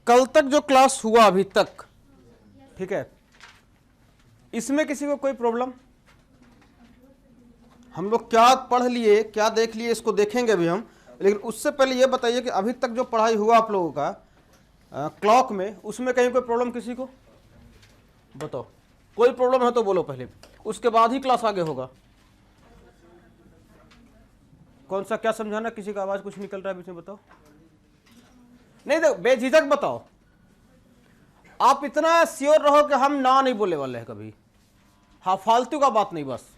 कल तक जो क्लास हुआ अभी तक, ठीक है, इसमें किसी को कोई प्रॉब्लम? हम लोग क्या पढ़ लिए, क्या देख लिए, इसको देखेंगे अभी हम, लेकिन उससे पहले ये बताइए कि अभी तक जो पढ़ाई हुआ आप लोगों का क्लॉक में, उसमें कहीं कोई प्रॉब्लम किसी को? बताओ, कोई प्रॉब्लम है तो बोलो पहले, उसके बाद ही क्लास आगे होगा। कौन सा क्या समझाना? किसी का आवाज कुछ निकल रहा है बीच में, बताओ। नहीं देखो, बेझिझक बताओ, आप इतना श्योर रहो कि हम ना नहीं बोले वाले हैं कभी। हाँ, फालतू का बात नहीं बस।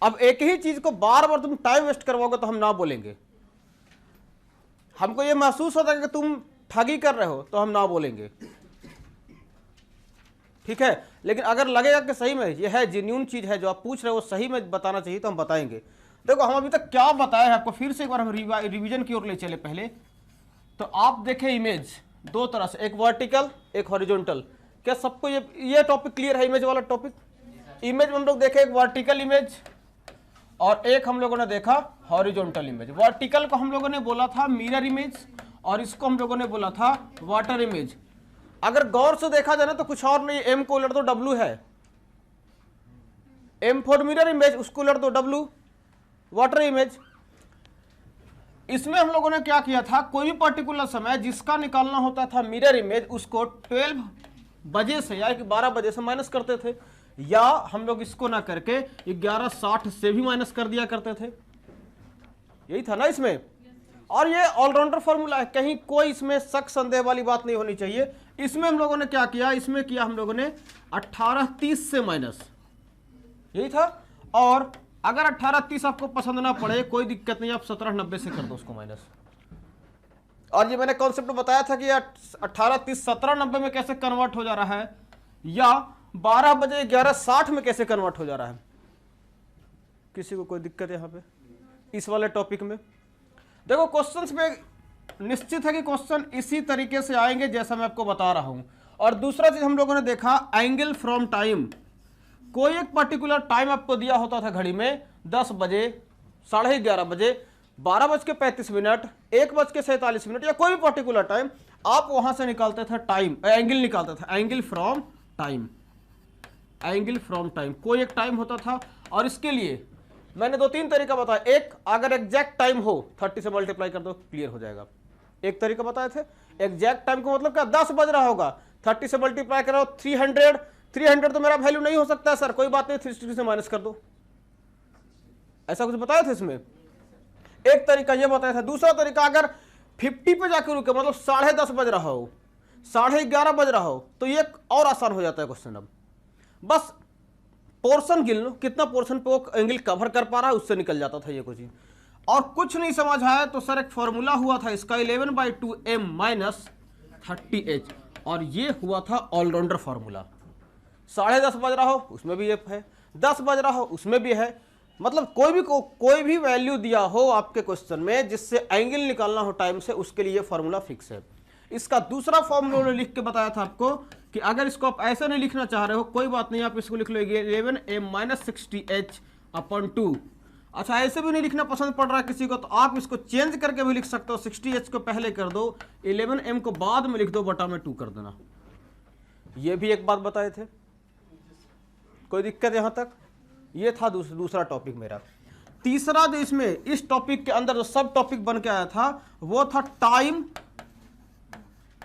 अब एक ही चीज को बार बार तुम टाइम वेस्ट करवाओगे तो हम ना बोलेंगे। हमको ये महसूस होता है कि तुम ठगी कर रहे हो तो हम ना बोलेंगे, ठीक है। लेकिन अगर लगेगा कि सही में ये है जेन्युइन चीज है जो आप पूछ रहे हो, सही में बताना चाहिए तो हम बताएंगे। देखो, हम अभी तक क्या बताया है आपको, फिर से एक बार हम रिवीजन की ओर ले चले पहले। तो आप देखें इमेज दो तरह से, एक वर्टिकल एक हॉरिजॉन्टल। क्या सबको ये टॉपिक क्लियर है? इमेज वाला टॉपिक, इमेज में हम लोग देखे एक वर्टिकल इमेज और एक हम लोगों ने देखा हॉरिजॉन्टल इमेज। वर्टिकल को हम लोगों ने बोला था मिरर इमेज और इसको हम लोगों ने बोला था वाटर इमेज। अगर गौर से देखा जाए ना तो कुछ और नहीं, एम को उलट दो डब्ल्यू है, एम फॉर मिरर इमेज, उसको उलट दो डब्ल्यू वाटर इमेज। इसमें हम लोगों ने क्या किया था, कोई भी पर्टिकुलर समय जिसका निकालना होता था मिरर इमेज, उसको 12 बजे से या 12 बजे से माइनस करते थे, या हम लोग इसको ना करके 11:60 से भी माइनस कर दिया करते थे। यही था ना इसमें। और ये ऑलराउंडर फॉर्मूला है, कहीं कोई इसमें शक संदेह वाली बात नहीं होनी चाहिए। इसमें हम लोगों ने क्या किया, इसमें किया हम लोगों ने 18:30 से माइनस, यही था। और अगर 18:30 आपको पसंद ना पड़े कोई दिक्कत नहीं, आप 17:90 से कर दो उसको माइनस। और ये मैंने कॉन्सेप्ट बताया था कि 18:30 17:90 में कैसे कन्वर्ट हो जा रहा है, या 12 बजे 11:60 में कैसे कन्वर्ट हो जा रहा है। किसी को कोई दिक्कत है यहाँ पे इस वाले टॉपिक में? देखो, क्वेश्चंस में निश्चित है कि क्वेश्चन इसी तरीके से आएंगे जैसा मैं आपको बता रहा हूं। और दूसरा चीज हम लोगों ने देखा एंगल फ्रॉम टाइम। कोई एक पर्टिकुलर टाइम आपको दिया होता था घड़ी में, 10 बजे, 11:30 बजे, 12:35, 1:47, या कोई भी पर्टिकुलर टाइम, आप वहां से निकालते थे टाइम, एंगल निकालते थे, angle from time, angle from time. कोई एक टाइम होता था और इसके लिए मैंने 2-3 तरीका बताया। एक, अगर एग्जैक्ट टाइम हो 30 से मल्टीप्लाई कर दो, क्लियर हो जाएगा। एक तरीका बताए थे, एग्जैक्ट टाइम को मतलब क्या, 10 बज रहा होगा, 30 से मल्टीप्लाई करो 300 तो मेरा वैल्यू नहीं हो सकता सर, कोई बात नहीं, 360 से माइनस कर दो। ऐसा कुछ बताया था इसमें। एक तरीका ये बताया था। दूसरा तरीका, अगर 50 पे जाकर रुके, मतलब 10:30 बज रहा हो, 11:30 बज रहा हो, तो ये और आसान हो जाता है क्वेश्चन। अब बस पोर्शन गिन लो, कितना पोर्शन पे वो एंगल कवर कर पा रहा है, उससे निकल जाता था ये कुछ चीज। और कुछ नहीं समझ आया तो सर एक फॉर्मूला हुआ था इसका, 11/2m-30h, और ये हुआ था ऑलराउंडर फॉर्मूला। 10:30 बज रहा हो उसमें भी ये है, 10 बज रहा हो उसमें भी है। मतलब कोई भी वैल्यू दिया हो आपके क्वेश्चन में जिससे एंगल निकालना हो टाइम से, उसके लिए फॉर्मूला फिक्स है। इसका दूसरा फॉर्मूला लिख के बताया था आपको कि अगर इसको आप ऐसे नहीं लिखना चाह रहे हो, कोई बात नहीं, आप इसको लिख लो 11m-60h/2। अच्छा, ऐसे भी नहीं लिखना पसंद पड़ रहा है किसी को, तो आप इसको चेंज करके भी लिख सकते हो। 60h को पहले कर दो, 11m को बाद में लिख दो, बटा में 2 कर देना। ये भी एक बात बताए थे, कोई दिक्कत यहां तक? ये था दूसरा टॉपिक मेरा। तीसरा जो इसमें इस टॉपिक के अंदर जो सब टॉपिक बन के आया था, वो था time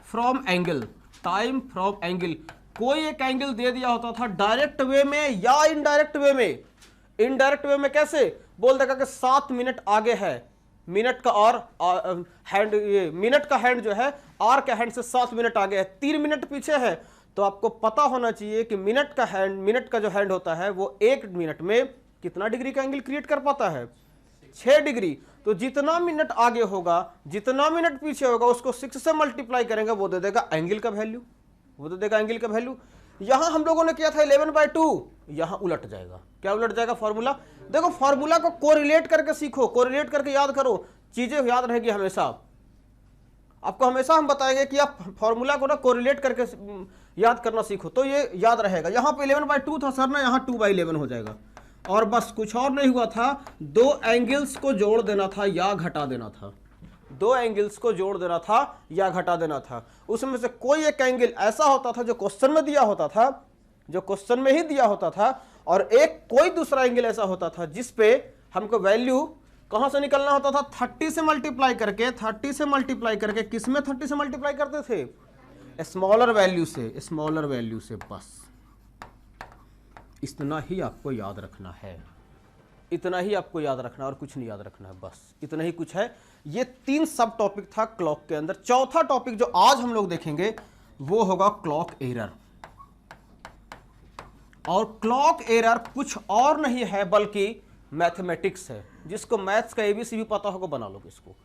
from angle. Time from angle, कोई एक एंगल दे दिया होता था डायरेक्ट वे में या इनडायरेक्ट वे में। इनडायरेक्ट वे में कैसे बोल देगा कि 7 मिनट आगे है, मिनट का और हैंड, ये मिनट का हैंड जो है आर के हैंड से 7 मिनट आगे है, 3 मिनट पीछे है। तो आपको पता होना चाहिए कि मिनट का जो हैंड होता है वो 1 मिनट में कितना डिग्री का एंगल क्रिएट कर पाता है, 6 डिग्री। तो जितना मिनट आगे होगा, जितना मिनट पीछे होगा, उसको 6 से मल्टीप्लाई करेंगे, वो दे देगा एंगल का वैल्यू, वो दे देगा एंगल का वैल्यू। यहां हम लोगों ने किया था 11/2, यहां उलट जाएगा। क्या उलट जाएगा? फॉर्मूला। देखो, फॉर्मूला को कोरिलेट करके सीखो, कोरिलेट करके याद करो, चीजें याद रहेगी हमेशा। आपको हमेशा हम बताएंगे कि आप फॉर्मूला को ना कोरिलेट करके याद करना सीखो, तो ये याद रहेगा। यहां पे 11/2 था सर ना, यहां 2/11 हो जाएगा। और बस कुछ और नहीं हुआ था, 2 एंगल्स को जोड़ देना था या घटा देना था। दो एंगल्स को जोड़ देना था या घटा देना था। उसमें से कोई एक एंगल ऐसा होता था जो क्वेश्चन में दिया होता था, जो क्वेश्चन में ही दिया होता था, और एक कोई दूसरा एंगल ऐसा होता था जिस पे हमको वैल्यू कहां से निकलना होता था, 30 से मल्टीप्लाई करके, 30 से मल्टीप्लाई करके, किसमें 30 से मल्टीप्लाई करते थे, स्मॉलर वैल्यू से, स्मॉलर वैल्यू से। बस इतना ही आपको याद रखना है, इतना ही आपको याद रखना और कुछ नहीं याद रखना है, बस इतना ही कुछ है। ये 3 सब टॉपिक था क्लॉक के अंदर। चौथा टॉपिक जो आज हम लोग देखेंगे वो होगा क्लॉक एरर। और क्लॉक एरर कुछ और नहीं है बल्कि मैथमेटिक्स है। जिसको मैथ्स का एबीसी भी पता होगा बना लोगे इसको।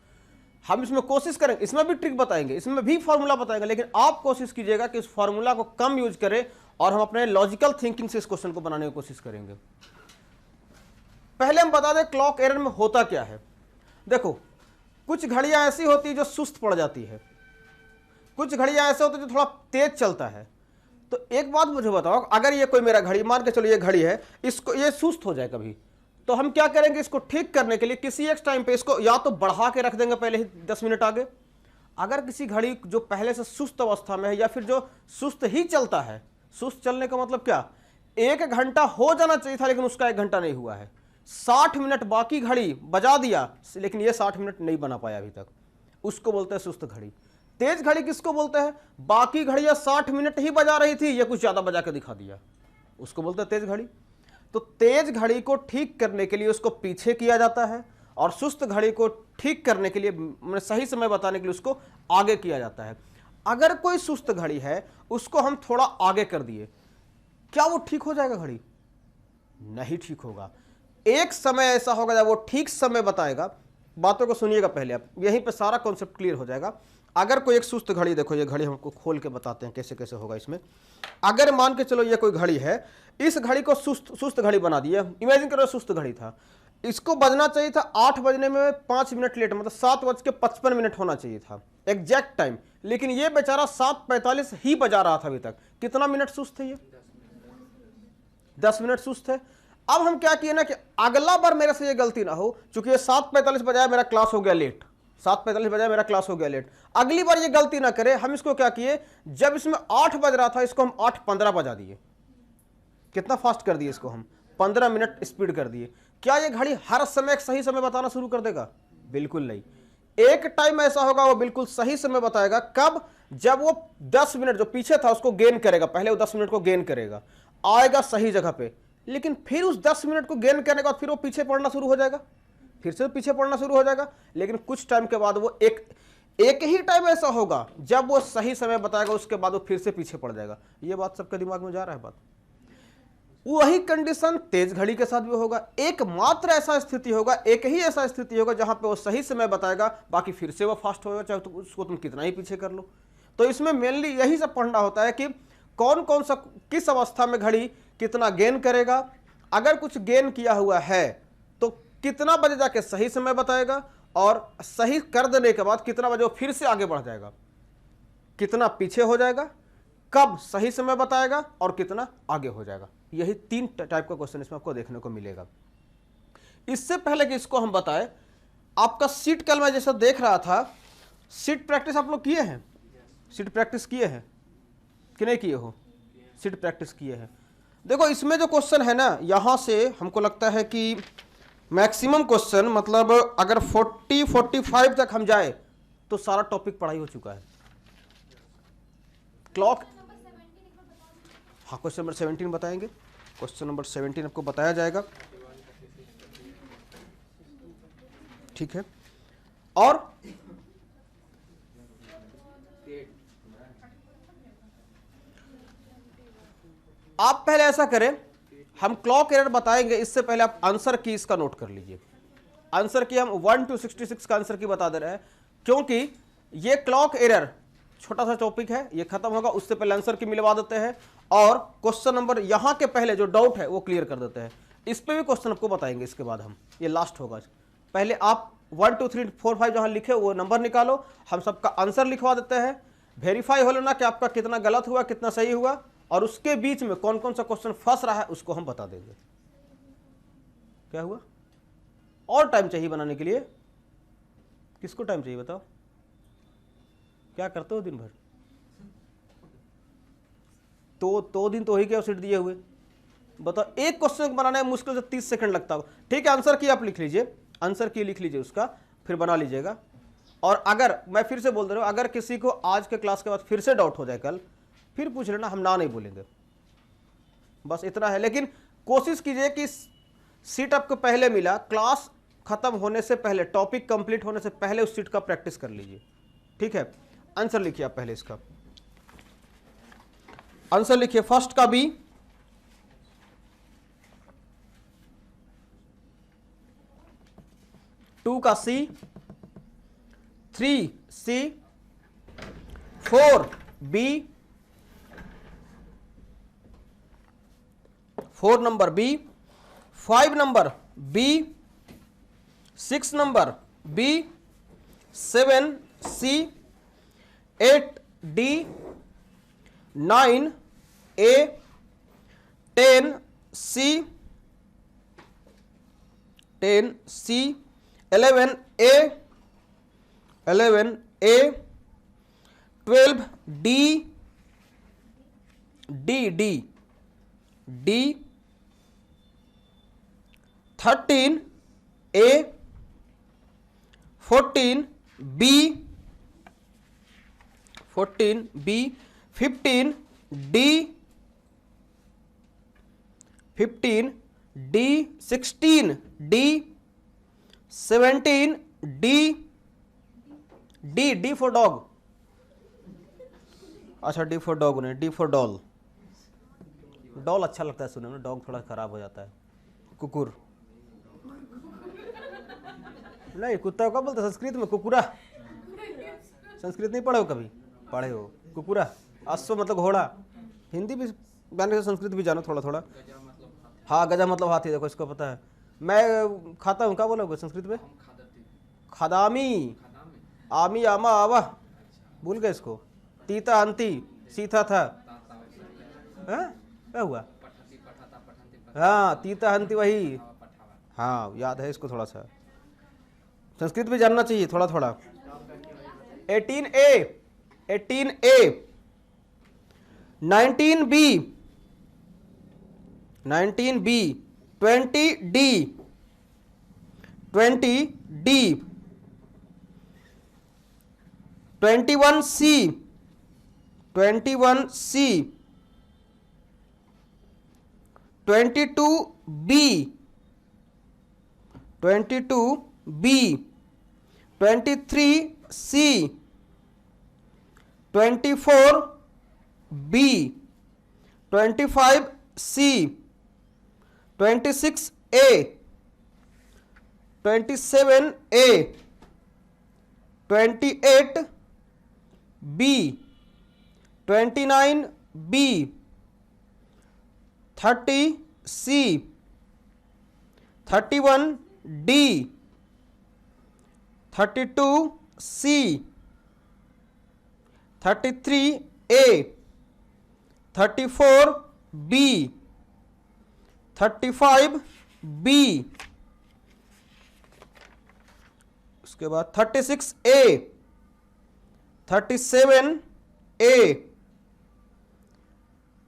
हम इसमें कोशिश करेंगे, इसमें भी ट्रिक बताएंगे, इसमें भी फॉर्मूला बताएंगे, लेकिन आप कोशिश कीजिएगा कि इस फॉर्मूला को कम यूज करें और हम अपने लॉजिकल थिंकिंग से इस क्वेश्चन को बनाने की कोशिश करेंगे। पहले हम बता दें क्लॉक एरर में होता क्या है। देखो, कुछ घड़ियां ऐसी होती है जो सुस्त पड़ जाती है, कुछ घड़ियां ऐसे होती है जो थोड़ा तेज चलता है। तो एक बात मुझे बताओ, अगर ये कोई मेरा घड़ी, मान के चलो ये घड़ी है, इसको ये सुस्त हो जाए कभी, तो हम क्या करेंगे, इसको ठीक करने के लिए किसी एक टाइम पे इसको या तो बढ़ा के रख देंगे पहले ही 10 मिनट आगे। अगर किसी घड़ी जो पहले से सुस्त अवस्था में है या फिर जो सुस्त ही चलता है, सुस्त चलने का मतलब क्या, 1 घंटा हो जाना चाहिए था लेकिन उसका 1 घंटा नहीं हुआ है, 60 मिनट बाकी घड़ी बजा दिया लेकिन ये 60 मिनट नहीं बना पाया अभी तक, उसको बोलते हैं सुस्त घड़ी। तेज घड़ी किसको बोलते हैं, बाकी घड़ियां 60 मिनट ही बजा रही थी, ये कुछ ज्यादा बजा के दिखा दिया, उसको बोलते हैं तेज घड़ी। तो तेज घड़ी को ठीक करने के लिए उसको पीछे किया जाता है और सुस्त घड़ी को ठीक करने के लिए, सही समय बताने के लिए उसको आगे किया जाता है। अगर कोई सुस्त घड़ी है उसको हम थोड़ा आगे कर दिए, क्या वो ठीक हो जाएगा घड़ी? नहीं ठीक होगा। एक समय ऐसा होगा जब वो ठीक समय बताएगा। बातों को सुनिएगा पहले आप, यहीं पे सारा कॉन्सेप्ट क्लियर हो जाएगा। अगर कोई एक सुस्त घड़ी, देखो ये घड़ी हमको खोल के बताते हैं कैसे कैसे होगा इसमें। अगर मान के चलो ये कोई घड़ी है, इस घड़ी को सुस्त घड़ी बना दिया, इमेजिन करो सुस्त घड़ी था, इसको बजना चाहिए था 8 बजने में 5 मिनट लेट, मतलब 7:55 होना चाहिए था एग्जैक्ट टाइम, लेकिन ये बेचारा 7:45 ही बजा रहा था अभी तक। कितना मिनट सुस्त है ये? 10 मिनट सुस्त है। अब हम क्या किए ना कि अगला बार मेरे से ये गलती ना हो, चूंकि ये 7:45 बजाया मेरा क्लास हो गया लेट, 7:45 बजाया मेरा क्लास हो गया लेट, अगली बार ये गलती ना करे। हम इसको क्या किए, जब इसमें 8 बज रहा था इसको हम 8:15 बजा दिए। कितना फास्ट कर दिए इसको हम, 15 मिनट स्पीड कर दिए। क्या ये घड़ी हर समय एक सही समय बताना शुरू कर देगा? बिल्कुल नहीं। एक टाइम ऐसा होगा वो बिल्कुल सही समय बताएगा। कब? जब वो 10 मिनट जो पीछे था उसको गेन करेगा, पहले वो 10 मिनट को गेन करेगा, आएगा सही जगह पे, लेकिन फिर उस 10 मिनट को गेन करने के बाद फिर वो पीछे पड़ना शुरू हो जाएगा, फिर से पीछे पड़ना शुरू हो जाएगा। लेकिन कुछ टाइम के बाद वो एक ही टाइम ऐसा होगा जब वो सही समय बताएगा, उसके बाद वो फिर से पीछे पड़ जाएगा। ये बात सबके दिमाग में जा रहा है बात? वही कंडीशन तेज घड़ी के साथ भी होगा। एकमात्र ऐसा स्थिति होगा, एक ही ऐसा स्थिति होगा जहां पे वो सही समय बताएगा, बाकी फिर से वो फास्ट होगा, चाहे तो उसको तुम कितना ही पीछे कर लो। तो इसमें मेनली यही सब पढ़ना होता है कि कौन कौन सा किस अवस्था में घड़ी कितना गेन करेगा, अगर कुछ गेन किया हुआ है तो कितना बजे जाके सही समय बताएगा, और सही कर देने के बाद कितना बजे वो फिर से आगे बढ़ जाएगा, कितना पीछे हो जाएगा, कब सही समय बताएगा और कितना आगे हो जाएगा। यही 3 टाइप का क्वेश्चन इसमें आपको देखने को मिलेगा। इससे पहले कि इसको हम बताएं, आपका सीट कल मैं जैसा देख रहा था, सीट प्रैक्टिस आप लोग किए हैं? सीट प्रैक्टिस किए हैं कि नहीं किए हो? सीट प्रैक्टिस किए हैं। देखो इसमें जो क्वेश्चन है ना, यहां से हमको लगता है कि मैक्सिमम क्वेश्चन, मतलब अगर 40-45 तक हम जाए तो सारा टॉपिक पढ़ाई हो चुका है। क्लॉक, हाँ क्वेश्चन नंबर 17 बताएंगे। क्वेश्चन नंबर 17 आपको बताया जाएगा, ठीक है। और आप पहले ऐसा करें, हम क्लॉक एरर बताएंगे, इससे पहले आप आंसर की इसका नोट कर लीजिए। आंसर की हम 1 to 66 का आंसर की बता दे रहे हैं, क्योंकि ये क्लॉक एरर छोटा सा टॉपिक है, ये खत्म होगा, उससे पहले आंसर की मिलवा देते हैं और क्वेश्चन नंबर यहां के पहले जो डाउट है वो क्लियर कर देते हैं। इस पे भी क्वेश्चन आपको बताएंगे इसके बाद हम, ये लास्ट होगा। पहले आप 1 2 3 4 5 जहां लिखे वो नंबर निकालो, हम सबका आंसर लिखवा देते हैं, वेरीफाई हो लेना कि आपका कितना गलत हुआ कितना सही हुआ, और उसके बीच में कौन कौन सा क्वेश्चन फंस रहा है उसको हम बता देंगे। क्या हुआ? और टाइम चाहिए बनाने के लिए? किसको टाइम चाहिए बताओ, क्या करते हो दिन भर? तो दिन तो ही क्या सीट दिए हुए, बताओ एक क्वेश्चन बनाने में मुश्किल से 30 सेकंड लगता होगा। ठीक है, आंसर की आप लिख लीजिए, आंसर की लिख लीजिए उसका, फिर बना लीजिएगा। और अगर मैं फिर से बोल दे रहा हूं, अगर किसी को आज के क्लास के बाद फिर से डाउट हो जाए कल, फिर पूछ लेना, हम ना नहीं बोलेंगे, बस इतना है। लेकिन कोशिश कीजिए कि सीट आपको पहले मिला, क्लास खत्म होने से पहले, टॉपिक कंप्लीट होने से पहले उस सीट का प्रैक्टिस कर लीजिए। ठीक है, आंसर लिखिए आप पहले इसका, आंसर लिखिए। फर्स्ट का बी, टू का C, 3 C, 4 B, 4 number B, 5 number B, 6 number B, 7 C, 8 D, 9 A, 10 C, 10 C, 11 A, 11 A, 12 D, D D D, 13 A, 14 B, 14 B, 15 D, 15 D, 16 D, 17 D, D D for dog, अच्छा D for dog नहीं, D for doll, doll अच्छा लगता है सुनने में, dog थोड़ा खराब हो जाता है। कुकुर नहीं, कुत्ता को बोलते संस्कृत में? कुकुरा। संस्कृत नहीं पढ़े हो कभी? पढ़े हो। कुकुरा, अश्व मतलब घोड़ा, हिंदी भी जाने से संस्कृत भी जानो थोड़ा थोड़ा। हाँ, गजा मतलब हाथी, देखो इसको पता है। मैं खाता हूँ, क्या बोलोगे संस्कृत में? खदामी, आमी, आमा, आवा, भूल गए इसको। तीता अंती, सीता था, क्या हुआ? हाँ, तीता हंती, वही। हाँ, याद है इसको थोड़ा सा। संस्कृत भी जानना चाहिए थोड़ा थोड़ा। 18A, 18A, 19B, 19B, 20D, 20D, 21C, 21C, 22B, 22B, 23C, 24B, 25C, 26A, 27A, 28B, 29B, 30C, 31D, 32C, 33A, 34B, 35B, उसके बाद 36A, 37A,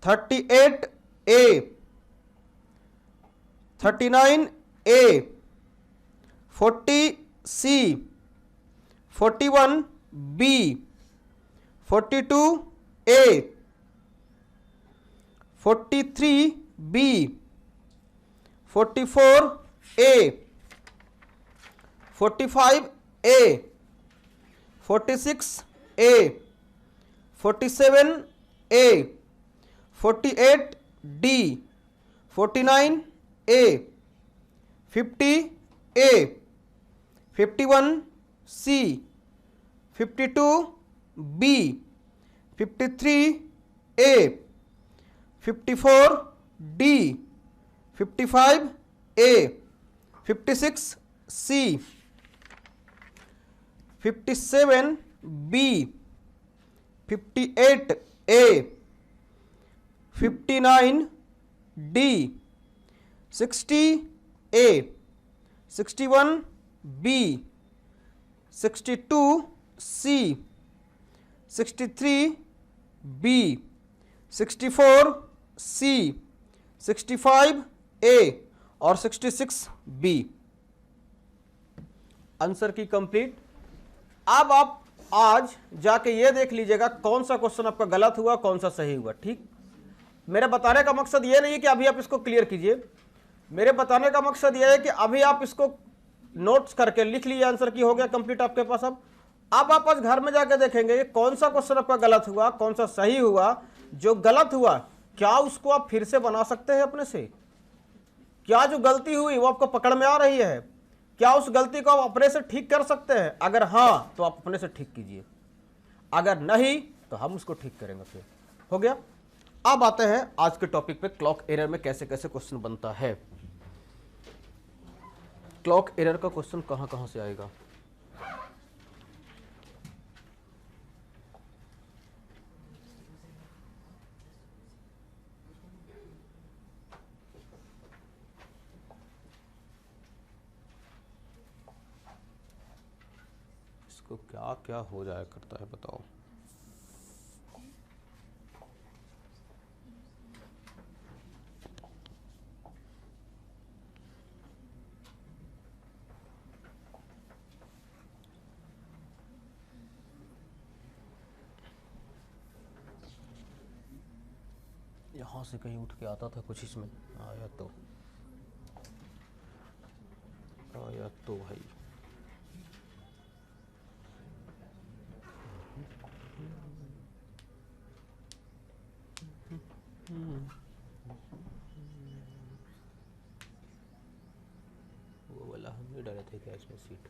38A, 39A, 40C, 41B, 42A, 43B, 44A, 45A, 46A, 47A, 48D, 49A, 50A, 51C, 52B, 53A, 54D, 55A, 56C, 57B, 58A, 59D, 60A, 61B, 62C, 63B, 64C, 65A और 66B। Answer की complete. अब आप आज जाके ये देख लीजिएगा कौन सा क्वेश्चन आपका गलत हुआ, कौन सा सही हुआ। ठीक, मेरे बताने का मकसद ये नहीं है कि अभी आप इसको क्लियर कीजिए, मेरे बताने का मकसद ये है कि अभी आप इसको नोट्स करके लिख लीजिए, आंसर की हो गया कंप्लीट आपके पास। अब आप आज घर में जाके देखेंगे कौन सा क्वेश्चन आपका गलत हुआ, कौन सा सही हुआ। जो गलत हुआ क्या उसको आप फिर से बना सकते हैं अपने से? क्या जो गलती हुई वो आपको पकड़ में आ रही है? क्या उस गलती को आप अपने से ठीक कर सकते हैं? अगर हाँ तो आप अपने से ठीक कीजिए, अगर नहीं तो हम उसको ठीक करेंगे। फिर हो गया। अब आते हैं आज के टॉपिक पे, क्लॉक एरर में कैसे कैसे क्वेश्चन बनता है। क्लॉक एरर का क्वेश्चन कहां कहां से आएगा? इसको क्या क्या हो जाया करता है बताओ। यहाँ से कहीं उठ के आता था कुछ, इसमें आया तो भाई। वो वाला हमने डाले थे क्या इसमें सीट?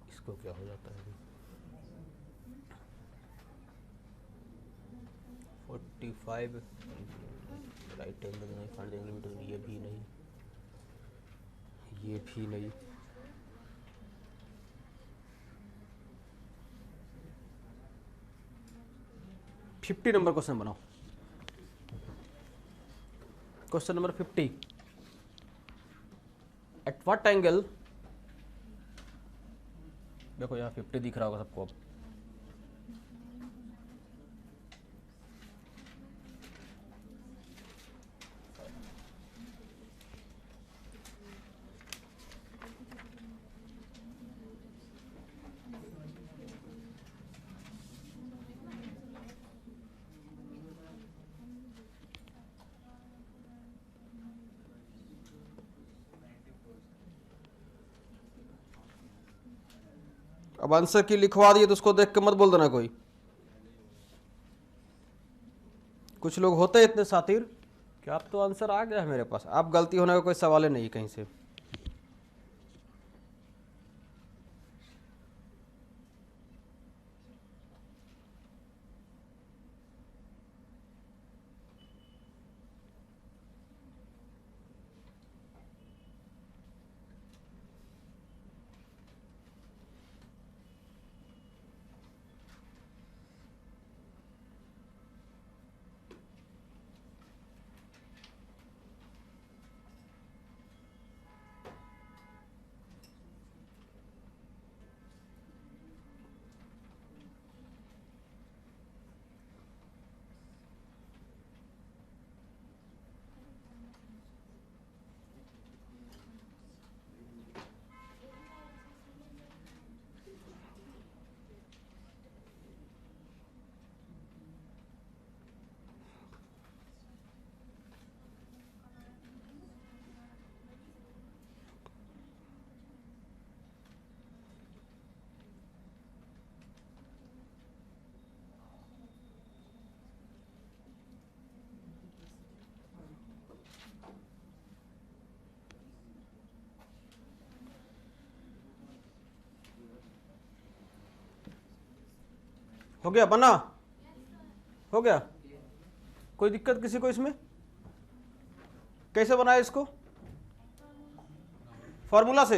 इसको क्या हो जाता है? 45 राइट एंगल नहीं, फाइंड द एंगल बिटवीन, ये भी नहीं, ये भी नहीं। फिफ्टी नंबर क्वेश्चन बनाओ। Question number 50, eight what angle, देखो यहाँ 50 दिख रहा होगा सबको। अब अब आंसर की लिखवा दिए तो उसको देख के मत बोल देना कोई। कुछ लोग होते हैं इतने शातिर कि आप तो आंसर आ गया है मेरे पास, आप गलती होने का कोई सवाल ही नहीं कहीं से। हो गया, बना, हो गया, कोई दिक्कत किसी को इसमें? कैसे बनाए इसको? फॉर्मूला से,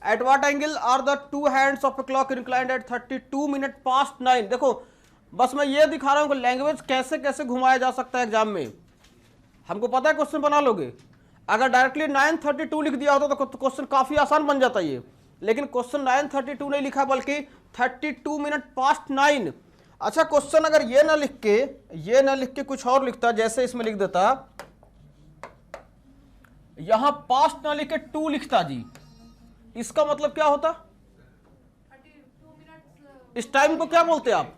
at what angle are the two hands of a clock inclined at 32 minute past 9। देखो बस मैं ये दिखा रहा हूं कि लैंग्वेज कैसे कैसे घुमाया जा सकता है एग्जाम में। हमको पता है क्वेश्चन बना लोगे, अगर डायरेक्टली 9:32 लिख दिया होता तो क्वेश्चन काफी आसान बन जाता ये, लेकिन क्वेश्चन 9:32 नहीं लिखा बल्कि 32 मिनट पास्ट 9। अच्छा, क्वेश्चन अगर ये ना लिख के कुछ और लिखता, जैसे इसमें लिख देता, यहां पास्ट ना लिख के 2 लिखता जी, इसका मतलब क्या होता? इस टाइम को क्या बोलते हैं आप?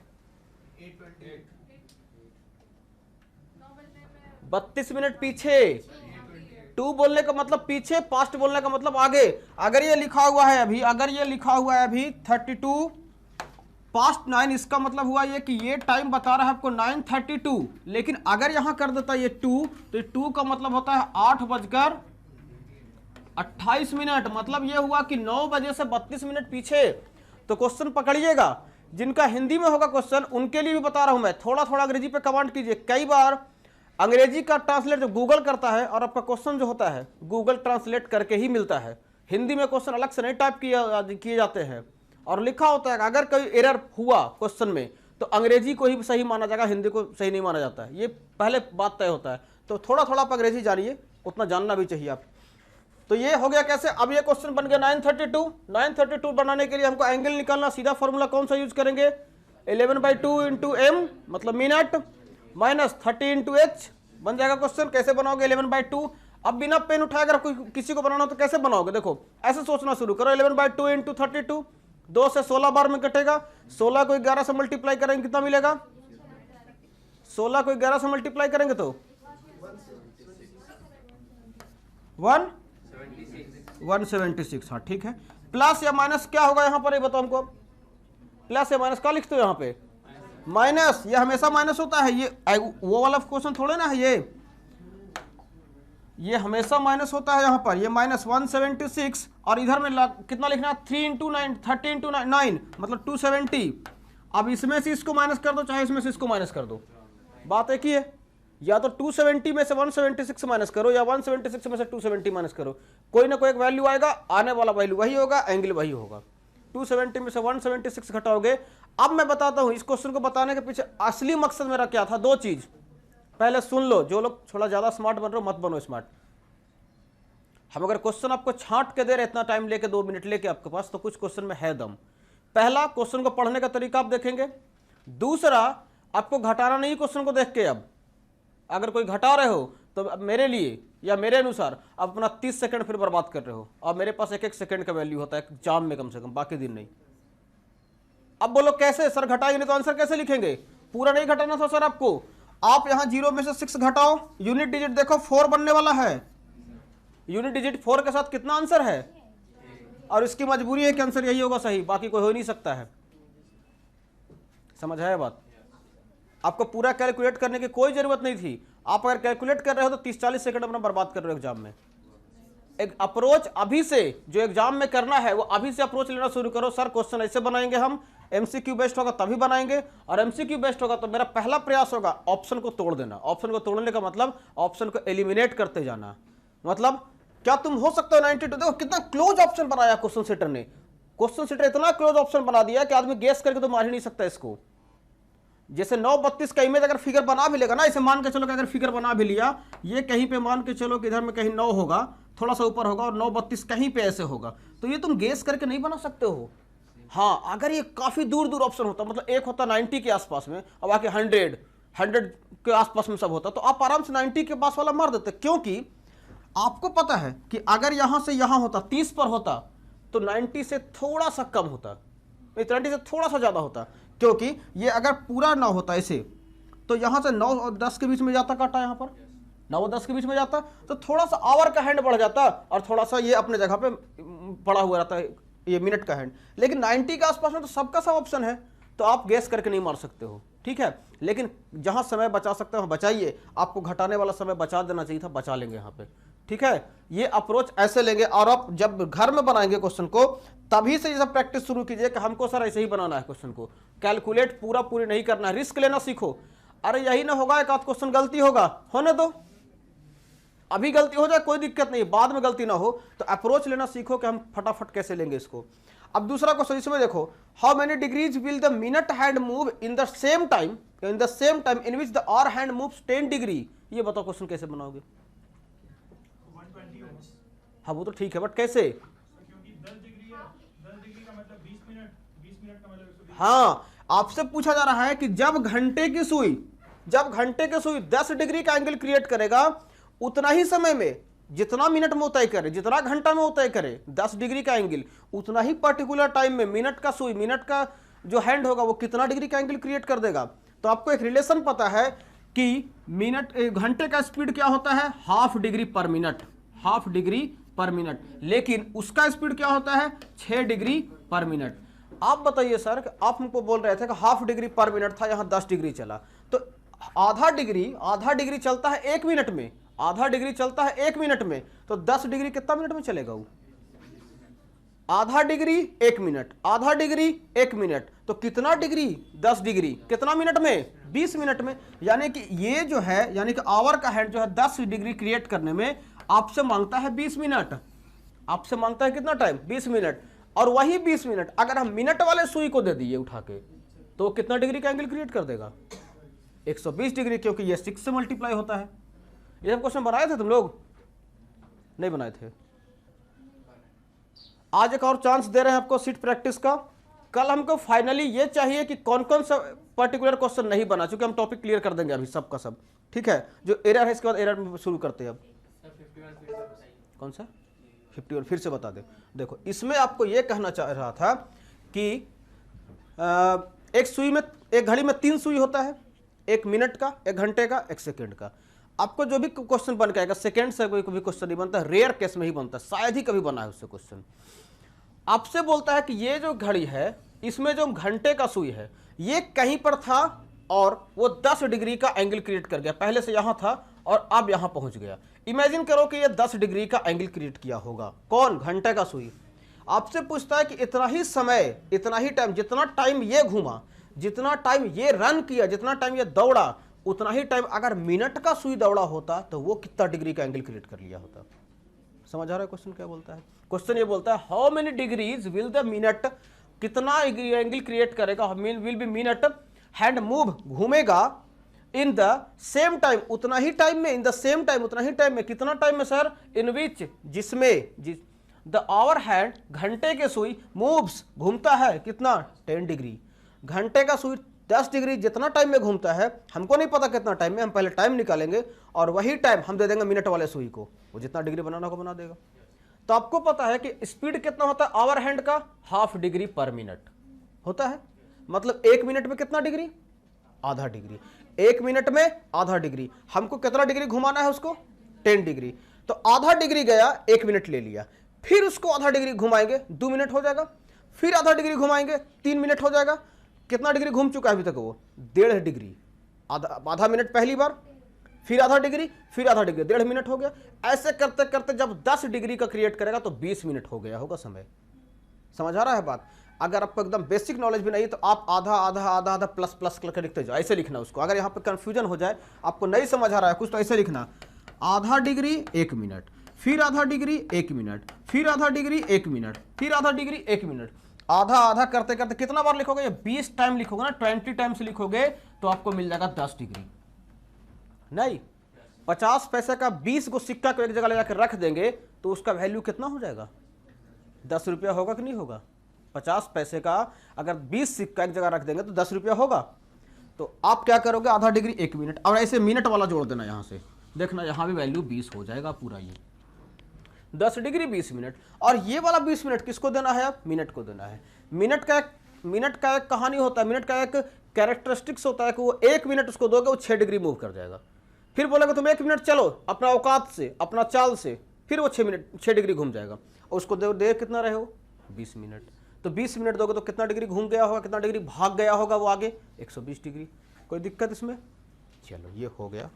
32 मिनट पीछे। 2 बोलने का मतलब पीछे, पास्ट बोलने का मतलब आगे। अगर ये लिखा हुआ है अभी 32 पास्ट 9, इसका मतलब हुआ ये कि ये टाइम बता रहा है आपको 9:32, लेकिन अगर यहां कर देता ये 2, तो 2 का मतलब होता है 8:28 मिनट। मतलब ये हुआ कि 9 बजे से 32 मिनट पीछे। तो क्वेश्चन पकड़िएगा, जिनका हिंदी में होगा क्वेश्चन उनके लिए भी बता रहा हूं मैं, थोड़ा थोड़ा अंग्रेजी पे कमेंट कीजिए। कई बार अंग्रेजी का ट्रांसलेट जो गूगल करता है और आपका क्वेश्चन जो होता है गूगल ट्रांसलेट करके ही मिलता है। हिंदी में क्वेश्चन अलग से नहीं टाइप किए जाते हैं और लिखा होता है। अगर कोई एरर हुआ क्वेश्चन में तो अंग्रेजी को ही सही माना जाएगा, हिंदी को सही नहीं माना जाता है, ये पहले बात तय होता है। तो थोड़ा थोड़ा आप अंग्रेजी जानिए, उतना जानना भी चाहिए आप। तो ये हो गया कैसे? अब ये क्वेश्चन बन गया 9:32 बनाने के लिए हमको एंगल निकालना। सीधा फॉर्मूला कौन सा यूज करेंगे? 11/2 इंटू m मतलब मिनट माइनस 30 इंटू h बन जाएगा क्वेश्चन। कैसे बनाओगे? 11/2। अब बिना पेन उठाए अगर कोई किसी को बनाना हो तो कैसे बनाओगे? देखो ऐसे सोचना शुरू करो, 11/2 इंटू 32, 2 से 16 बार में कटेगा। 16 को 11 से मल्टीप्लाई करेंगे कितना मिलेगा? 16 को 11 से मल्टीप्लाई करेंगे तो 176। हाँ ठीक है। प्लस या माइनस क्या होगा यहाँ पर, ये बताओ हमको। प्लस या माइनस क्या लिखते हो यहाँ पे? माइनस। ये हमेशा माइनस होता है, ये वो वाला क्वेश्चन थोड़े ना है, ये हमेशा माइनस होता है यहाँ पर। ये माइनस 176 और इधर में कितना लिखना है? 3 इंटू 9, 30 इंटू 9 मतलब 270। अब इसमें से इसको माइनस कर दो, चाहे इसमें से इसको माइनस कर दो, बात एक ही है। या तो 270 में से 176 माइनस करो या 176 में से 270 माइनस करो, कोई ना कोई एक वैल्यू आएगा, आने वाला वैल्यू वही होगा, एंगल वही होगा। 270 में से 176 घटाओगे। अब मैं बताता हूं इस क्वेश्चन को बताने के पीछे असली मकसद मेरा क्या था। 2 चीज पहले सुन लो, जो लोग थोड़ा ज्यादा स्मार्ट बन रहे हो मत बनो स्मार्ट। हम अगर क्वेश्चन आपको छांट के दे रहे इतना टाइम लेके 2 मिनट लेके आपके पास, तो कुछ क्वेश्चन में है दम। पहला, क्वेश्चन को पढ़ने का तरीका आप देखेंगे। दूसरा, आपको घटाना नहीं क्वेश्चन को देख के। अब अगर कोई घटा रहे हो तो अब मेरे लिए या मेरे अनुसार आप अपना 30 सेकंड फिर बर्बाद कर रहे हो, और मेरे पास 1-1 सेकंड का वैल्यू होता है एग्जाम में कम से कम, बाकी दिन नहीं। अब बोलो कैसे सर घटाएंगे, तो आंसर कैसे लिखेंगे? पूरा नहीं घटाना था सर आपको। आप यहां 0 में से 6 घटाओ, यूनिट डिजिट देखो 4 बनने वाला है। यूनिट डिजिट 4 के साथ कितना आंसर है? और इसकी मजबूरी है कि आंसर यही होगा सही, बाकी कोई हो नहीं सकता है। समझ है बात? आपको पूरा कैलकुलेट करने की कोई जरूरत नहीं थी। आप अगर कैलकुलेट कर रहे हो तो 30-40 सेकंड अपना बर्बाद कर रहे हो एग्जाम में। एक अप्रोच अभी से जो एग्जाम में करना है वो अभी से अप्रोच लेना शुरू करो। सर क्वेश्चन ऐसे बनाएंगे हम, एमसीक्यू बेस्ड होगा तभी बनाएंगे, और एमसीक्यू बेस्ड होगा तो मेरा पहला प्रयास होगा ऑप्शन को तोड़ देना। ऑप्शन को तोड़ने का मतलब ऑप्शन को एलिमिनेट करते जाना। मतलब क्या तुम हो सकता है 92? देखो कितना क्लोज ऑप्शन बनाया क्वेश्चन सेटर ने। क्वेश्चन सेटर इतना क्लोज ऑप्शन बना दिया कि आदमी गेस करके तो मार ही नहीं सकता इसको। जैसे 9:32 का इमेज अगर फिगर बना भी लेगा ना, इसे मान के चलो कि अगर फिगर बना भी लिया, ये कहीं पे मान के चलो कि इधर में कहीं 9 होगा, थोड़ा सा ऊपर होगा, और 9:32 कहीं पे ऐसे होगा, तो ये तुम गेस करके नहीं बना सकते हो। हाँ, अगर ये काफी दूर दूर ऑप्शन होता, मतलब एक होता 90 के आसपास में और बाकी 100 के आसपास में सब होता, तो आप आराम से 90 के पास वाला मार देते। क्योंकि आपको पता है कि अगर यहां से यहां होता 30 पर होता तो 90 से थोड़ा सा कम होता, 90 से थोड़ा सा ज्यादा होता। क्योंकि ये अगर पूरा 9 होता इसे, तो यहां से 9 और 10 के बीच में जाता काटा, यहां पर 9 और 10 के बीच में जाता, तो थोड़ा सा आवर का हैंड बढ़ जाता और थोड़ा सा ये अपने जगह पे पड़ा हुआ रहता है, ये मिनट का हैंड। लेकिन 90 के आसपास में तो सबका सब ऑप्शन है, तो आप गेस करके नहीं मार सकते हो। ठीक है, लेकिन जहां समय बचा सकते हो बचाइए। आपको घटाने वाला समय बचा देना चाहिए था, बचा लेंगे यहाँ पे। ठीक है, ये अप्रोच ऐसे लेंगे। और आप जब घर में बनाएंगे क्वेश्चन को तभी से ये सब प्रैक्टिस शुरू कीजिए कि हमको सर ऐसे ही बनाना है क्वेश्चन को, कैलकुलेट पूरी नहीं करना है, रिस्क लेना सीखो। अरे यही ना होगा, एक आध क्वेश्चन गलती होगा, होने दो, अभी गलती हो जाए कोई दिक्कत नहीं, बाद में गलती ना हो। तो अप्रोच लेना सीखो कि हम फटाफट कैसे लेंगे इसको। अब दूसरा क्वेश्चन इसमें देखो, how many degrees will the minute hand move in the same time in which the hour hand moves 10 degree. ये बताओ क्वेश्चन कैसे बनाओगे? 120। हाँ वो तो ठीक है, बट कैसे? क्योंकि 10 डिग्री है, 10 डिग्री का मतलब 20 मिनट, 20 मिनट का मतलब 120। हाँ, आपसे पूछा जा रहा है कि जब घंटे की सुई 10 डिग्री का एंगल क्रिएट करेगा, उतना ही समय में जितना मिनट में वो तय करे, जितना घंटा में वो तय करे 10 डिग्री का एंगल, उतना ही पर्टिकुलर टाइम में मिनट का जो हैंड होगा वो कितना डिग्री का एंगल क्रिएट कर देगा। तो आपको एक रिलेशन पता है कि घंटे का स्पीड क्या होता है? हाफ डिग्री पर मिनट, लेकिन उसका स्पीड क्या होता है? 6 डिग्री पर मिनट। आप बताइए सर, आप हमको बोल रहे थे कि हाफ डिग्री पर मिनट था, यहां 10 डिग्री चला, तो आधा डिग्री चलता है 1 मिनट में, तो 10 डिग्री कितना मिनट में चलेगा वो? आधा डिग्री 1 मिनट, तो कितना डिग्री? 10 डिग्री कितना मिनट में? 20 मिनट में। यानी कि ये जो है, यानी कि आवर का हैंड जो है 10 डिग्री क्रिएट करने में आपसे मांगता है 20 मिनट। आपसे मांगता है कितना टाइम? 20 मिनट। और वही 20 मिनट अगर हम मिनट वाले सुई को दे दिए उठा के, तो कितना डिग्री का एंगल क्रिएट कर देगा? 120 डिग्री, क्योंकि ये 6 से मल्टीप्लाई होता है। ये सब क्वेश्चन बनाए थे तुम लोग? नहीं बनाए थे। आज एक और चांस दे रहे हैं आपको सीट प्रैक्टिस का। कल हमको फाइनली ये चाहिए कि कौन कौन सा पर्टिकुलर क्वेश्चन नहीं बना, चूंकि हम टॉपिक क्लियर कर देंगे अभी सबका सब, ठीक है। जो एरर है इसके बाद एरर में शुरू करते हैं। अब कौन सा 51 फिर से बता दे। देखो इसमें आपको ये कहना चाह रहा था कि एक घड़ी में 3 सुई होता है, 1 मिनट का, 1 घंटे का, 1 सेकेंड का। आपको जो भी क्वेश्चन बन के आएगा, सेकेंड से कोई भी क्वेश्चन नहीं बनता, रेयर केस में ही बनता है, शायद ही कभी बना है उससे क्वेश्चन। आपसे बोलता है कि ये जो घड़ी है इसमें जो घंटे का सुई है ये कहीं पर था और वो 10 डिग्री का एंगल क्रिएट कर गया, पहले से यहां था और अब यहां पहुंच गया। इमेजिन करो कि ये 10 डिग्री का एंगल क्रिएट किया होगा, कौन? घंटे का सुई। आपसे पूछता है कि इतना ही समय, इतना ही टाइम, जितना टाइम ये घूमा, जितना टाइम ये रन किया, जितना टाइम ये दौड़ा, उतना ही टाइम अगर मिनट का सुई दौड़ा होता तो वो कितना डिग्री का एंगल क्रिएट कर लिया होता। समझ आ रहा है क्वेश्चन क्या बोलता है? क्वेश्चन ये बोलता है how many degrees will the minute, कितना एंगल क्रिएट करेगा, will be minute hand move, घूमेगा इन द सेम टाइम, उतना ही टाइम में, इन द सेम टाइम, उतना ही टाइम में, कितना टाइम में सर? इन विच, जिसमें द आवर हैंड, घंटे के सुई, मूव्स, घूमता है कितना? 10 डिग्री। घंटे का सुई 10 डिग्री जितना टाइम में घूमता है, हमको नहीं पता कितना टाइम में, हम पहले टाइम निकालेंगे और वही टाइम हम दे देंगे मिनट वाले सुई को, वो जितना डिग्री बनाना होगा बना देगा। तो आपको पता है कि स्पीड कितना होता है आवर हैंड का? हाफ डिग्री पर मिनट होता है। मतलब 1 मिनट में कितना डिग्री? आधा डिग्री। 1 मिनट में आधा डिग्री। हमको कितना डिग्री घुमाना है उसको? 10 डिग्री। तो आधा डिग्री गया, 1 मिनट ले लिया, फिर उसको आधा डिग्री घुमाएंगे, 2 मिनट हो जाएगा, फिर आधा डिग्री घुमाएंगे, 3 मिनट हो जाएगा। कितना डिग्री घूम चुका है अभी तक वो? 1.5 डिग्री। आधा मिनट पहली बार, फिर आधा डिग्री, फिर आधा डिग्री, 1.5 मिनट हो गया। ऐसे करते करते जब 10 डिग्री का क्रिएट करेगा तो 20 मिनट हो गया होगा समय। समझ आ रहा है बात? अगर आपको एकदम बेसिक नॉलेज भी नहीं तो आप आधा आधा आधा आधा प्लस प्लस करके लिखते जाओ, ऐसे लिखना उसको। अगर यहाँ पे कंफ्यूजन हो जाए, आपको नहीं समझ आ रहा है कुछ, तो ऐसे लिखना, आधा डिग्री 1 मिनट, फिर आधा डिग्री 1 मिनट, फिर आधा डिग्री 1 मिनट, फिर आधा डिग्री 1 मिनट। आधा आधा करते करते कितना बार लिखोगे? ये 20 टाइम लिखोगे ना, 20 टाइम्स लिखोगे तो आपको मिल जाएगा 10 डिग्री। नहीं, 50 पैसे का 20 को सिक्का को एक जगह ले जाकर रख देंगे तो उसका वैल्यू कितना हो जाएगा? 10 रुपया होगा कि नहीं होगा? 50 पैसे का अगर 20 सिक्का एक जगह रख देंगे तो 10 रुपया होगा। तो आप क्या करोगे? आधा डिग्री 1 मिनट, और ऐसे मिनट वाला जोड़ देना यहां से, देखना यहां भी वैल्यू 20 हो जाएगा पूरा। ये 10 डिग्री 20 मिनट, और ये वाला 20 मिनट किसको देना है? अब मिनट को देना है। मिनट का एक कहानी होता है, मिनट का एक कैरेक्टरिस्टिक्स होता है कि वो 1 मिनट उसको दोगे वो 6 डिग्री मूव कर जाएगा। फिर बोलेगा तुम 1 मिनट चलो अपना औकात से, अपना चाल से, फिर वो 6 डिग्री घूम जाएगा। और उसको दे कितना रहे हो? 20 मिनट। तो 20 मिनट दोगे तो कितना डिग्री घूम गया होगा, कितना डिग्री भाग गया होगा वो आगे? 120 डिग्री। कोई दिक्कत इसमें? चलो ये हो गया।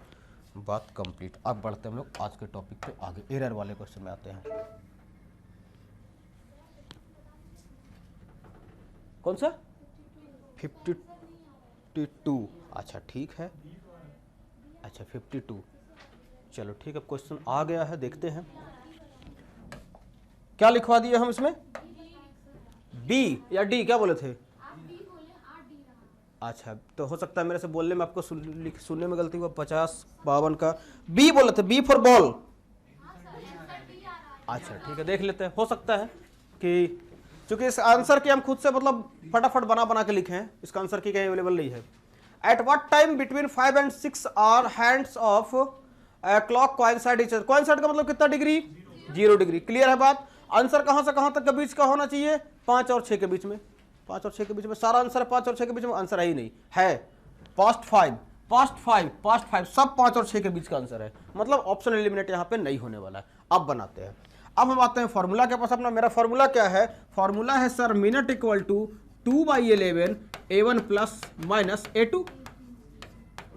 बात कंप्लीट। अब बढ़ते हम लोग आज के टॉपिक पे आगे, एरर वाले क्वेश्चन में आते हैं। कौन सा? 52। अच्छा ठीक है, अच्छा 52, चलो ठीक है, क्वेश्चन आ गया है, देखते हैं क्या लिखवा दिए हम इसमें। बी या डी, क्या बोले थे? अच्छा, तो हो सकता है मेरे से बोलने में आपको सुनने में गलती हुआ। 50-52 का बी बोले थे, बी फॉर बॉल। अच्छा ठीक है, देख लेते हैं, हो सकता है कि चूंकि इस आंसर की हम खुद से मतलब फटाफट बना के लिखे हैं, इसका आंसर की कहीं अवेलेबल नहीं है। At what time between 5 and 6 are hands of clock coincide each other. Coincide का मतलब कितना डिग्री? 0 डिग्री। क्लियर है बात? आंसर कहां से कहां तक के बीच का होना चाहिए? 5 और 6 के बीच में। 5 और 6 के बीच में सारा आंसर 5 और 6 के बीच में आंसर है ही नहीं है। पास्ट 5 सब 5 और 6 के बीच का आंसर है, मतलब ऑप्शन एलिमिनेट यहां पे नहीं होने वाला है। अब बनाते हैं, अब हम आते हैं फॉर्मूला के पास अपना। मेरा फॉर्मूला क्या है? फॉर्मूला है sir minute equal to 2/11 A1 plus minus A2।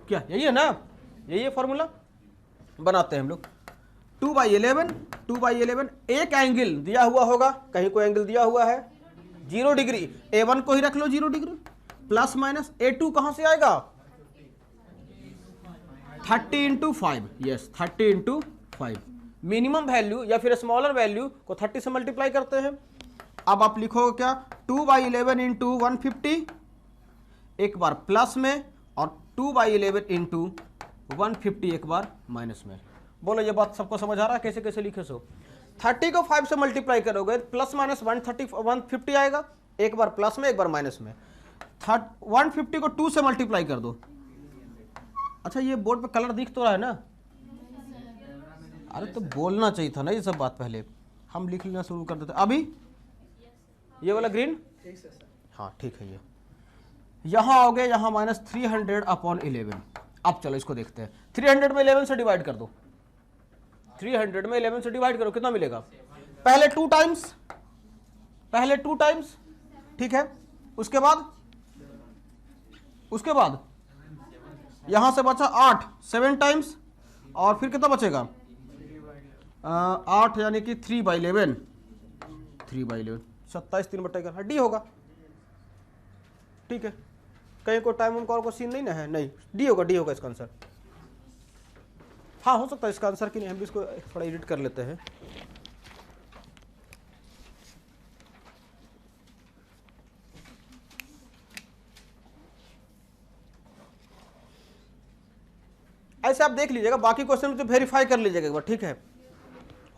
क्या यही है ना? यही है फॉर्मूला। बनाते हैं हम लोग 2/11 एक एंगल दिया हुआ होगा, कहीं कोई एंगल दिया हुआ है 0 डिग्री, A1 को ही रख लो 0 डिग्री, प्लस माइनस A2 कहां से आएगा? 30 × 5, यस 30 × 5। मिनिमम वैल्यू या फिर स्मॉलर वैल्यू को 30 से मल्टीप्लाई करते हैं। अब आप लिखोगे क्या? 2/11 × 150, एक बार प्लस में, और 2/11 × 150 एक बार माइनस में। बोलो ये बात सबको समझ आ रहा है कैसे कैसे लिखे सो? 30 को 5 से मल्टीप्लाई करोगे प्लस माइनस 150 आएगा, एक बार प्लस में एक बार माइनस में। 150 को 2 से मल्टीप्लाई कर दो। अच्छा ये बोर्ड पे कलर दिख तो रहा है ना? अरे तो बोलना चाहिए था ना ये सब बात, पहले हम लिख लेना शुरू कर देते। अभी ये वाला ग्रीन, हाँ ठीक है। ये यहां आओगे, यहां -300/11। अब चलो इसको देखते हैं। 300 में 11 से डिवाइड कर दो, 300 में 11 से डिवाइड करो, कितना मिलेगा? पहले 2 टाइम्स, ठीक है। उसके बाद यहां से बचा 8, 7 टाइम्स, और फिर कितना बचेगा? 8 यानी कि 3/11, 27 3/11 डी होगा। ठीक है, कहीं कोई टाइम उनको और को सीन नहीं ना है? नहीं, डी होगा इसका आंसर। हाँ हो सकता है इसका आंसर कि नहीं, हम भी इसको थोड़ा एडिट कर लेते हैं। ऐसे आप देख लीजिएगा, बाकी क्वेश्चन तो वेरीफाई कर लीजिएगा एक बार, ठीक है।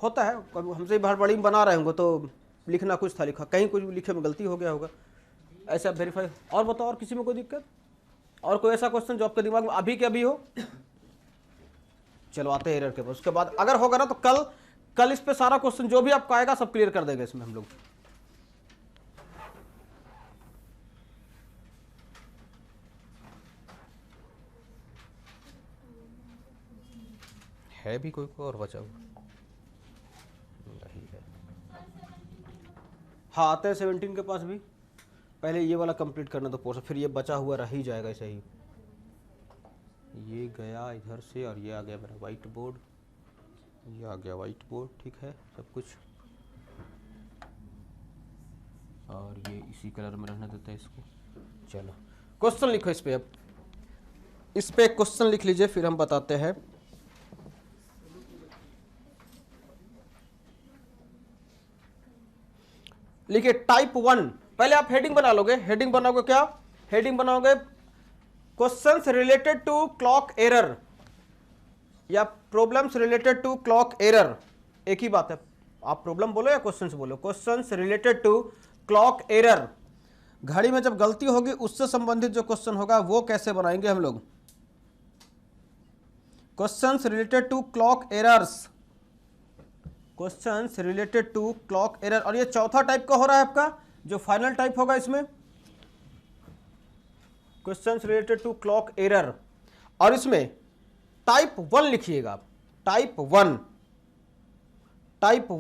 होता है कभी हमसे बड़ी बना रहे होंगे तो लिखना कुछ था, लिखा कहीं कुछ लिखे में गलती हो गया होगा, ऐसे आप वेरीफाई। और बताओ, और किसी में कोई दिक्कत, और कोई ऐसा क्वेश्चन जो आपके दिमाग में अभी के अभी हो? चलो आते हैं एरर के पास। उसके बाद अगर होगा ना तो कल इस पे सारा क्वेश्चन जो भी आपका आएगा सब क्लियर कर देंगे इसमें हम लोग। है भी कोई और बचा हुआ? नहीं है। हाँ आते हैं 17 के पास भी। पहले ये वाला कंप्लीट करना तो पोर्शन, फिर ये बचा हुआ रह ही जाएगा ऐसे ही। ये गया इधर से, और ये आ गया मेरा वाइट बोर्ड, ये आ गया वाइट बोर्ड, ठीक है सब कुछ। और ये इसी कलर में रहने देते हैं इसको। चलो क्वेश्चन लिखो इस पे, अब इस पे क्वेश्चन लिख लीजिए, फिर हम बताते हैं। लिखिए टाइप 1। पहले आप हेडिंग बना लोगे। हेडिंग बनाओगे क्या? हेडिंग बनाओगे questions related to clock error या problems related to clock error, एक ही बात है। आप प्रॉब्लम बोलो या क्वेश्चंस बोलो। Questions related to clock error, घड़ी में जब गलती होगी उससे संबंधित जो क्वेश्चन होगा वो कैसे बनाएंगे हम लोग। Questions related to clock errors, questions related to clock error. और ये चौथा टाइप का हो रहा है आपका, जो फाइनल टाइप होगा इसमें, questions related to clock error. और इसमें टाइप 1 लिखिएगा आप, टाइप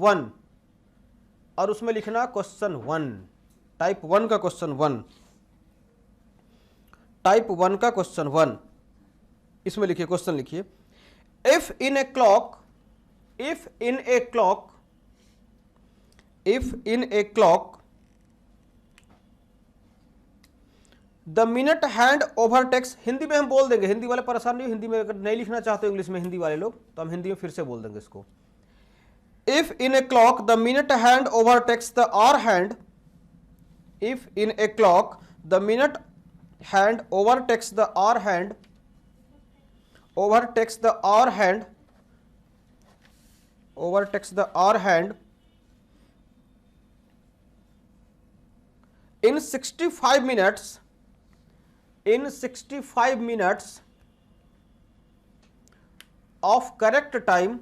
1, और उसमें लिखना क्वेश्चन 1, टाइप 1 का क्वेश्चन 1, टाइप 1 का क्वेश्चन 1, इसमें लिखिए, क्वेश्चन लिखिए। if in a clock the minute hand overtakes, Hindi में हम बोल देंगे, हिंदी वाले परेशान नहीं, हिंदी में अगर नहीं लिखना चाहते हो इंग्लिश में हिंदी वाले लोग तो हम हिंदी में फिर से बोल देंगे इसको। If in a clock the minute hand overtakes the hour hand, if in a clock the minute hand overtakes the hour hand, overtakes the hour hand, overtakes the hour hand in 65 minutes, in 65 minutes of correct time,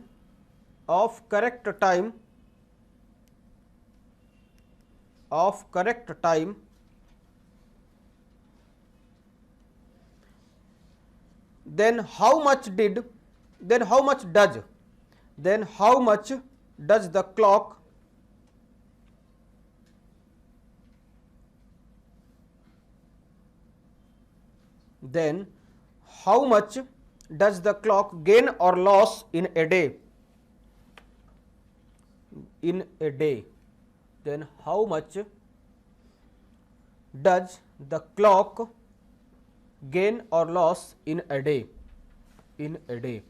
of correct time, of correct time, then how much does the clock gain or loss in a day, then how much does the clock gain or loss in a day, in a day,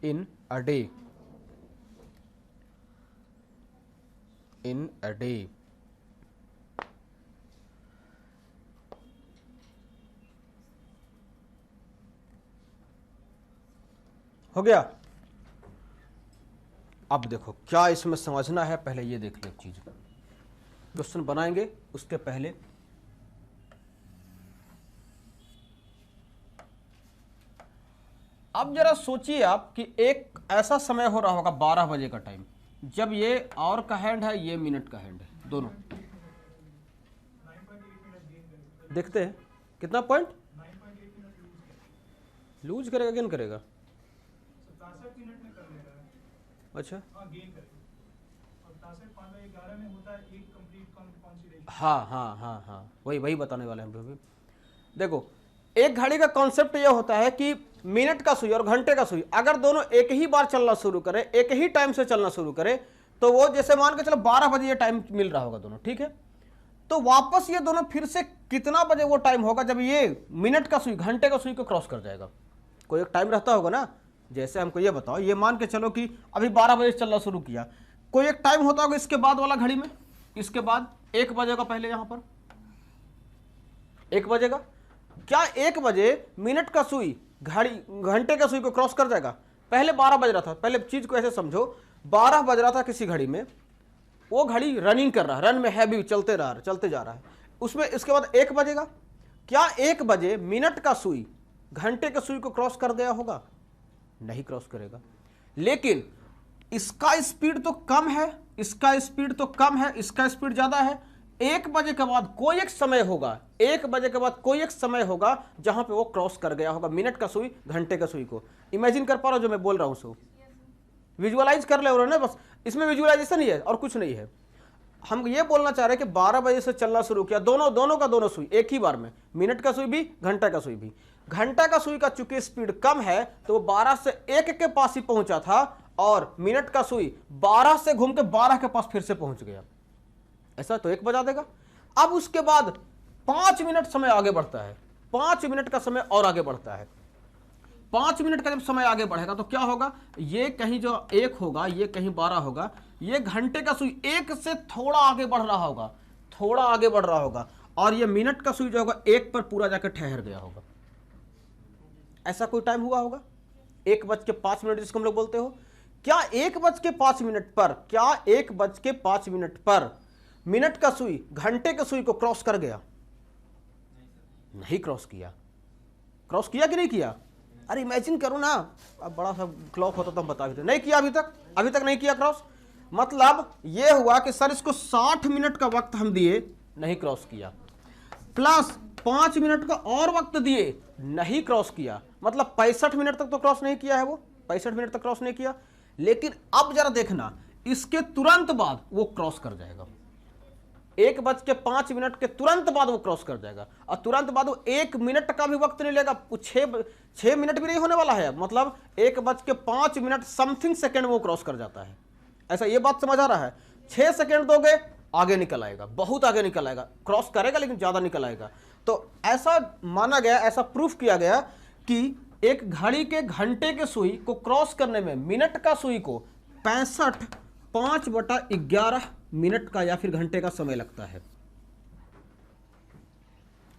in a day, in a day। हो गया। अब देखो क्या इसमें समझना है, पहले ये देख लो चीज, क्वेश्चन बनाएंगे उसके पहले अब जरा सोचिए आप कि एक ऐसा समय हो रहा होगा 12 बजे का टाइम, जब ये आवर का हैंड है, ये मिनट का हैंड है, दोनों देखते हैं कितना पॉइंट लूज करेगा, गेन करेगा, अच्छा हाँ हाँ हाँ हाँ वही बताने वाले हैं। देखो एक घड़ी का कॉन्सेप्ट यह होता है कि मिनट का सुई और घंटे का सुई अगर दोनों एक ही बार चलना शुरू करें, एक ही टाइम से चलना शुरू करें, तो वो जैसे मान के चलो 12 बजे ये टाइम मिल रहा होगा दोनों, ठीक है, तो वापस ये दोनों फिर से कितना बजे वो टाइम होगा जब ये मिनट का सुई घंटे का सुई को क्रॉस कर जाएगा। कोई एक टाइम रहता होगा ना, जैसे हमको ये बताओ, ये मान के चलो कि अभी 12 बजे चलना शुरू किया, कोई एक टाइम होता होगा इसके बाद वाला घड़ी में, इसके बाद 1 बजेगा, पहले यहां पर 1 बजेगा, क्या 1 बजे मिनट का सुई घड़ी घंटे का सुई को क्रॉस कर जाएगा? पहले 12 बज रहा था, पहले चीज को ऐसे समझो, 12 बज रहा था किसी घड़ी में, वो घड़ी रनिंग कर रहा है, रन में है भी, चलते जा रहा है, उसमें इसके बाद 1 बजेगा, क्या 1 बजे मिनट का सुई घंटे के सुई को क्रॉस कर गया होगा? नहीं क्रॉस करेगा। लेकिन इसका स्पीड तो कम है, इसका स्पीड तो कम है, इसका स्पीड ज्यादा है। 1 बजे के बाद कोई एक समय होगा, 1 बजे के बाद कोई एक समय होगा जहां पे वो क्रॉस कर गया होगा मिनट का सुई घंटे का सुई को। इमेजिन कर पा रहे हो जो मैं बोल रहा हूं, सो विजुअलाइज कर ले रहे हो ना, बस इसमें विजुअलाइजेशन ही है और कुछ नहीं है। हम ये बोलना चाह रहे हैं कि 12 बजे से चलना शुरू किया, दोनों का दोनों सुई एक ही बार में, मिनट का सुई भी घंटा का सुई भी। घंटा का सुई का चूंकि स्पीड कम है तो वो 12 से 1 के पास ही पहुंचा था, और मिनट का सुई 12 से घूम के 12 के पास फिर से पहुंच गया, ऐसा तो 1 बजा देगा। अब उसके बाद 5 मिनट समय आगे बढ़ता है, 5 मिनट का समय और आगे बढ़ता है। 5 मिनट का जब समय आगे बढ़ेगा तो क्या होगा, ये कहीं जो 1 होगा, ये कहीं 12 होगा, ये घंटे का सुई 1 से थोड़ा आगे बढ़ रहा होगा, थोड़ा आगे बढ़ रहा होगा, और ये मिनट का सुई जो होगा 1 पर पूरा जाकर ठहर गया होगा। ऐसा कोई टाइम हुआ होगा 1:05 जिसको हम लोग बोलते हो? क्या 1:05 पर, क्या 1:05 पर मिनट का सुई घंटे के सुई को क्रॉस कर गया? नहीं क्रॉस किया। क्रॉस किया कि नहीं किया? अरे इमेजिन करो ना, अब बड़ा सा क्लॉक होता तो हम बता देते, नहीं किया अभी तक नहीं किया क्रॉस। मतलब यह हुआ कि सर इसको 60 मिनट का वक्त हम दिए, नहीं क्रॉस किया, प्लस 5 मिनट का और वक्त दिए, नहीं क्रॉस किया, मतलब 65 मिनट तक तो क्रॉस नहीं किया है, वो 65 मिनट तक क्रॉस नहीं किया। लेकिन अब जरा देखना, इसके तुरंत बाद वो क्रॉस कर जाएगा, 1:05 के तुरंत बाद वो क्रॉस कर जाएगा, और तुरंत बाद वो 1 मिनट का भी वक्त नहीं लेगा, 6 मिनट भी नहीं होने वाला है, मतलब 1:05 समथिंग सेकेंड वो क्रॉस कर जाता है। ऐसा ये बात समझ आ रहा है? 6 सेकेंड दोगे आगे निकल आएगा, बहुत आगे निकल आएगा, क्रॉस करेगा लेकिन ज्यादा निकल आएगा। तो ऐसा माना गया, ऐसा प्रूफ किया गया कि एक घड़ी के घंटे के सुई को क्रॉस करने में मिनट का सुई को 65 5/11 मिनट का या फिर घंटे का समय लगता है।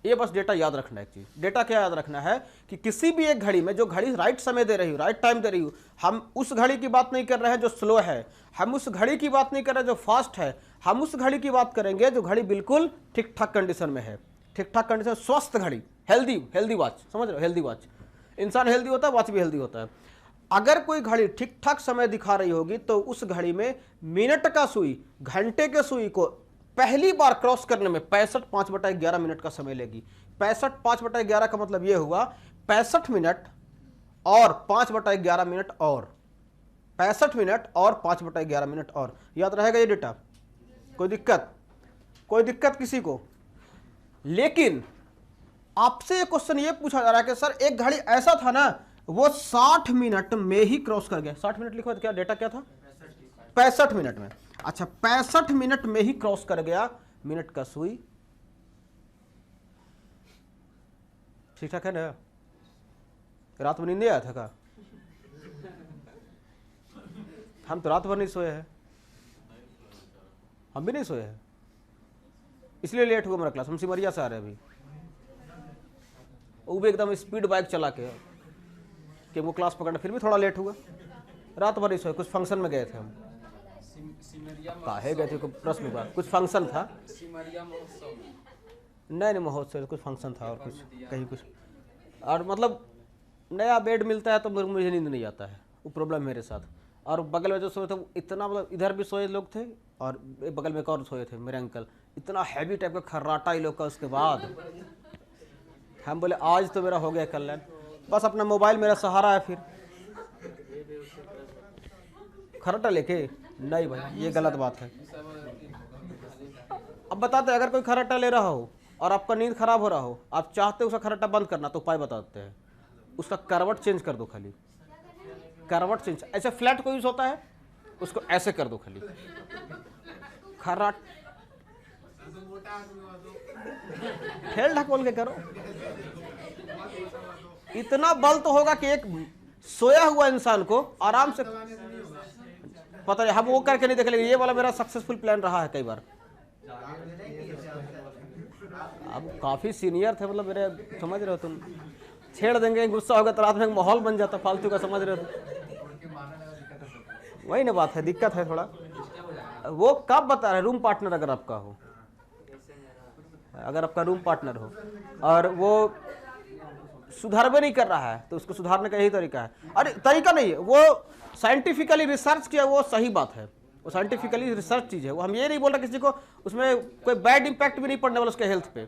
ये बस डेटा याद रखना है। एक चीज डेटा क्या याद रखना है कि किसी भी एक घड़ी में, जो घड़ी राइट समय दे रही हो, राइट टाइम दे रही हो, हम उस घड़ी की बात नहीं कर रहे हैं जो स्लो है, हम उस घड़ी की बात नहीं कर रहे जो फास्ट है, हम उस घड़ी की बात करेंगे जो घड़ी बिल्कुल ठीक ठाक कंडीशन में है। ठीक ठाक कंडीशन, स्वस्थ घड़ी, हेल्दी वॉच, समझ रहे हो? हेल्दी वॉच, इंसान हेल्दी होता है, वॉच भी हेल्दी होता है। अगर कोई घड़ी ठीक ठाक समय दिखा रही होगी तो उस घड़ी में मिनट का सुई घंटे के सुई को पहली बार क्रॉस करने में 65 5/11 मिनट का समय लेगी। 65 5/11 का मतलब यह हुआ 65 मिनट और 5/11 मिनट और 65 मिनट और 5/11 मिनट और। याद रहेगा ये डेटा? कोई दिक्कत किसी को? लेकिन आपसे एक क्वेश्चन ये पूछा जा रहा है कि सर एक घड़ी ऐसा था ना, वो 60 मिनट में ही क्रॉस कर गया। 60 मिनट लिखो, क्या डेटा क्या था? 65 मिनट में। अच्छा, 65 मिनट में ही क्रॉस कर गया मिनट का सुई। ठीक ठाक है ना? रात में नींद नहीं आया था का? हम तो रात भर नहीं सोए हैं, हम भी नहीं सोए हैं, इसलिए लेट हुआ मेरा क्लास। हम सिमरिया से आ रहे हैं अभी, वो भी एकदम स्पीड बाइक चला के कि वो क्लास पकड़ना, फिर भी थोड़ा लेट हुआ। रात भर नहीं सोए, कुछ फंक्शन में गए थे हम। काहे गए थे? प्रश्न बात, कुछ फंक्शन था। नहीं महोत्सव, कुछ फंक्शन था और कुछ कहीं कुछ, और मतलब नया बेड मिलता है तो मुझे नींद नहीं आता है, वो प्रॉब्लम मेरे साथ। और बगल में जो सोए थे इतना, मतलब इधर भी सोए लोग थे और बगल में एक और सोए थे मेरे अंकल, इतना हैवी टाइप का खर्राटा ही लोग का। उसके बाद हम बोले आज तो मेरा हो गया कल्याण, बस अपना मोबाइल मेरा सहारा है। फिर खर्राटा लेके नहीं भाई, ये गलत बात है। अब बताते, अगर कोई खर्राटा ले रहा हो और आपका नींद खराब हो रहा हो, आप चाहते हो उसका खर्राटा बंद करना, तो उपाय बताते हैं, उसका करवट चेंज कर दो। खाली करवट चेंज, ऐसे फ्लैट को यूज होता है, उसको ऐसे कर दो खाली। खर्राट ठेल ढक बोल के करो, इतना बल तो होगा कि एक सोया हुआ इंसान को आराम से पता नहीं। हम वो करके नहीं देख लेंगे, ये वाला मेरा सक्सेसफुल प्लान रहा है कई बार। अब काफी सीनियर थे, मतलब मेरे, समझ रहे हो तुम? छेड़ देंगे, गुस्सा होगा तो रात में माहौल बन जाता फालतू का, समझ रहे हो? वही ना बात है, दिक्कत है थोड़ा। वो कब बता रहे? रूम पार्टनर अगर आपका हो, अगर आपका रूम पार्टनर हो और वो सुधार भी नहीं कर रहा है, तो उसको सुधारने का यही तरीका है। अरे तरीका नहीं है, वो साइंटिफिकली रिसर्च किया, वो सही बात है, वो साइंटिफिकली रिसर्च चीज है। वो हम ये नहीं बोल रहे किसी को उसमें कोई बैड इंपैक्ट भी नहीं पड़ने वाला उसके हेल्थ पे।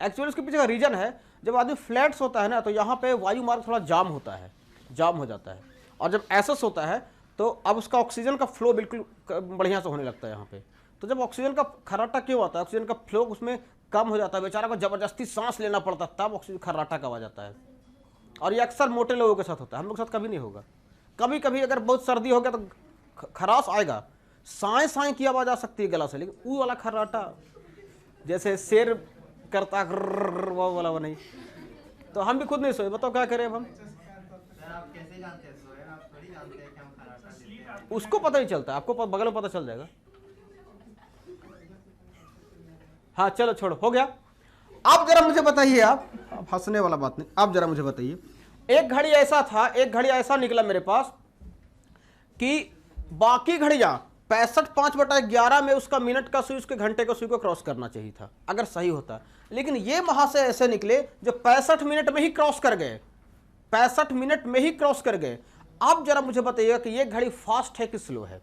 एक्चुअली उसके पीछे का रीजन है, जब आदमी फ्लैट्स होता है ना, तो यहाँ पे वायु मार्ग थोड़ा जाम होता है, जाम हो जाता है, और जब एसएस होता है तो अब उसका ऑक्सीजन का फ्लो बिल्कुल बढ़िया से होने लगता है यहाँ पे। तो जब ऑक्सीजन का खर्राटा क्यों आता है? ऑक्सीजन का फ्लो उसमें कम हो जाता है, बेचारा को जबरदस्ती सांस लेना पड़ता है, तब ऑक्सीजन खर्राटा का आ जाता है। और ये अक्सर मोटे लोगों के साथ होता है, हम लोग के साथ कभी नहीं होगा। कभी कभी अगर बहुत सर्दी हो गया तो खराश आएगा, साए साए की आवाज आ सकती है गला से, लेकिन वो वाला खर्राटा जैसे शेर करता वो वाला वो नहीं। तो हम भी खुद नहीं सोए, बताओ क्या करें अब हम? उसको पता ही चलता है, आपको बगल में पता चल जाएगा। हाँ चलो छोड़ो, हो गया। अब जरा मुझे बताइए, आप हंसने वाला बात नहीं, आप जरा मुझे बताइए, एक घड़ी ऐसा था, एक घड़ी ऐसा निकला मेरे पास कि बाकी घड़ियां 65 5/11 में उसका मिनट का सुई उसके घंटे का सुई को क्रॉस करना चाहिए था, अगर सही होता। लेकिन ये महाशय ऐसे निकले जो 65 मिनट में ही क्रॉस कर गए, 65 मिनट में ही क्रॉस कर गए। अब जरा मुझे बताइएगा कि ये घड़ी फास्ट है कि स्लो है?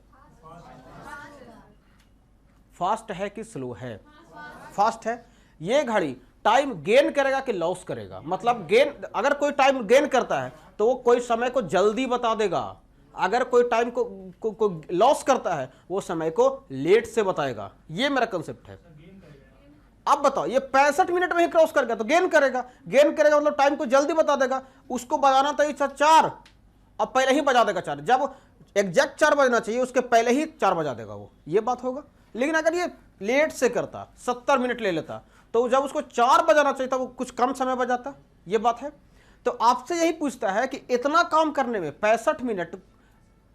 फास्ट है कि स्लो है? फास्ट है। ये घड़ी टाइम गेन करेगा कि लॉस करेगा? मतलब गेन, अगर कोई टाइम गेन करता है तो वो कोई समय को जल्दी बता देगा, अगर कोई टाइम को लॉस करता है वो समय को लेट से बताएगा। ये मेरा कंसेप्ट है। अब बताओ ये 65 मिनट में ही क्रॉस कर गया तो गेन करेगा, गेन करेगा मतलब टाइम को जल्दी बता देगा। उसको बजाना था 4, अब पहले ही बजा देगा 4, जब एग्जैक्ट 4 बजना चाहिए उसके पहले ही 4 बजा देगा वो, ये बात होगा। लेकिन अगर ये लेट से करता 70 मिनट ले लेता तो जब उसको 4 बजाना चाहिए था वो कुछ कम समय बजाता, ये बात है। तो आपसे यही पूछता है कि इतना काम करने में 65 मिनट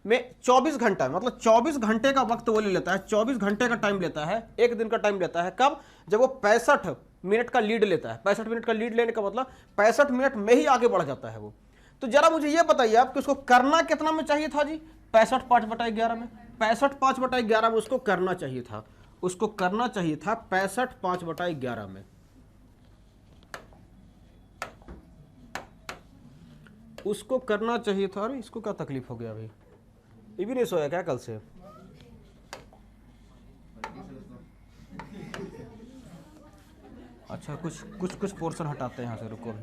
में 24 घंटा, मतलब 24 घंटे का वक्त वो ले लेता है, 24 घंटे का टाइम लेता है, एक दिन का टाइम लेता है। कब? जब वो 65 मिनट का लीड लेता है। 65 मिनट का लीड लेने का मतलब 65 मिनट में ही आगे बढ़ जाता है वो। तो जरा मुझे ये बताइए आप कि उसको करना कितना में चाहिए था जी? 65 5/11 में, 65 5/11 में उसको करना चाहिए था, उसको करना चाहिए था 65 5/11 में। उसको करना चाहिए था। अरे इसको क्या तकलीफ हो गया अभी? ये भी नहीं सोया क्या कल से? अच्छा कुछ पोर्शन हटाते हैं यहाँ से, रुको।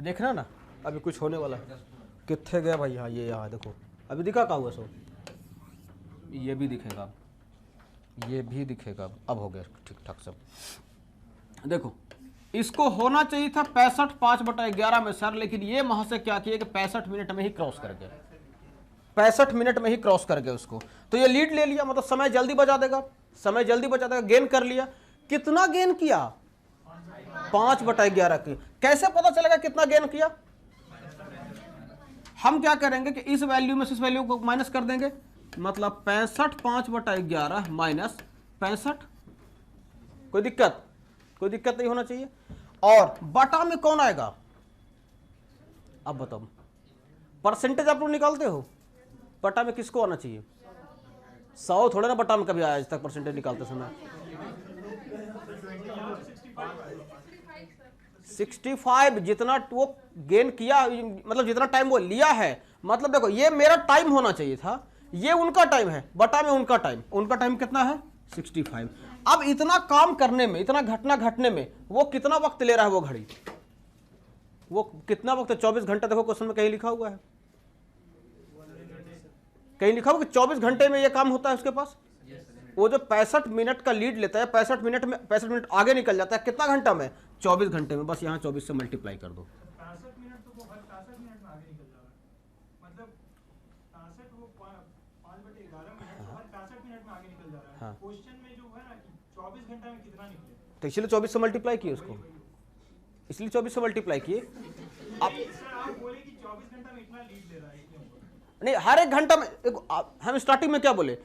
देखना ना अभी कुछ होने वाला है। कितने गया भाई? हाँ ये यहाँ देखो, अभी दिखा कहाँ हुआ? सो ये भी दिखेगा, ये भी दिखेगा। अब हो गया ठीक ठाक सब। देखो इसको होना चाहिए था 65 5/11 में सर, लेकिन ये वहां से क्या किया कि 65 मिनट में ही क्रॉस कर गया, 65 मिनट में ही क्रॉस कर गया उसको। तो ये लीड ले लिया, मतलब समय जल्दी बचा देगा, समय जल्दी बचा देगा, गेन कर लिया। कितना गेन किया? 5/11 की। कैसे पता चलेगा कितना गेन किया? हम क्या करेंगे कि इस वैल्यू में से इस वैल्यू को माइनस कर देंगे, मतलब 65 5/11 माइनस 65। कोई दिक्कत? कोई दिक्कत नहीं होना चाहिए। और बटा में कौन आएगा? अब बताओ, परसेंटेज आप लोग निकालते हो, बटा में किसको आना चाहिए? 100 थोड़ा ना बटा में कभी आया आज तक परसेंटेज निकालते समय। 65 जितना वो गेन किया, मतलब जितना टाइम वो लिया है, मतलब देखो ये मेरा टाइम होना चाहिए था, ये उनका टाइम है, बटा में उनका टाइम। उनका टाइम कितना है? 65। अब इतना काम करने में, इतना घटना घटने में वो कितना वक्त ले रहा है? वो घड़ी वो कितना वक्त? 24 घंटे। देखो क्वेश्चन में कहीं लिखा हुआ है, कहीं लिखा हुआ कि 24 घंटे में ये काम होता है उसके पास। वो जो 65 मिनट का लीड लेता है, 65 मिनट में 65 मिनट आगे निकल जाता है, कितना घंटा में? 24 घंटे में। बस यहाँ 24 से मल्टीप्लाई कर दो। 65 मिनट तो वो हर 65 मिनट में आगे निकल जाएगा, मतलब 65 वो 5/11 मिनट तो हर 65 मिनट में आगे निकल जा रहा है। क्वेश्चन में जो है ना कि 24 घंटा में कितना निकले, तो इसलिए 24 से मल्टीप्लाई किए उसको, इसलिए 24 से मल्टीप्लाई किए। अब सर आप बोले कि 24 घंटा में इतना लीड ले रहा है, नहीं, हर एक घंटा में देखो, हम स्टार्टिंग में क्या बोले,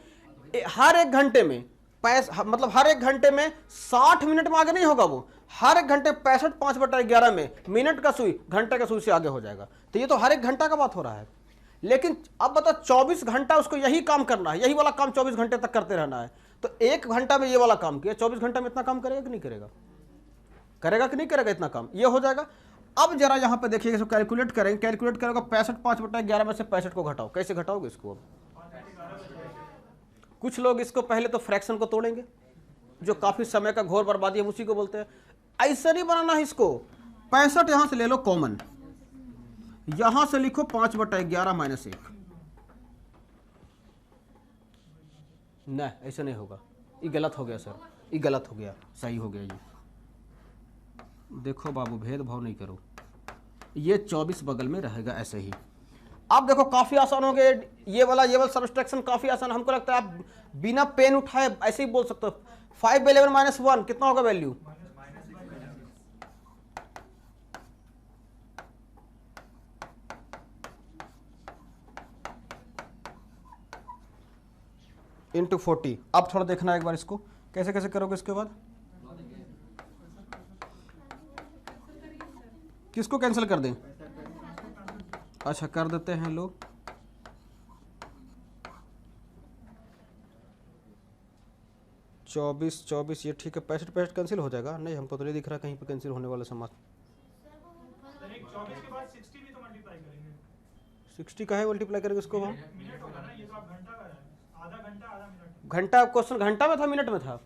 हर एक घंटे में मतलब हर एक घंटे में 60 मिनट में आगे नहीं होगा वो, हर एक घंटे 65 5/11 में मिनट का सुई घंटे का सुई से आगे हो जाएगा। तो ये तो हर एक घंटा का बात हो रहा है। लेकिन अब बताओ 24 घंटा उसको यही काम करना है, यही वाला काम 24 घंटे तक करते रहना है। तो एक घंटा में ये वाला काम किया, 24 घंटा में इतना काम करेगा कि नहीं करेगा? करेगा कि नहीं करेगा? इतना काम ये हो जाएगा। अब जरा यहाँ पे देखिए, इसको कैलकुलेट करेंगे। कैलकुलेट करेगा 65 5/11 में से 65 को घटाओ। कैसे घटाओगे इसको? अब कुछ लोग इसको पहले तो फ्रैक्शन को तोड़ेंगे, जो काफी समय का घोर बर्बादी है, उसी को बोलते हैं। ऐसा नहीं बनाना है इसको। 65 यहां से ले लो कॉमन, यहां से लिखो 5/11 माइनस 1। नहीं ऐसा नहीं होगा, ये गलत हो गया सर, ये गलत हो गया, सही हो गया ये। देखो बाबू भेदभाव नहीं करो, ये 24 बगल में रहेगा ऐसे ही। अब देखो काफी आसान हो गया ये वाला सब्सट्रैक्शन काफी आसान। हमको लगता है आप बिना पेन उठाए ऐसे ही बोल सकते हो। 5/11 माइनस 1 कितना होगा वैल्यू? इंटू 40। अब थोड़ा देखना एक बार इसको कैसे कैसे करोगे। इसके बाद किसको कैंसिल कर दें? अच्छा कर देते हैं लोग। चौबीस ये ठीक है। 65 कैंसिल हो जाएगा? नहीं हमको तो नहीं दिख रहा कहीं पे कैंसिल होने वाला समाज। सर एक 24 के बाद 60 भी तो मल्टीप्लाई करेंगे। 60 का है मल्टीप्लाई करेंगे उसको वहाँ? मिनट होगा ना, ये तो आप घंटा का है, आधा घंटा आधा मिनट। घंटा क्वेश्चन घंटा में था मिनट में था?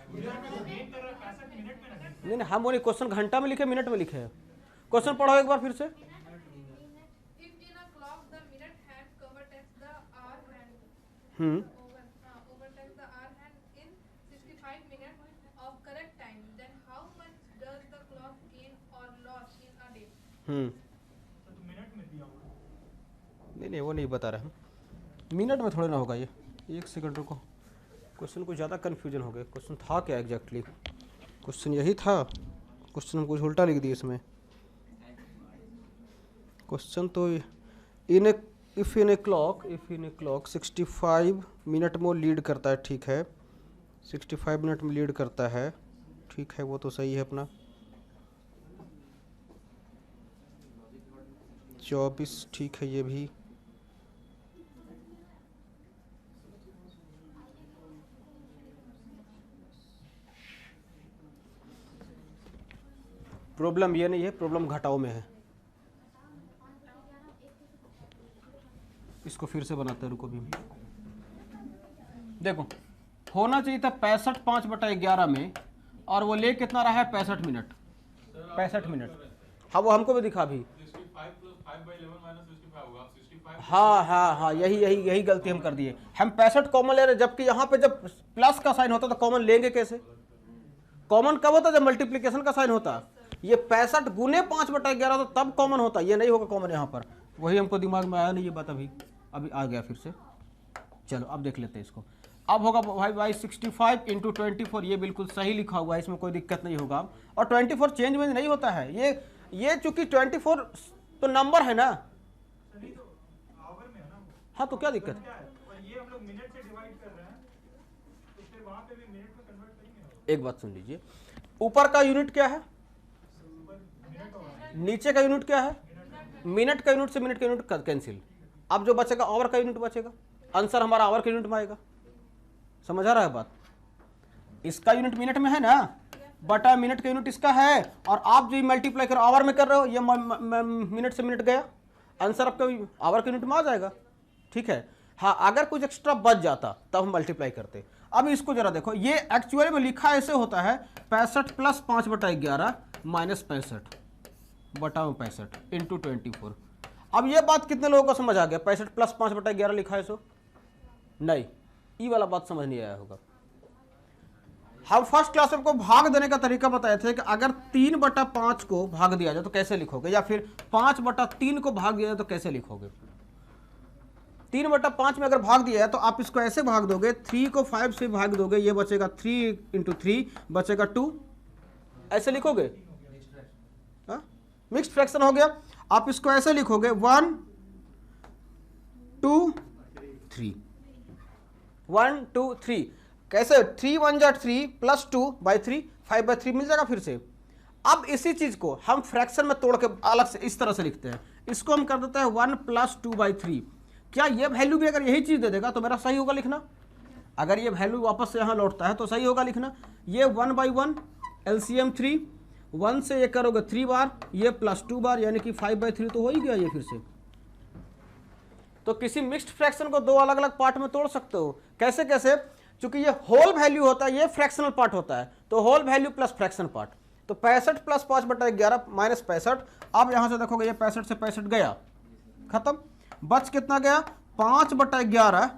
गेन कर रहा है 65 मिनट में नहीं। नहीं हम बोले क्वेश्चन घंटा में लिखे मिनट में लिखे है। क्वेश्चन पढ़ो एक बार फिर से। If in a clock the minute hand converts the hour and overtake the R hand in 65 minutes of correct time, then how much does the clock gain or loss in a day? तो minute में दिया होगा। नहीं वो नहीं बता रहे हम, मिनट में थोड़ा ना होगा ये। एक सेकंड रुको, क्वेश्चन को ज़्यादा कन्फ्यूजन हो गया। क्वेश्चन था क्या एग्जैक्टली? क्वेश्चन यही था, क्वेश्चन हम कुछ उल्टा लिख दिए इसमें। क्वेश्चन तो if in a clock 65 minute में लीड करता है, ठीक है, 65 मिनट में लीड करता है, ठीक है, वो तो सही है अपना। 24, ठीक है ये भी। प्रॉब्लम ये नहीं है, प्रॉब्लम घटाओ में है। इसको फिर से बनाते हैं, रुको भी। देखो होना चाहिए था 65 5/11 में, और वो ले कितना रहा है 65 मिनट। 65 मिनट, हाँ वो हमको भी दिखा भी। हाँ यही गलती हम कर दिए। हम 65 कॉमन ले रहे, जबकि यहाँ पे जब प्लस का साइन होता तो कॉमन लेंगे कैसे? कॉमन कब होता? जब मल्टीप्लीकेशन का साइन होता। ये 65 गुने 5/11 तो तब कॉमन होता, ये नहीं होगा कॉमन यहाँ पर। वही हमको दिमाग में आया नहीं ये बात, अभी आ गया फिर से। चलो अब देख लेते हैं इसको। अब होगा भाई 65 × 24, ये बिल्कुल सही लिखा हुआ है, इसमें कोई दिक्कत नहीं होगा। और 24 चेंज में नहीं होता है, ये चूंकि 24 तो नंबर है ना, नहीं तो आवर में है ना वो। हाँ तो क्या दिक्कत क्या है? है? और ये हम लोग मिनट से डिवाइड कर रहे हैं, तो फिर वहाँ पे भी मिनट में कन्वर्ट करेंगे ना। एक बात सुन लीजिए, ऊपर का यूनिट क्या है, ऊपर मिनट होगा, नीचे का यूनिट क्या है, मिनट का यूनिट से मिनट का यूनिट कैंसिल। अब जो बचेगा आवर का यूनिट बचेगा, आंसर हमारा आवर के यूनिट में आएगा। समझ आ रहा है बात? इसका यूनिट मिनट में है ना, बटा मिनट का यूनिट इसका है, और आप जो मल्टीप्लाई कर आवर में कर रहे हो, ये मिनट से मिनट गया, आंसर आपका आवर के यूनिट में आ जाएगा। ठीक है, हाँ अगर कुछ एक्स्ट्रा बच जाता तब हम मल्टीप्लाई करते। अब इसको जरा देखो, ये एक्चुअली में लिखा ऐसे होता है 65 + 5/11 - 65 बटा 65 × 24। अब ये बात कितने लोगों को समझ आ गया? 65 + 5/11 लिखा है सो नहीं, ई वाला बात समझ नहीं आया होगा। हम फर्स्ट क्लास में आपको भाग देने का तरीका बताए थे कि अगर 3/5 को भाग दिया जाए तो कैसे लिखोगे, या फिर 5/3 को भाग दिया जाए तो कैसे लिखोगे। 3/5 में अगर भाग दिया है तो आप इसको ऐसे भाग दोगे, 3 को 5 से भाग दोगे, ये बचेगा 3 × 3 बचेगा 2, ऐसे लिखोगे। मिक्स्ड फ्रैक्शन हो गया। आप इसको ऐसे लिखोगे 1 2 3 1 2 3, कैसे 3 1 जा 3 + 2/3 5/3 मिल जाएगा फिर से। अब इसी चीज को हम फ्रैक्शन में तोड़ के अलग से इस तरह से लिखते हैं, इसको हम कर देते हैं 1 + 2/3। क्या ये वैल्यू भी अगर यही चीज दे देगा तो मेरा सही होगा लिखना? अगर ये वैल्यू वापस से यहां लौटता है तो सही होगा लिखना। ये 1/1 LCM 3, 1 से ये करोगे 3 बार, ये +2 बार, यानी कि 5/3 तो हो ही गया ये फिर से। तो किसी मिक्स्ड फ्रैक्शन को दो अलग अलग पार्ट में तोड़ सकते हो। कैसे कैसे? चूंकि ये होल वैल्यू होता है, ये फ्रैक्शनल पार्ट होता है, तो whole value plus fraction part. तो 65 + 5/11 - 65। अब यहां से देखोगे ये 65 से 65 गया, खत्म। बच कितना गया? 5/11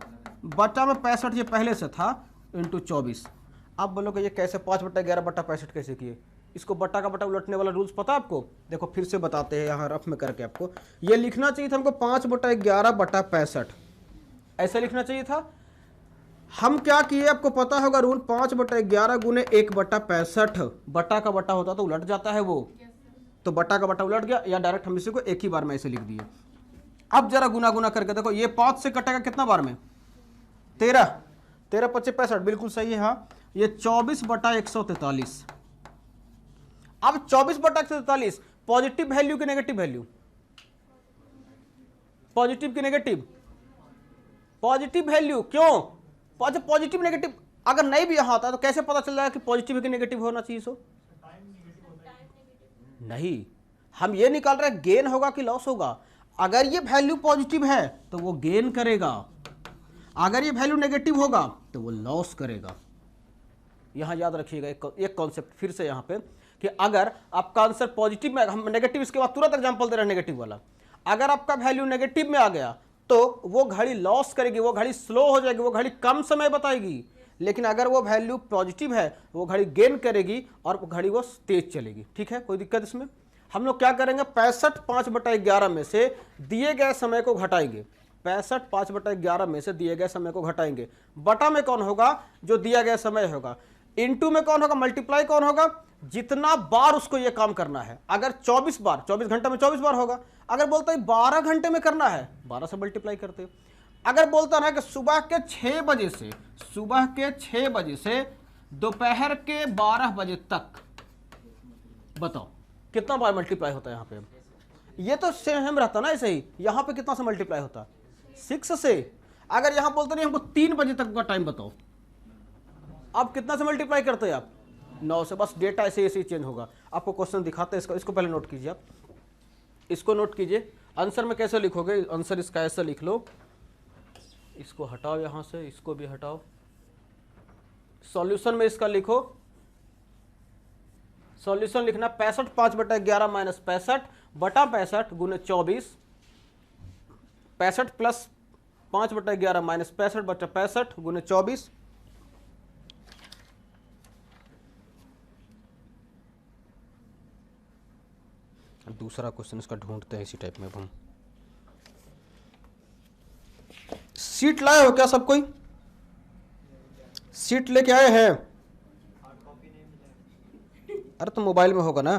बटा में 65, ये पहले से था, × 24। अब बोलोगे ये कैसे 5/11 बटा 65 कैसे किए? इसको बटा का बटा उलटने वाला रूल्स पता है आपको? देखो फिर से बताते हैं यहाँ रफ में करके आपको। ये लिखना चाहिए था हमको 5/11 बटा 65, ऐसे लिखना चाहिए था। हम क्या किए आपको पता होगा रूल, 5/11 गुने 1/65। बटा का बटा होता तो उलट जाता है वो, तो बटा का बटा उलट गया, या डायरेक्ट हम इसी को एक ही बार में ऐसे लिख दिए। अब जरा गुना गुना करके देखो, ये 5 से कटेगा कितना बार में? 13 13 × 25 65, बिल्कुल सही है। हाँ, ये 24/143। अब 24/143 पॉजिटिव वैल्यू की नेगेटिव वैल्यू? पॉजिटिव की नेगेटिव? Positive value. क्यों? पॉजिटिव नेगेटिव अगर नहीं भी यहां आता तो कैसे पता चल जाएगा कि पॉजिटिव की नेगेटिव होना चाहिए? सो नहीं, हम ये निकाल रहे हैं गेन होगा कि लॉस होगा। अगर ये वैल्यू पॉजिटिव है तो वो गेन करेगा, अगर ये वैल्यू नेगेटिव होगा तो वो लॉस करेगा। यहां याद रखिएगा एक कॉन्सेप्ट फिर से यहां पे, कि अगर आपका आंसर पॉजिटिव में, हम नेगेटिव इसके बाद तुरंत एग्जांपल दे रहे हैं नेगेटिव वाला। अगर आपका वैल्यू नेगेटिव में आ गया तो वो घड़ी लॉस करेगी, वो घड़ी स्लो हो जाएगी, वो घड़ी कम समय बताएगी। लेकिन अगर वो वैल्यू पॉजिटिव है वो घड़ी गेन करेगी और वो घड़ी वो तेज चलेगी। ठीक है, कोई दिक्कत इसमें? हम लोग क्या करेंगे, 65 5/11 में से दिए गए समय को घटाएंगे। 65 5/11 में से दिए गए समय को घटाएंगे। बटा में कौन होगा, जो दिया गया समय होगा। इनटू में कौन होगा, मल्टीप्लाई कौन होगा, जितना बार उसको ये काम करना है। अगर 24 बार, 24 घंटे में 24 बार होगा। अगर बोलता है 12 घंटे में करना है, 12 से मल्टीप्लाई करते हैं। अगर बोलता है कि सुबह के 6 बजे से, सुबह के 6 बजे से दोपहर के 12 बजे तक, बताओ कितना बार मल्टीप्लाई होता है यहाँ पे। ये तो सेम रहता ना ऐसे ही। यहाँ पे कितना से मल्टीप्लाई होता है, 6 से। अगर यहाँ बोलते नहीं हमको 3 बजे तक का टाइम बताओ, आप कितना से मल्टीप्लाई करते हैं आप, 9 से। बस डेटा ऐसे ऐसे चेंज होगा। आपको क्वेश्चन दिखाते हैं, इसको पहले नोट कीजिए। आप इसको नोट कीजिए। आंसर में कैसे लिखोगे, आंसर इसका ऐसा लिख लो, इसको हटाओ यहाँ से, इसको भी हटाओ। सॉल्यूशन में इसका लिखो, सॉल्यूशन लिखना 65 5/11 माइनस 65 बटा 65 गुने 24, 65 प्लस 5/11 माइनस 65 बटा 65 गुने 24। दूसरा क्वेश्चन इसका ढूंढते हैं इसी टाइप में। हम सीट लाए हो क्या, सब कोई सीट लेके आए हैं? अरे तो मोबाइल में होगा ना।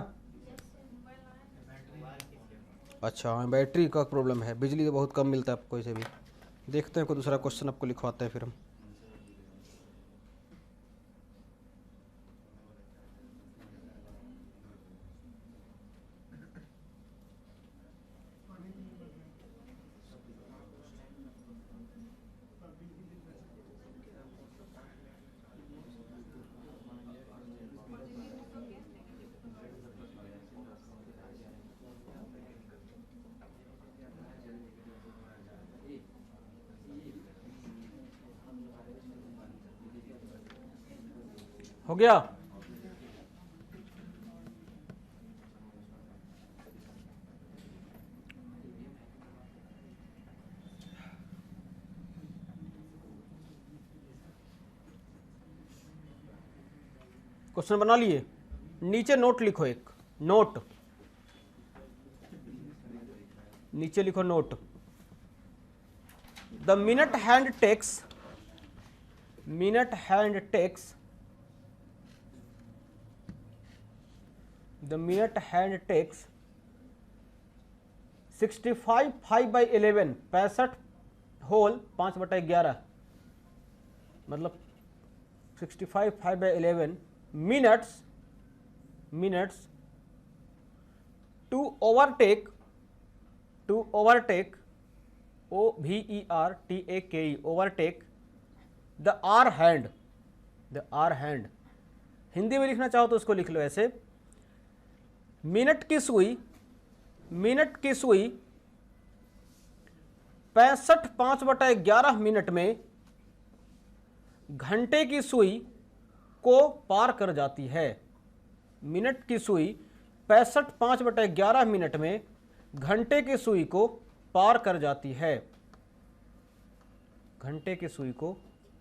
अच्छा, बैटरी का प्रॉब्लम है, बिजली तो बहुत कम मिलता है आपको इसे भी। देखते हैं कोई दूसरा क्वेश्चन आपको लिखवाते हैं फिर हम। हो गया? क्वेश्चन बना लिए? नीचे नोट लिखो, एक नोट नीचे लिखो, note. The minute hand takes 65 5/11 65 whole 5/11 मतलब 65 5/11 minutes to overtake OVERTAKE overtake the hour hand. Hindi में लिखना चाहो तो उसको लिख लो ऐसे, मिनट की सुई 65 5/11 मिनट में घंटे की सुई को पार कर जाती है। मिनट की सुई 65 5/11 मिनट में घंटे की सुई को पार कर जाती है। घंटे की सुई को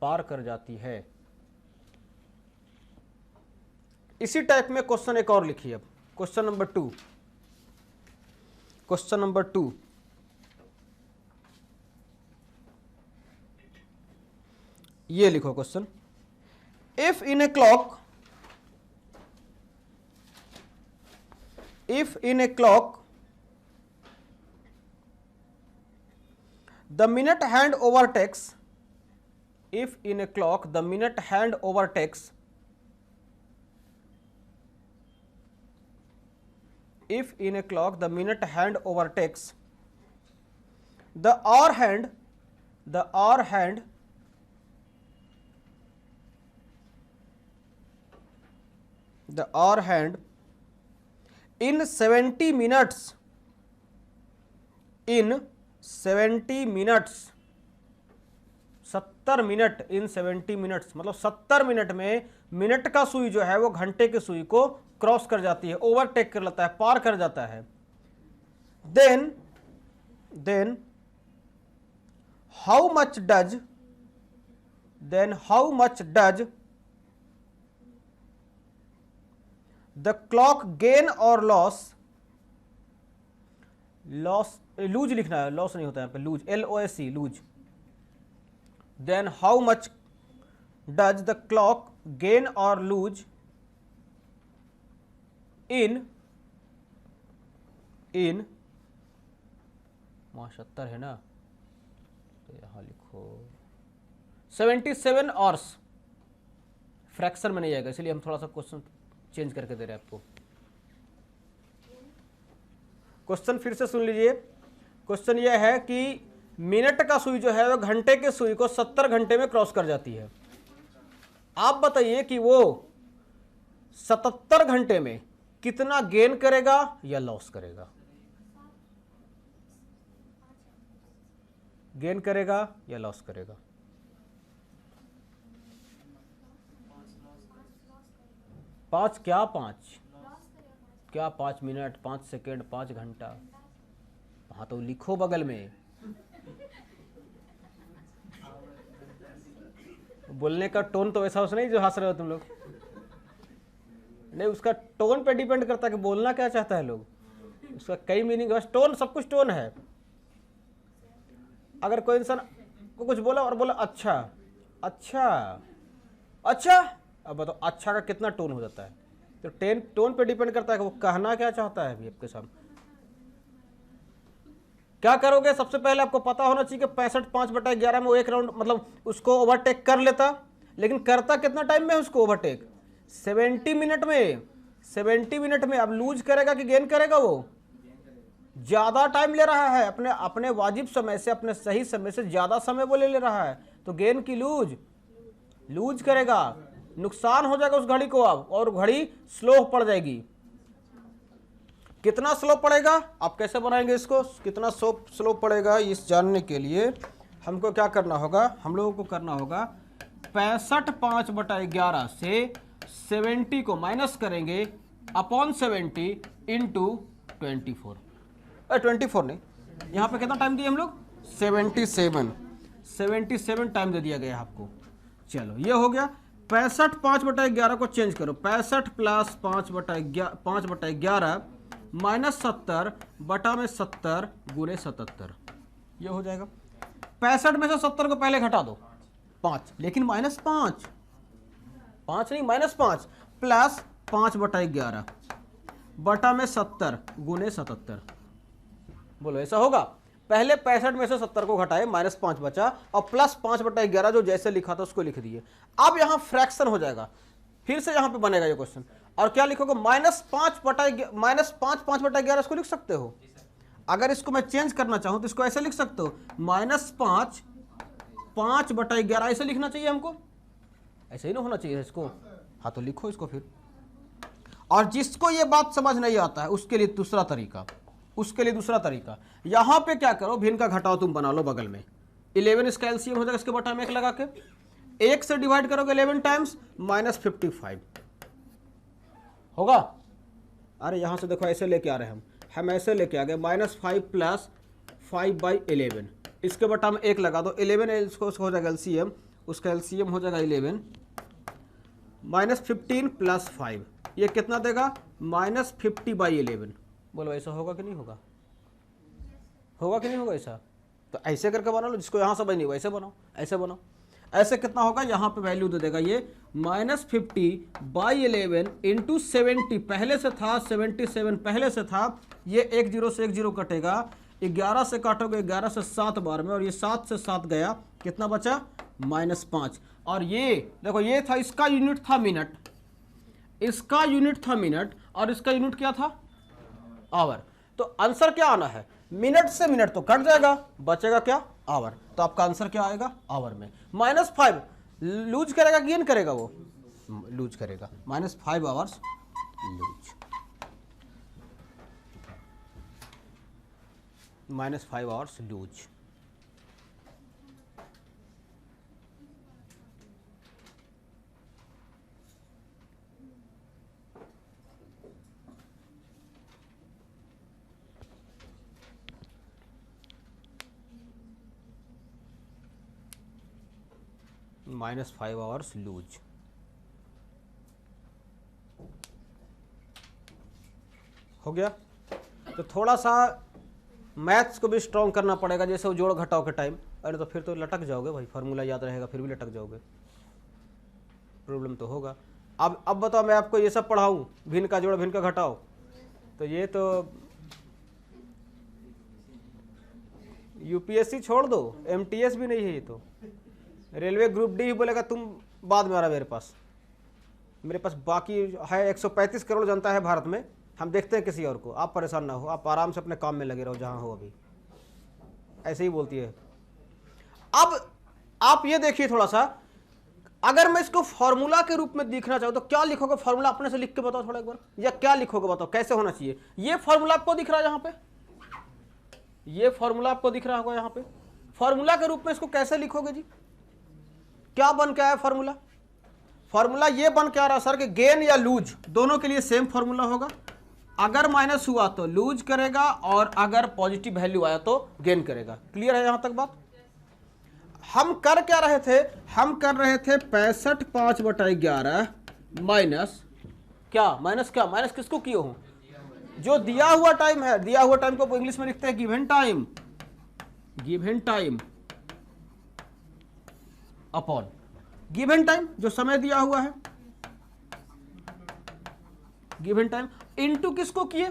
पार कर जाती है। इसी टाइप में क्वेश्चन एक और लिखिए। अब क्वेश्चन नंबर 2 ये लिखो question, if in a clock the minute hand overtakes the hour hand in 70 minutes 70 minute in 70 minutes मतलब 70 मिनट में मिनट का सुई जो है वो घंटे की सुई को क्रॉस कर जाती है, ओवरटेक कर लेता है, पार कर जाता है। Then how much does the clock gain और लॉस लूज लिखना है, लॉस नहीं होता है यहाँ पे, lose, LOSE, lose. Then how much does the clock gain और लूज इन 70 है ना, तो यहां लिखो 77 आवर्स। फ्रैक्शन में नहीं आएगा, इसलिए हम थोड़ा सा क्वेश्चन चेंज करके दे रहे हैं आपको। क्वेश्चन फिर से सुन लीजिए। क्वेश्चन यह है कि मिनट का सुई जो है वो घंटे के सुई को 70 घंटे में क्रॉस कर जाती है। आप बताइए कि वो 77 घंटे में कितना गेन करेगा या लॉस करेगा? गेन करेगा या लॉस करेगा? पांच क्या, क्या 5 मिनट, 5 सेकेंड, 5 घंटा? हाँ तो लिखो बगल में। बोलने का टोन तो वैसा नहीं जो हंस रहे हो तुम लोग। नहीं, उसका टोन पे डिपेंड करता है कि बोलना क्या चाहता है लोग। उसका कई मीनिंग, बस टोन, सब कुछ टोन है। अगर कोई इंसान को कुछ बोला और बोला अच्छा अच्छा अच्छा, अब बताओ अच्छा का कितना टोन हो जाता है? तो टोन पे डिपेंड करता है कि वो कहना क्या चाहता है। अभी आपके सामने क्या करोगे? सबसे पहले आपको पता होना चाहिए कि 65 5/11 में वो एक राउंड मतलब उसको ओवरटेक कर लेता, लेकिन करता कितना टाइम में उसको ओवरटेक? 70 मिनट में। 70 मिनट में अब लूज करेगा कि गेन करेगा? वो ज्यादा टाइम ले रहा है, अपने वाजिब समय से, अपने सही समय से ज्यादा समय वो ले रहा है, तो गेन की लूज करेगा। नुकसान हो जाएगा उस घड़ी को अब, और घड़ी स्लो पड़ जाएगी। कितना स्लो पड़ेगा? आप कैसे बनाएंगे इसको? कितना स्लो पड़ेगा, इस जानने के लिए हमको क्या करना होगा? हम लोगों को करना होगा 65 5/11 से 70 को माइनस करेंगे अपॉन 70 इंटू 24। 24 नहीं, यहाँ पे कितना टाइम दिए हम लोग? 77 टाइम दे दिया गया आपको। चलो ये हो गया। 65 5/11 को चेंज करो, 65 प्लस 5/11 माइनस 70 बटा में 70 गुणे 77, ये हो जाएगा। 65 में से 70 को पहले घटा दो 5, लेकिन माइनस 5 नहीं, माइनस 5 प्लस 5/11 बटा में 70 गुणे 77। बोलो ऐसा होगा? पहले 65 में से 70 को घटाए, माइनस 5 बचा, और प्लस 5/11 जो जैसे लिखा था उसको लिख दिए। अब यहां फ्रैक्शन हो जाएगा, फिर से यहां पे बनेगा ये क्वेश्चन। और क्या लिखोगे? माइनस 5/11 इसको लिख सकते हो। अगर इसको मैं चेंज करना चाहूं तो इसको ऐसे लिख सकते हो, माइनस 5/11 ऐसे लिखना चाहिए हमको, ऐसे ही ना होना चाहिए इसको? हाँ तो लिखो इसको फिर। और जिसको ये बात समझ नहीं आता है उसके लिए दूसरा तरीका, यहां पे क्या करो, भिन्न का घटाओ तुम बना लो बगल में। 11 इसका एलसीएम हो जाएगा, इसके बटा में 1 लगा के 1 से डिवाइड करोगे 11 टाइम्स, माइनस 55 होगा। अरे यहां से देखो ऐसे लेके आ रहे हैं हम ऐसे लेके आ गए, -5 प्लस 5/11, इसके बटा में 1 लगा दो, 11 इसको हो जाएगा एलसीएम, उसका एलसीएम हो जाएगा 11, माइनस 15 प्लस 5, ये कितना देगा? -50/11। बोलो ऐसा होगा कि नहीं होगा? होगा कि नहीं होगा ऐसा? तो ऐसे करके बना लो, जिसको यहाँ से बनी वैसे बनाओ, ऐसे बनाओ। ऐसे कितना होगा? यहाँ पे वैल्यू दे देगा ये -50/11 इंटू 70, पहले से था 77, पहले से था, ये 1 0 से 1 0 कटेगा, 11 से काटोगे 11 से 7 बार में, और ये 7 से 7 गया, कितना बचा? -5। और ये देखो, ये था, इसका यूनिट था मिनट, इसका यूनिट था मिनट, और इसका यूनिट क्या था? आवर। तो आंसर क्या आना है? मिनट से मिनट तो कट जाएगा, बचेगा क्या? आवर। तो आपका आंसर क्या आएगा? आवर में। -5 लूज करेगा, गेन करेगा? वो लूज करेगा, -5 hours lose, -5 hours lose. -5 hours lose. हो गया। तो थोड़ा सा मैथ्स को भी स्ट्रॉन्ग करना पड़ेगा, जैसे वो जोड़ घटाव के टाइम। अरे तो फिर तो लटक जाओगे भाई, फार्मूला याद रहेगा फिर भी लटक जाओगे, प्रॉब्लम तो होगा। अब बताओ, मैं आपको ये सब पढ़ाऊं, भिन्न का जोड़ भिन्न का घटाव, तो ये तो यूपीएससी छोड़ दो, एमटीएस भी नहीं है ये तो। रेलवे ग्रुप डी भी बोलेगा तुम बाद में आ रहा, मेरे पास बाकी है 135 करोड़ जनता है भारत में, हम देखते हैं किसी और को। आप परेशान ना हो, आप आराम से अपने काम में लगे रहो जहां हो अभी, ऐसे ही बोलती है। अब आप ये देखिए थोड़ा सा, अगर मैं इसको फॉर्मूला के रूप में दिखना चाहूं तो क्या लिखोगे? फॉर्मूला अपने से लिख के बताओ थोड़ा एक बार, या क्या लिखोगे बताओ, कैसे होना चाहिए? ये फॉर्मूला आपको दिख रहा है यहाँ पे, ये फॉर्मूला आपको दिख रहा होगा यहाँ पे। फॉर्मूला के रूप में इसको कैसे लिखोगे जी? क्या बन के आया फॉर्मूला? फॉर्मूला ये बन के आ रहा सर कि गेन या लूज दोनों के लिए सेम फॉर्मूला होगा। अगर माइनस हुआ तो लूज करेगा, और अगर पॉजिटिव वैल्यू आया तो गेन करेगा। क्लियर है यहां तक बात? हम कर क्या रहे थे? हम कर रहे थे 65 5/11 माइनस क्या? माइनस किसको किए हो? जो दिया हुआ टाइम है, दिया हुआ टाइम को इंग्लिश में लिखते हैं given time, given time upon given time, जो समय दिया हुआ है, गिवन टाइम इनटू किसको किए?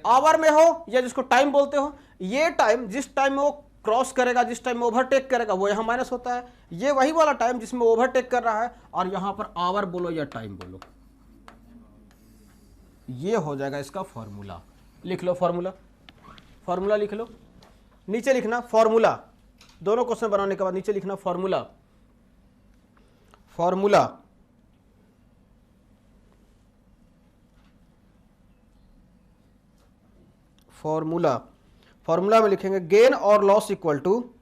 आवर में हो या जिसको टाइम बोलते हो, ये टाइम जिस टाइम में वो क्रॉस करेगा, जिस टाइम में ओवरटेक करेगा, वो यहां माइनस होता है। ये वही वाला टाइम जिसमें ओवरटेक कर रहा है, और यहां पर आवर बोलो या टाइम बोलो, ये हो जाएगा इसका फॉर्मूला। लिख लो फॉर्मूला, फॉर्मूला लिख लो, नीचे लिखना फॉर्मूला। दोनों क्वेश्चन बनाने के बाद नीचे लिखना फॉर्मूला, फॉर्मूला। फॉर्मूला, फॉर्मूला में लिखेंगे गेन और लॉस इक्वल टू,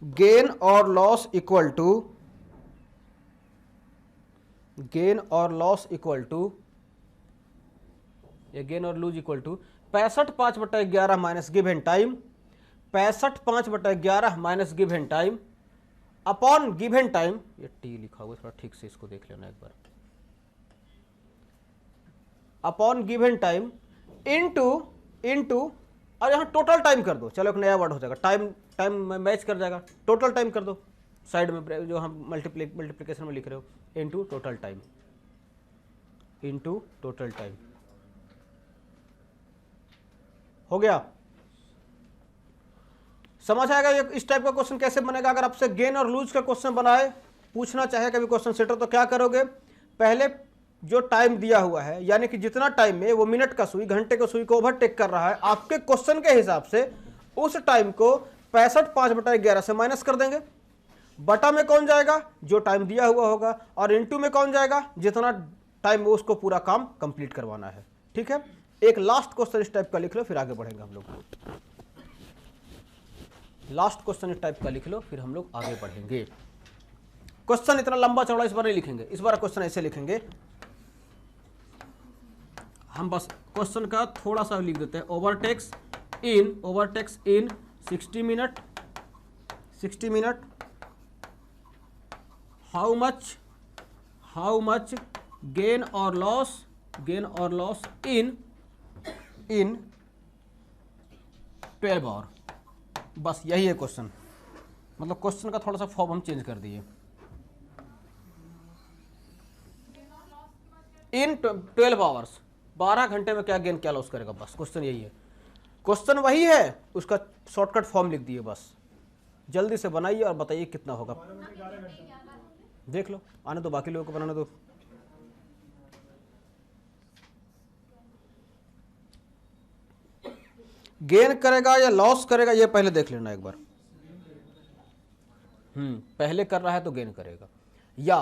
गेन और लॉस इक्वल टू, गेन और लॉस इक्वल टू, ये गेन और lose equal to 65 5/11 minus given time, 65 5/11 minus given time upon given time. ये टी लिखा हुआ, थोड़ा ठीक से इसको देख लेना एक बार। अपॉन गिवन टाइम इनटू और यहां टोटल टाइम कर दो। चलो एक नया वर्ड हो जाएगा, टाइम मैच कर जाएगा, टोटल टाइम कर दो साइड में, जो हम मल्टीप्लिकेशन में लिख रहे हो, into total time, into total time. हो गया? समझ आएगा ये इस टाइप का क्वेश्चन कैसे बनेगा? अगर आपसे गेन और लूज का क्वेश्चन बनाए, पूछना चाहे कभी क्वेश्चन सेटर, तो क्या करोगे? पहले जो टाइम दिया हुआ है, यानी कि जितना टाइम में वो मिनट का सुई, घंटे का सुई को ओवरटेक कर रहा है, आपके क्वेश्चन के हिसाब से उस टाइम को 65 5/11 से माइनस कर देंगे। बटा में कौन जाएगा? जो टाइम दिया हुआ होगा, और इनटू में कौन जाएगा? जितना टाइम में उसको पूरा काम कंप्लीट करवाना है। ठीक है, एक लास्ट क्वेश्चन इस टाइप का लिख लो, फिर आगे बढ़ेंगे हम लोग। लास्ट क्वेश्चन इस टाइप का लिख लो, फिर हम लोग आगे बढ़ेंगे। क्वेश्चन इतना लंबा चौड़ा इस बार नहीं लिखेंगे, इस बार क्वेश्चन ऐसे लिखेंगे हम, बस क्वेश्चन का थोड़ा सा लिख देते हैं। Overtakes in 60 minute how much gain और लॉस इन 12 आवर। बस यही है क्वेश्चन, मतलब क्वेश्चन का थोड़ा सा फॉर्म हम चेंज कर दिए। इन 12 आवर्स, 12 घंटे में क्या गेन क्या लॉस करेगा, बस क्वेश्चन यही है। क्वेश्चन वही है, उसका शॉर्टकट फॉर्म लिख दिए। बस जल्दी से बनाइए और बताइए कितना होगा। देख लो, आने दो, बाकी लोगों को बनाने दो। गेन करेगा या लॉस करेगा, ये पहले देख लेना एक बार। पहले कर रहा है तो गेन करेगा, या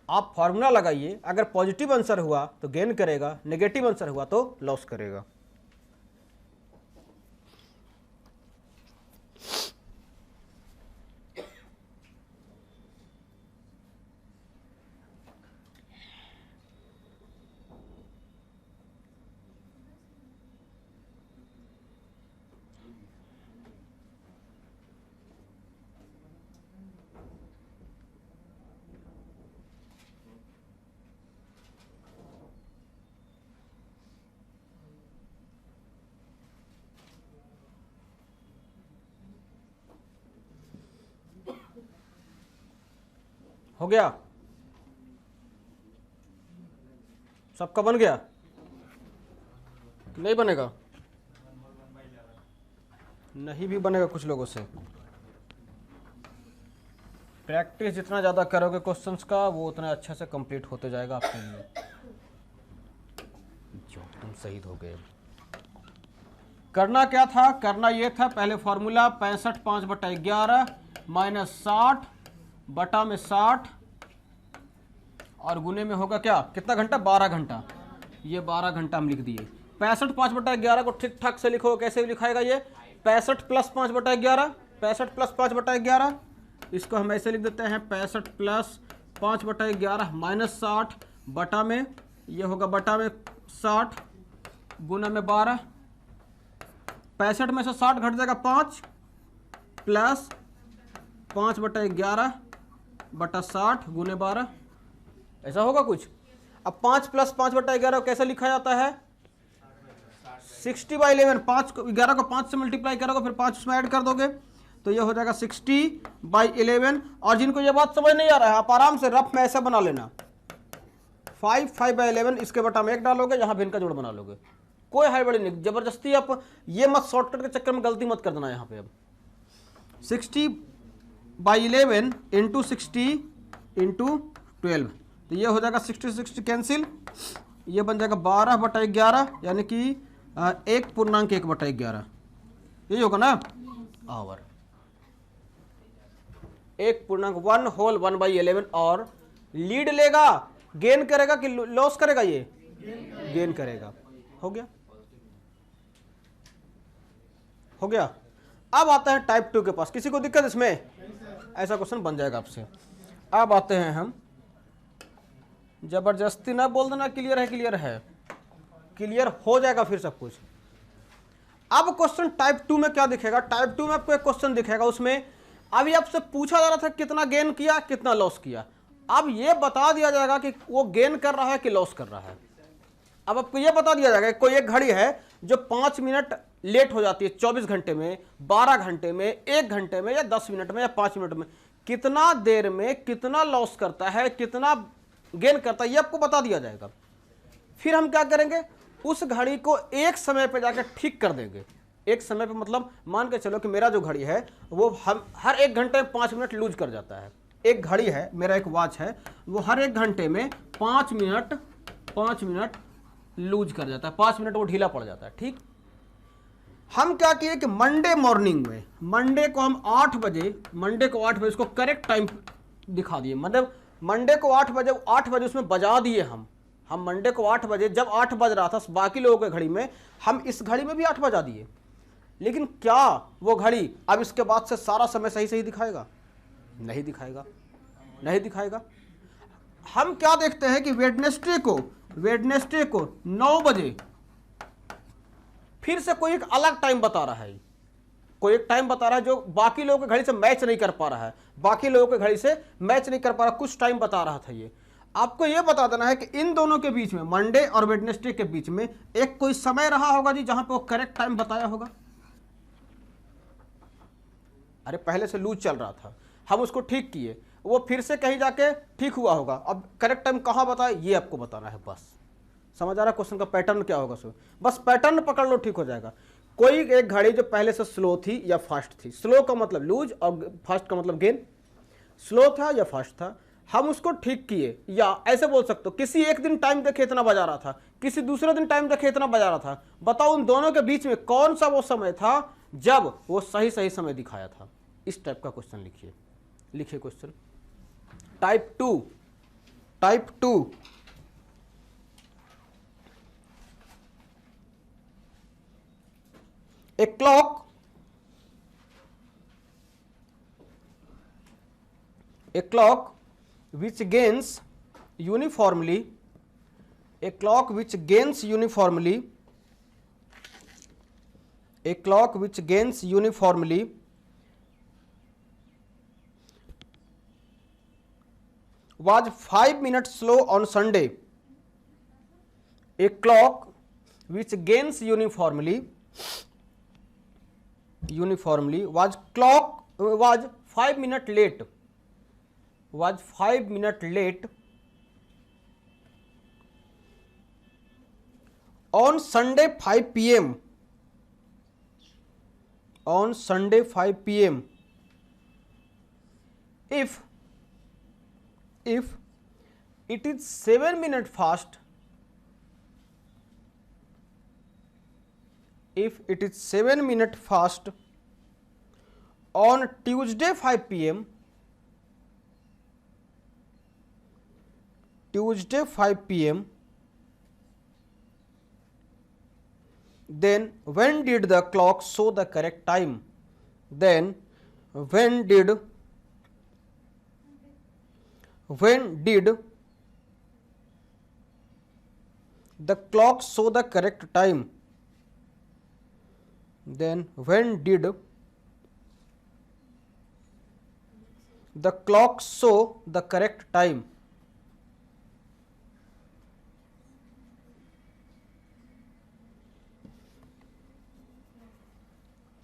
आप फॉर्मूला लगाइए, अगर पॉजिटिव आंसर हुआ तो गेन करेगा, नेगेटिव आंसर हुआ तो लॉस करेगा। हो गया? सबका बन गया? नहीं बनेगा? नहीं भी बनेगा कुछ लोगों से। प्रैक्टिस जितना ज़्यादा करोगे क्वेश्चंस का वो उतना अच्छे से कंप्लीट होते जाएगा आपके लिए। जो तुम शहीद हो गए। करना क्या था? करना ये था, पहले फॉर्मूला 65 5/11 माइनस 60 बटा में 60 और गुने में होगा क्या? कितना घंटा? 12 घंटा। ये 12 घंटा हम लिख दिए। 65 5/11 को ठीक ठाक से लिखो। कैसे लिखाएगा ये? 65 प्लस 5/11, 65 प्लस 5/11। इसको हम ऐसे लिख देते हैं 65 प्लस 5/11 माइनस 60 बटा में, ये होगा बटा में 60 गुना में 12। 65 में से 60 घट जाएगा 5 प्लस 5/11 बटा 60 गुने 12। ऐसा होगा कुछ? अब 5 प्लस 5/11 कैसे लिखा जाता है? 60/11। 11 को 5 से मल्टीप्लाई करोगे, फिर 5 उसमें ऐड कर दोगे तो ये हो जाएगा 60/11। और जिनको ये बात समझ नहीं आ रहा है, आप आराम से रफ में ऐसा बना लेना, 5/11 इसके बटा में 1 डालोगे, यहाँ भिन्न का जोड़ बना लोगे। कोई हड़बड़ी नहीं, जबरदस्ती आप ये मत शॉर्टकट के चक्कर में गलती मत कर देना। यहाँ पे अब 60/11 इंटू 60 इंटू 12 तो ये हो जाएगा 60 कैंसिल, ये बन जाएगा 12/11 यानी कि 1.1/11। यही होगा ना? Hour 1.1 whole 1/11। और लीड लेगा, गेन करेगा कि लॉस करेगा? ये गेन करेगा। हो गया? हो गया? अब आते हैं टाइप 2 के पास। किसी को दिक्कत इसमें? ऐसा क्वेश्चन बन जाएगा आपसे। अब आते हैं हम, जबरदस्ती ना बोल देना क्लियर है, क्लियर है, क्लियर हो जाएगा फिर सब कुछ। अब क्वेश्चन टाइप 2 में क्या दिखेगा? टाइप 2 में आपको एक क्वेश्चन दिखेगा, उसमें अभी आपसे पूछा जा रहा था कितना गेन किया, कितना लॉस किया। अब ये बता दिया जाएगा कि वो गेन कर रहा है कि लॉस कर रहा है। अब आपको ये बता दिया जाएगा कोई एक घड़ी है जो 5 मिनट लेट हो जाती है 24 घंटे में, 12 घंटे में, 1 घंटे में, या 10 मिनट में, या 5 मिनट में, कितना देर में कितना लॉस करता है, कितना गेन करता है, ये आपको बता दिया जाएगा। फिर हम क्या करेंगे? उस घड़ी को एक समय पे जाकर ठीक कर देंगे। एक समय पे मतलब मान के चलो कि मेरा जो घड़ी है वो हम हर 1 घंटे में 5 मिनट लूज कर जाता है। एक घड़ी है, मेरा एक वॉच है, वो हर 1 घंटे में 5 मिनट लूज कर जाता है, 5 मिनट वो ढीला पड़ जाता है। ठीक, हम क्या किए कि मंडे मॉर्निंग में, मंडे को हम 8 बजे, मंडे को 8 बजे उसको करेक्ट टाइम दिखा दिए। मतलब मंडे को 8 बजे उसमें बजा दिए हम मंडे को 8 बजे, जब 8 बज रहा था बाकी लोगों के घड़ी में, हम इस घड़ी में भी 8 बजा दिए। लेकिन क्या वो घड़ी अब इसके बाद से सारा समय सही सही दिखाएगा? नहीं दिखाएगा, नहीं दिखाएगा। हम क्या देखते हैं कि वेडनेसडे को 9 बजे फिर से कोई एक अलग टाइम बता रहा है, कोई एक टाइम बता रहा है जो बाकी लोगों की घड़ी से मैच नहीं कर पा रहा है, बाकी लोगों की घड़ी से मैच नहीं कर पा रहा, कुछ टाइम बता रहा था। ये आपको ये बता देना है कि इन दोनों के बीच में, मंडे और वेडनेसडे के बीच में एक कोई समय रहा होगा जी जहां पे वो करेक्ट टाइम बताया होगा। अरे पहले से लूज चल रहा था, हम उसको ठीक किए, वो फिर से कहीं जाके ठीक हुआ होगा, अब करेक्ट टाइम कहाँ बताए ये आपको बताना है। बस समझ आ रहा है क्वेश्चन का पैटर्न क्या होगा? सो बस पैटर्न पकड़ लो, ठीक हो जाएगा। कोई एक घड़ी जो पहले से स्लो थी या फास्ट थी, स्लो का मतलब लूज और फास्ट का मतलब गेन, स्लो था या फास्ट था, हम उसको ठीक किए। या ऐसे बोल सकते हो किसी एक दिन टाइम देखे इतना बजा रहा था, किसी दूसरे दिन टाइम देखे इतना बजा रहा था, बताओ उन दोनों के बीच में कौन सा वो समय था जब वो सही सही समय दिखाया था। इस टाइप का क्वेश्चन लिखिए, लिखिए question type 2। A clock which gains uniformly, a clock which gains uniformly was 5 minutes slow on Sunday. A clock which gains uniformly was 5 minutes late was 5 minutes late on Sunday 5 p.m. on Sunday 5 p.m. if it is 7 minutes fast, if it is 7 minutes fast on Tuesday 5 p.m. Tuesday 5 p.m. then when did the clock show the correct time? Then when did the clock show the correct time? Then when did the clock show the correct time?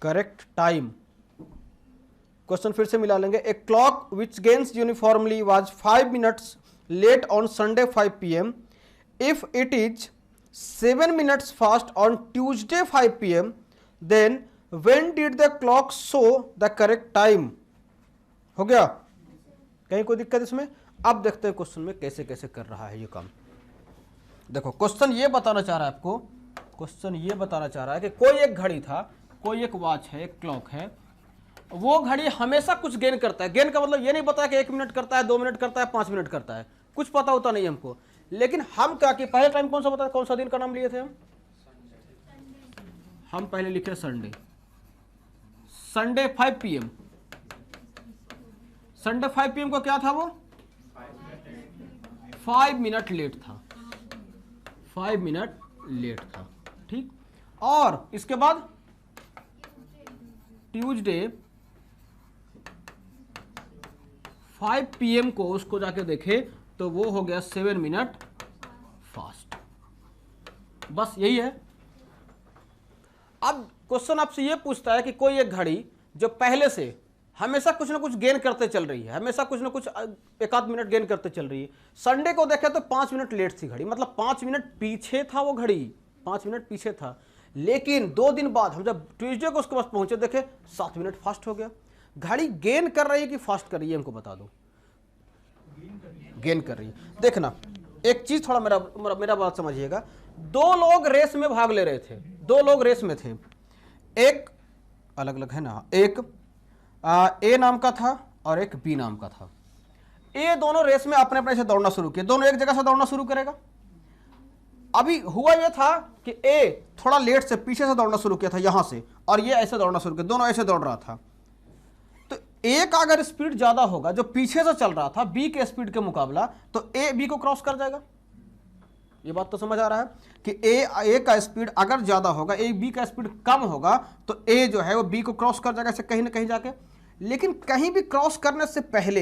Correct time. Question फिर से मिला लेंगे. A clock which gains uniformly was 5 minutes late on Sunday 5 p.m. If it is 7 minutes fast on Tuesday 5 p.m. Then when did the clock show the correct time? हो गया? कहीं कोई दिक्कत इसमें? अब देखते हैं क्वेश्चन में कैसे कैसे कर रहा है ये काम. देखो क्वेश्चन ये बताना चाह रहा है आपको, क्वेश्चन ये बताना चाह रहा है कि कोई एक घड़ी था, कोई एक वॉच है, एक क्लॉक है, वो घड़ी हमेशा कुछ गेन करता है. गेन का मतलब ये नहीं पता कि 1 मिनट करता है, 2 मिनट करता है, 5 मिनट करता है, कुछ पता होता नहीं हमको. लेकिन हम क्या कि पहले टाइम कौन सा बताया, कौन सा दिन का नाम लिए थे हम पहले लिखे Sunday. Sunday 5 PM. Sunday 5 PM को क्या था वो 5 मिनट लेट था, 5 मिनट लेट था. ठीक. और इसके बाद ट्यूजडे 5 PM को उसको जाके देखे तो वो हो गया 7 मिनट फास्ट. बस यही है. अब क्वेश्चन आपसे ये पूछता है कि कोई एक घड़ी जो पहले से हमेशा कुछ ना कुछ गेन करते चल रही है, हमेशा कुछ ना कुछ 1-8 मिनट गेन करते चल रही है. संडे को देखे तो 5 मिनट लेट थी घड़ी, मतलब 5 मिनट पीछे था वो घड़ी, 5 मिनट पीछे था. लेकिन 2 दिन बाद हम जब ट्यूसडे को उसके पास पहुंचे देखे 7 मिनट फास्ट हो गया. घड़ी गेन कर रही है कि फास्ट कर रही है, हमको बता दो. गेन कर रही है. देखना एक चीज थोड़ा मेरा बात समझिएगा. 2 लोग रेस में भाग ले रहे थे, 2 लोग रेस में थे, एक अलग अलग है ना, एक ए नाम का था और एक बी नाम का था. ए दोनों रेस में अपने अपने से दौड़ना शुरू किए, दोनों एक जगह से दौड़ना शुरू करेगा. अभी हुआ यह था कि ए थोड़ा लेट से पीछे से दौड़ना शुरू किया था यहां से, और ये ऐसे दौड़ना शुरू किया, दोनों ऐसे दौड़ रहा था. तो ए का अगर स्पीड ज्यादा होगा, जो पीछे से चल रहा था बी के स्पीड के मुकाबला, तो ए बी को क्रॉस कर जाएगा. ये बात तो समझ आ रहा है कि ए का स्पीड अगर ज्यादा होगा, ए बी का स्पीड कम होगा, तो ए जो है वो बी को क्रॉस कर जाएगा कहीं ना कहीं जाके. लेकिन कहीं भी क्रॉस करने से पहले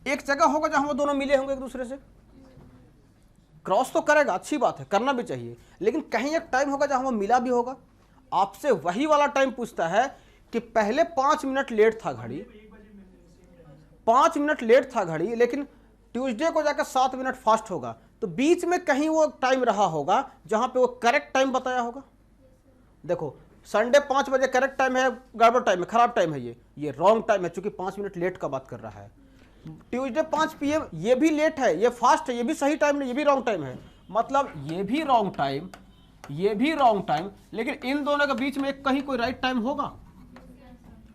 एक जगह होगा जहां वो दोनों मिले होंगे एक दूसरे से. क्रॉस तो करेगा, अच्छी बात है, करना भी चाहिए, लेकिन कहीं एक टाइम होगा जहां वो मिला भी होगा. आपसे वही वाला टाइम पूछता है कि पहले 5 मिनट लेट था घड़ी, 5 मिनट लेट था घड़ी, लेकिन ट्यूसडे को जाकर 7 मिनट फास्ट होगा, तो बीच में कहीं वो टाइम रहा होगा जहां पे वो करेक्ट टाइम बताया होगा. देखो संडे 5 बजे करेक्ट टाइम है, गड़बड़ टाइम है, खराब टाइम है, ये रॉन्ग टाइम है, चूंकि 5 मिनट लेट का बात कर रहा है. ट्यूसडे 5 PM ये भी लेट है, ये फास्ट है, ये भी सही टाइम नहीं, ये भी रॉन्ग टाइम है. मतलब ये भी रॉन्ग टाइम, ये भी रॉन्ग टाइम, लेकिन इन दोनों के बीच में कहीं कोई राइट टाइम होगा.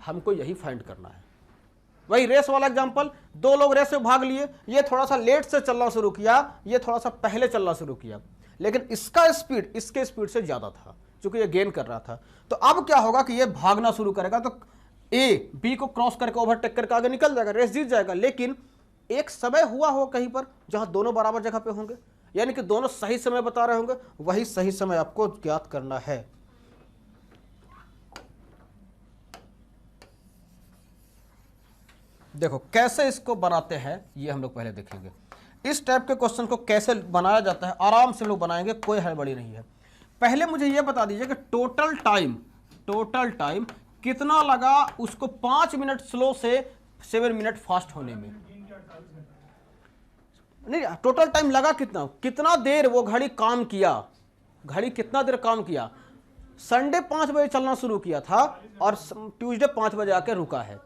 हमको यही फाइंड करना है. वही रेस वाला एग्जांपल, 2 लोग रेस में भाग लिए, ये थोड़ा सा लेट से चलना शुरू किया, ये थोड़ा सा पहले चलना शुरू किया, लेकिन इसका स्पीड इसके स्पीड से ज्यादा था क्योंकि ये गेन कर रहा था. तो अब क्या होगा कि ये भागना शुरू करेगा, तो ए बी को क्रॉस करके ओवरटेक करके आगे निकल जाएगा, रेस जीत जाएगा. लेकिन एक समय हुआ हो कहीं पर जहां दोनों बराबर जगह पे होंगे, यानी कि दोनों सही समय बता रहे होंगे, वही सही समय आपको ज्ञात करना है. देखो कैसे इसको बनाते हैं ये हम लोग पहले देखेंगे. इस टाइप के क्वेश्चन को कैसे बनाया जाता है आराम से लोग बनाएंगे, कोई हड़बड़ी नहीं है. पहले मुझे ये बता दीजिए कि टोटल टाइम कितना लगा उसको 5 मिनट स्लो से 7 मिनट फास्ट होने में. नहीं, टोटल टाइम लगा कितना, कितना देर वो घड़ी काम किया, घड़ी कितना देर काम किया। संडे 5 बजे चलना शुरू किया था और ट्यूसडे 5 बजे आके रुका है।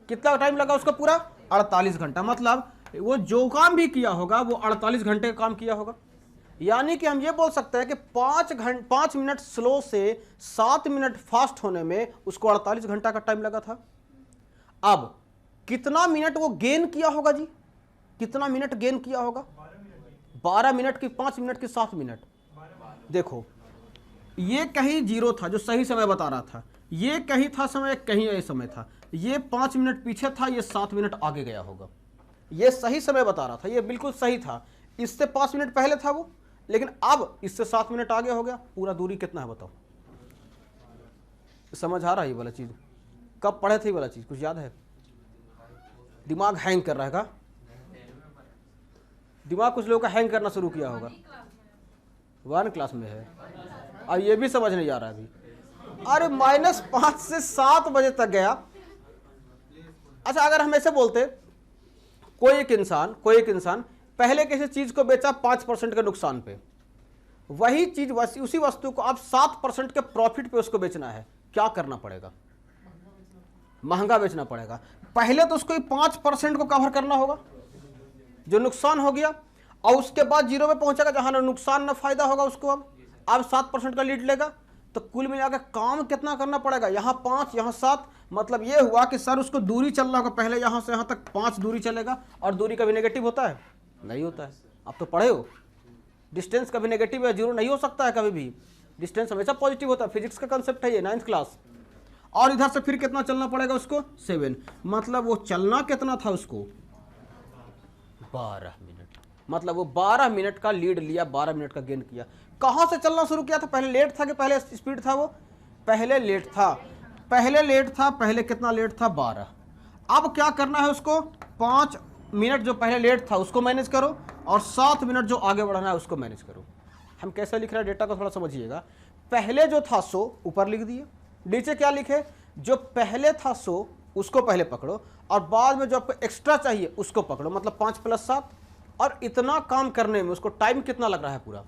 कितना टाइम लगा उसको? पूरा 48 घंटा। मतलब वो जो काम भी किया होगा वो 48 घंटे का काम किया होगा। यानी कि हम ये बोल सकते हैं कि 5 मिनट स्लो से 7 मिनट फास्ट होने में उसको 48 घंटा का टाइम लगा था। अब कितना मिनट वो गेन किया होगा जी? कितना मिनट गेन किया होगा? 12 मिनट की 5 मिनट की 7 मिनट। देखो ये कहीं जीरो था जो सही समय बता रहा था, ये कहीं था समय, कहीं ये समय था, ये 5 मिनट पीछे था, ये 7 मिनट आगे गया होगा। ये सही समय बता रहा था, ये बिल्कुल सही था। इससे 5 मिनट पहले था वो, लेकिन अब इससे 7 मिनट आगे हो गया। पूरा दूरी कितना है बताओ? समझ आ रहा है ये वाला चीज? कब पढ़े थे ये वाला चीज? कुछ याद है? दिमाग हैंग कर रहा है का? दिमाग कुछ लोगों का हैंग करना शुरू किया होगा। 1 क्लास में है और ये भी समझ नहीं आ रहा है अभी। अरे -5 से 7 बजे तक गया। अच्छा, अगर हम ऐसे बोलते, कोई एक इंसान पहले किसी चीज को बेचा 5% के नुकसान पे, वही चीज उसी वस्तु को आप 7% के प्रॉफिट पे उसको बेचना है, क्या करना पड़ेगा? महंगा बेचना पड़ेगा। पहले तो उसको 5% को कवर करना होगा जो नुकसान हो गया, और उसके बाद जीरो पे पहुंचेगा जहां ना नुकसान ना फायदा होगा उसको। अब 7% का लीड लेगा, तो कुल मिलाकर काम कितना करना पड़ेगा? यहाँ 5, यहाँ 7। मतलब ये हुआ कि सर उसको दूरी चलना होगा, पहले यहाँ से यहाँ तक 5 दूरी चलेगा। और दूरी कभी नेगेटिव होता है? नहीं होता है। आप तो पढ़े हो, डिस्टेंस कभी नेगेटिव या जीरो नहीं हो सकता है कभी भी। डिस्टेंस हमेशा पॉजिटिव होता है, फिजिक्स का कंसेप्ट है ये, 9th क्लास। और इधर से फिर कितना चलना पड़ेगा उसको? 7। मतलब वो चलना कितना था उसको? 12 मिनट। मतलब वो 12 मिनट का लीड लिया, 12 मिनट का गेन किया। कहां से चलना शुरू किया था? पहले लेट था कि पहले स्पीड था? वो पहले लेट था। पहले कितना लेट था? 12। अब क्या करना है उसको? 5 मिनट जो पहले लेट था उसको मैनेज करो, और 7 मिनट जो आगे बढ़ना है उसको मैनेज करो। हम कैसे लिख रहे हैं डेटा को थोड़ा समझिएगा। पहले जो था 100 ऊपर लिख दिए, नीचे क्या लिखे? जो पहले था 100 उसको पहले पकड़ो, और बाद में जो आपको एक्स्ट्रा चाहिए उसको पकड़ो। मतलब 5 + 7। और इतना काम करने में उसको टाइम कितना लग रहा है? पूरा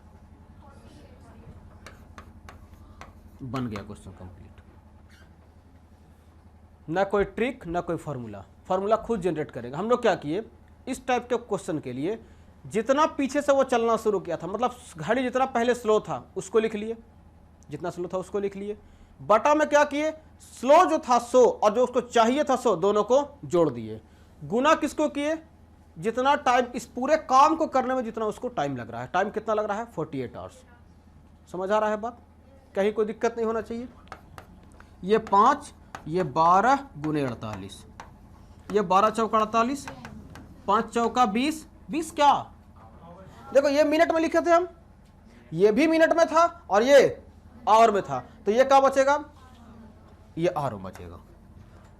बन गया क्वेश्चन कंप्लीट। ना कोई ट्रिक, ना कोई फार्मूला खुद जनरेट करेगा। हम लोग क्या किए, इस टाइप के क्वेश्चन के लिए जितना पीछे से वो चलना शुरू किया था, मतलब घड़ी जितना पहले स्लो था उसको लिख लिए, जितना स्लो था उसको लिख लिए। बटा में क्या किए? स्लो जो था 100 और जो उसको चाहिए था 100, दोनों को जोड़ दिए। गुना किसको किए? जितना टाइम इस पूरे काम को करने में जितना उसको टाइम लग रहा है। टाइम कितना लग रहा है? 48 आवर्स। समझ आ रहा है बात? कहीं कोई दिक्कत नहीं होना चाहिए। ये 5, ये 12 गुने 48, ये 12 चौका 48, 5 चौका 20। 20 क्या? देखो ये मिनट में लिखे थे हम, ये भी मिनट में था और ये आवर में था, तो ये क्या बचेगा? ये आवर में बचेगा।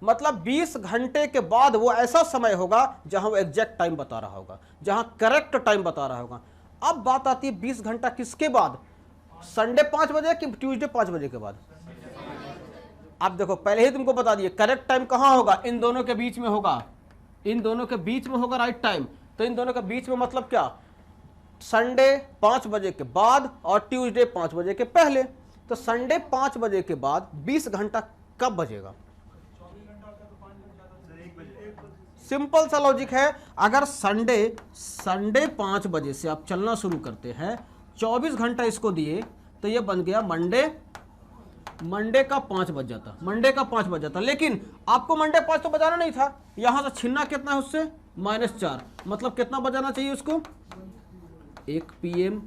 मतलब 20 घंटे के बाद वो ऐसा समय होगा जहां वो एग्जैक्ट टाइम बता रहा होगा, जहां करेक्ट टाइम बता रहा होगा। अब बात आती है 20 घंटा किसके बाद? संडे 5 बजे कि ट्यूसडे 5 बजे के बाद? अब देखो पहले ही तुमको बता दिए करेक्ट टाइम कहां होगा? इन दोनों के बीच में होगा, इन दोनों के बीच में होगा राइट टाइम। तो इन दोनों के बीच में मतलब क्या? संडे 5 बजे के बाद और ट्यूसडे 5 बजे के पहले। तो संडे 5 बजे के बाद 20 घंटा कब बजेगा? सिंपल सा लॉजिक है। अगर संडे 5 बजे से आप चलना शुरू करते हैं, 24 घंटा इसको दिए, तो ये बन गया मंडे का 5 बज जाता। लेकिन आपको मंडे 5 तो बजाना नहीं था, यहां से छीनना कितना है उससे? -4। मतलब कितना बजाना चाहिए उसको? 1 PM।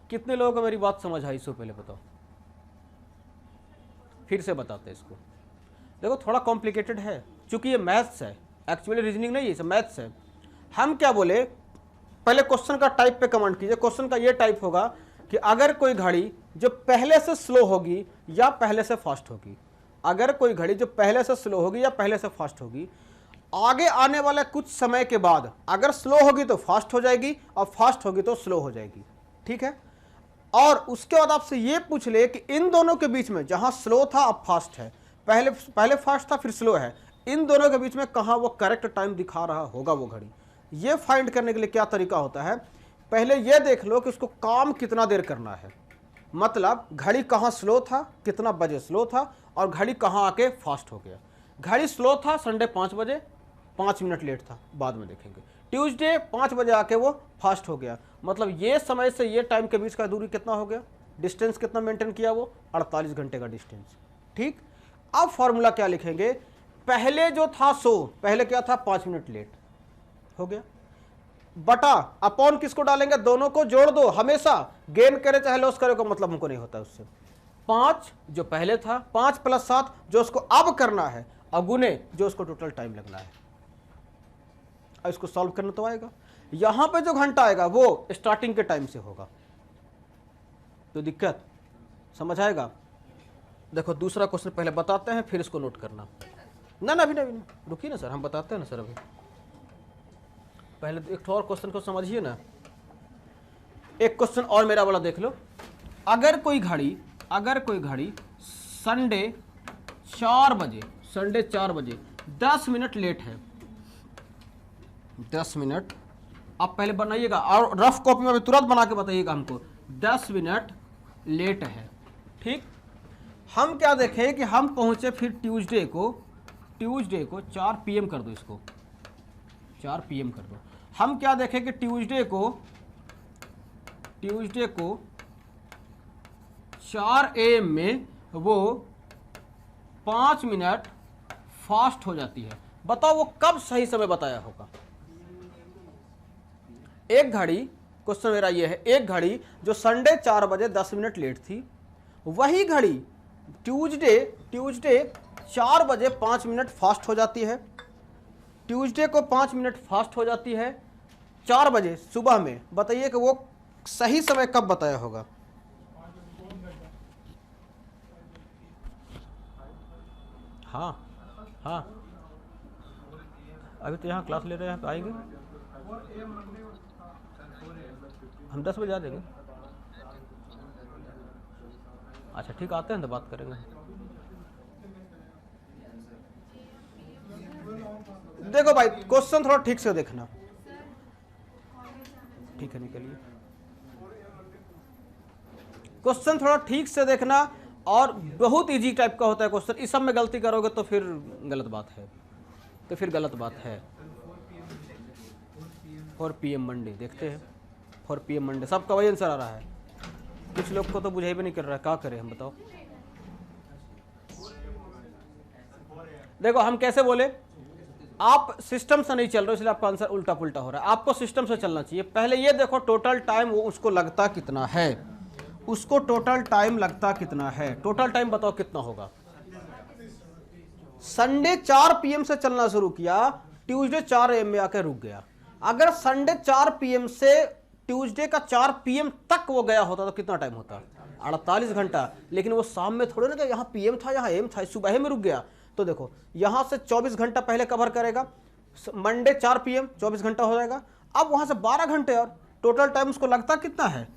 कितने लोगों को मेरी बात समझ आई? इससे पहले बताओ, फिर से बताते हैं इसको। देखो थोड़ा कॉम्प्लिकेटेड है, क्योंकि ये मैथ्स है, एक्चुअली रीजनिंग नहीं है, ये मैथ्स है। हम क्या बोले, पहले क्वेश्चन का टाइप पे कमेंट कीजिए। क्वेश्चन का ये टाइप होगा कि अगर कोई घड़ी जो पहले से स्लो होगी या पहले से फास्ट होगी, अगर कोई घड़ी जो पहले से स्लो होगी या पहले से फास्ट होगी, आगे आने वाले कुछ समय के बाद अगर स्लो होगी तो फास्ट हो जाएगी और फास्ट होगी तो स्लो हो जाएगी। ठीक है? और उसके बाद आपसे ये पूछ ले कि इन दोनों के बीच में जहां स्लो था अब फास्ट है, पहले फास्ट था फिर स्लो है, इन दोनों के बीच में कहाँ वो करेक्ट टाइम दिखा रहा होगा वो घड़ी। ये फाइंड करने के लिए क्या तरीका होता है, पहले ये देख लो कि उसको काम कितना देर करना है, मतलब घड़ी कहाँ स्लो था, कितना बजे स्लो था, और घड़ी कहाँ आके फास्ट हो गया। घड़ी स्लो था संडे 5 बजे, 5 मिनट लेट था, बाद में देखेंगे। ट्यूसडे 5 बजे आके वो फास्ट हो गया, मतलब ये समय से ये टाइम के बीच का दूरी कितना हो गया, डिस्टेंस कितना मेंटेन किया वो, 48 घंटे का डिस्टेंस। ठीक, अब फॉर्मूला क्या लिखेंगे, पहले जो था 100, पहले क्या था 5 मिनट लेट हो गया, बटा अपॉन किसको डालेंगे, दोनों को जोड़ दो, हमेशा गेन करे चाहे लॉस करे को मतलब हमको नहीं होता उससे। 5 जो पहले था, 5 + 7 जो उसको अब करना है, अगुने जो उसको टोटल टाइम लगना है। अब इसको सॉल्व करना तो आएगा, यहां पे जो घंटा आएगा वो स्टार्टिंग के टाइम से होगा, तो दिक्कत समझ आएगा। देखो दूसरा क्वेश्चन पहले बताते हैं, फिर इसको नोट करना। ना अभी नहीं, रुकिए ना सर, हम बताते हैं ना सर, अभी पहले एक और क्वेश्चन को समझिए ना। एक क्वेश्चन और मेरा वाला देख लो, अगर कोई घड़ी संडे 4 बजे 10 मिनट लेट है, 10 मिनट, आप पहले बनाइएगा और रफ कॉपी में तुरंत बना के बताइएगा हमको, 10 मिनट लेट है। ठीक, हम क्या देखें कि हम पहुंचे फिर ट्यूसडे को 4 PM कर दो, इसको 4 PM कर दो। हम क्या देखें कि ट्यूसडे को 4 AM में वो 5 मिनट फास्ट हो जाती है। बताओ वो कब सही समय बताया होगा। एक घड़ी, क्वेश्चन मेरा ये है, एक घड़ी जो संडे 4 बजे 10 मिनट लेट थी, वही घड़ी ट्यूसडे 4 बजे 5 मिनट फास्ट हो जाती है। ट्यूसडे को 5 मिनट फास्ट हो जाती है 4 बजे सुबह में। बताइए कि वो सही समय कब बताया होगा। हाँ, अभी तो यहाँ क्लास ले रहे हैं, आएंगे हम 10 बजे आ जाएंगे। अच्छा ठीक, आते हैं तो बात करेंगे। देखो भाई क्वेश्चन थोड़ा ठीक से देखना, ठीक है निकलिए, क्वेश्चन थोड़ा ठीक से देखना, और बहुत इजी टाइप का होता है क्वेश्चन। इस सब में गलती करोगे तो फिर गलत बात है, 4 PM मंडे देखते हैं, 4 PM मंडे, सबका वही आंसर आ रहा है, कुछ लोग को तो बुझाई भी नहीं कर रहा है, क्या करें हम बताओ। देखो हम कैसे बोले, आप सिस्टम से नहीं चल रहे हो इसलिए आपका आंसर उल्टा पुल्टा हो रहा है, आपको सिस्टम से चलना चाहिए। पहले ये देखो टोटल टाइम वो उसको लगता कितना है, उसको टोटल टाइम लगता कितना है, टोटल टाइम बताओ कितना होगा। संडे 4 PM से चलना शुरू किया, ट्यूसडे 4 AM में आकर रुक गया। अगर संडे 4 PM से ट्यूसडे का 4 PM तक वो गया होता तो कितना टाइम होता, 48 घंटा। लेकिन वो शाम में थोड़े ना, यहाँ PM था, यहाँ AM था, सुबह में रुक गया। तो देखो यहाँ से 24 घंटा पहले कवर करेगा, मंडे 4 PM 24 घंटा हो जाएगा। अब वहाँ से 12 घंटे और टोटल टाइम उसको लगता कितना है,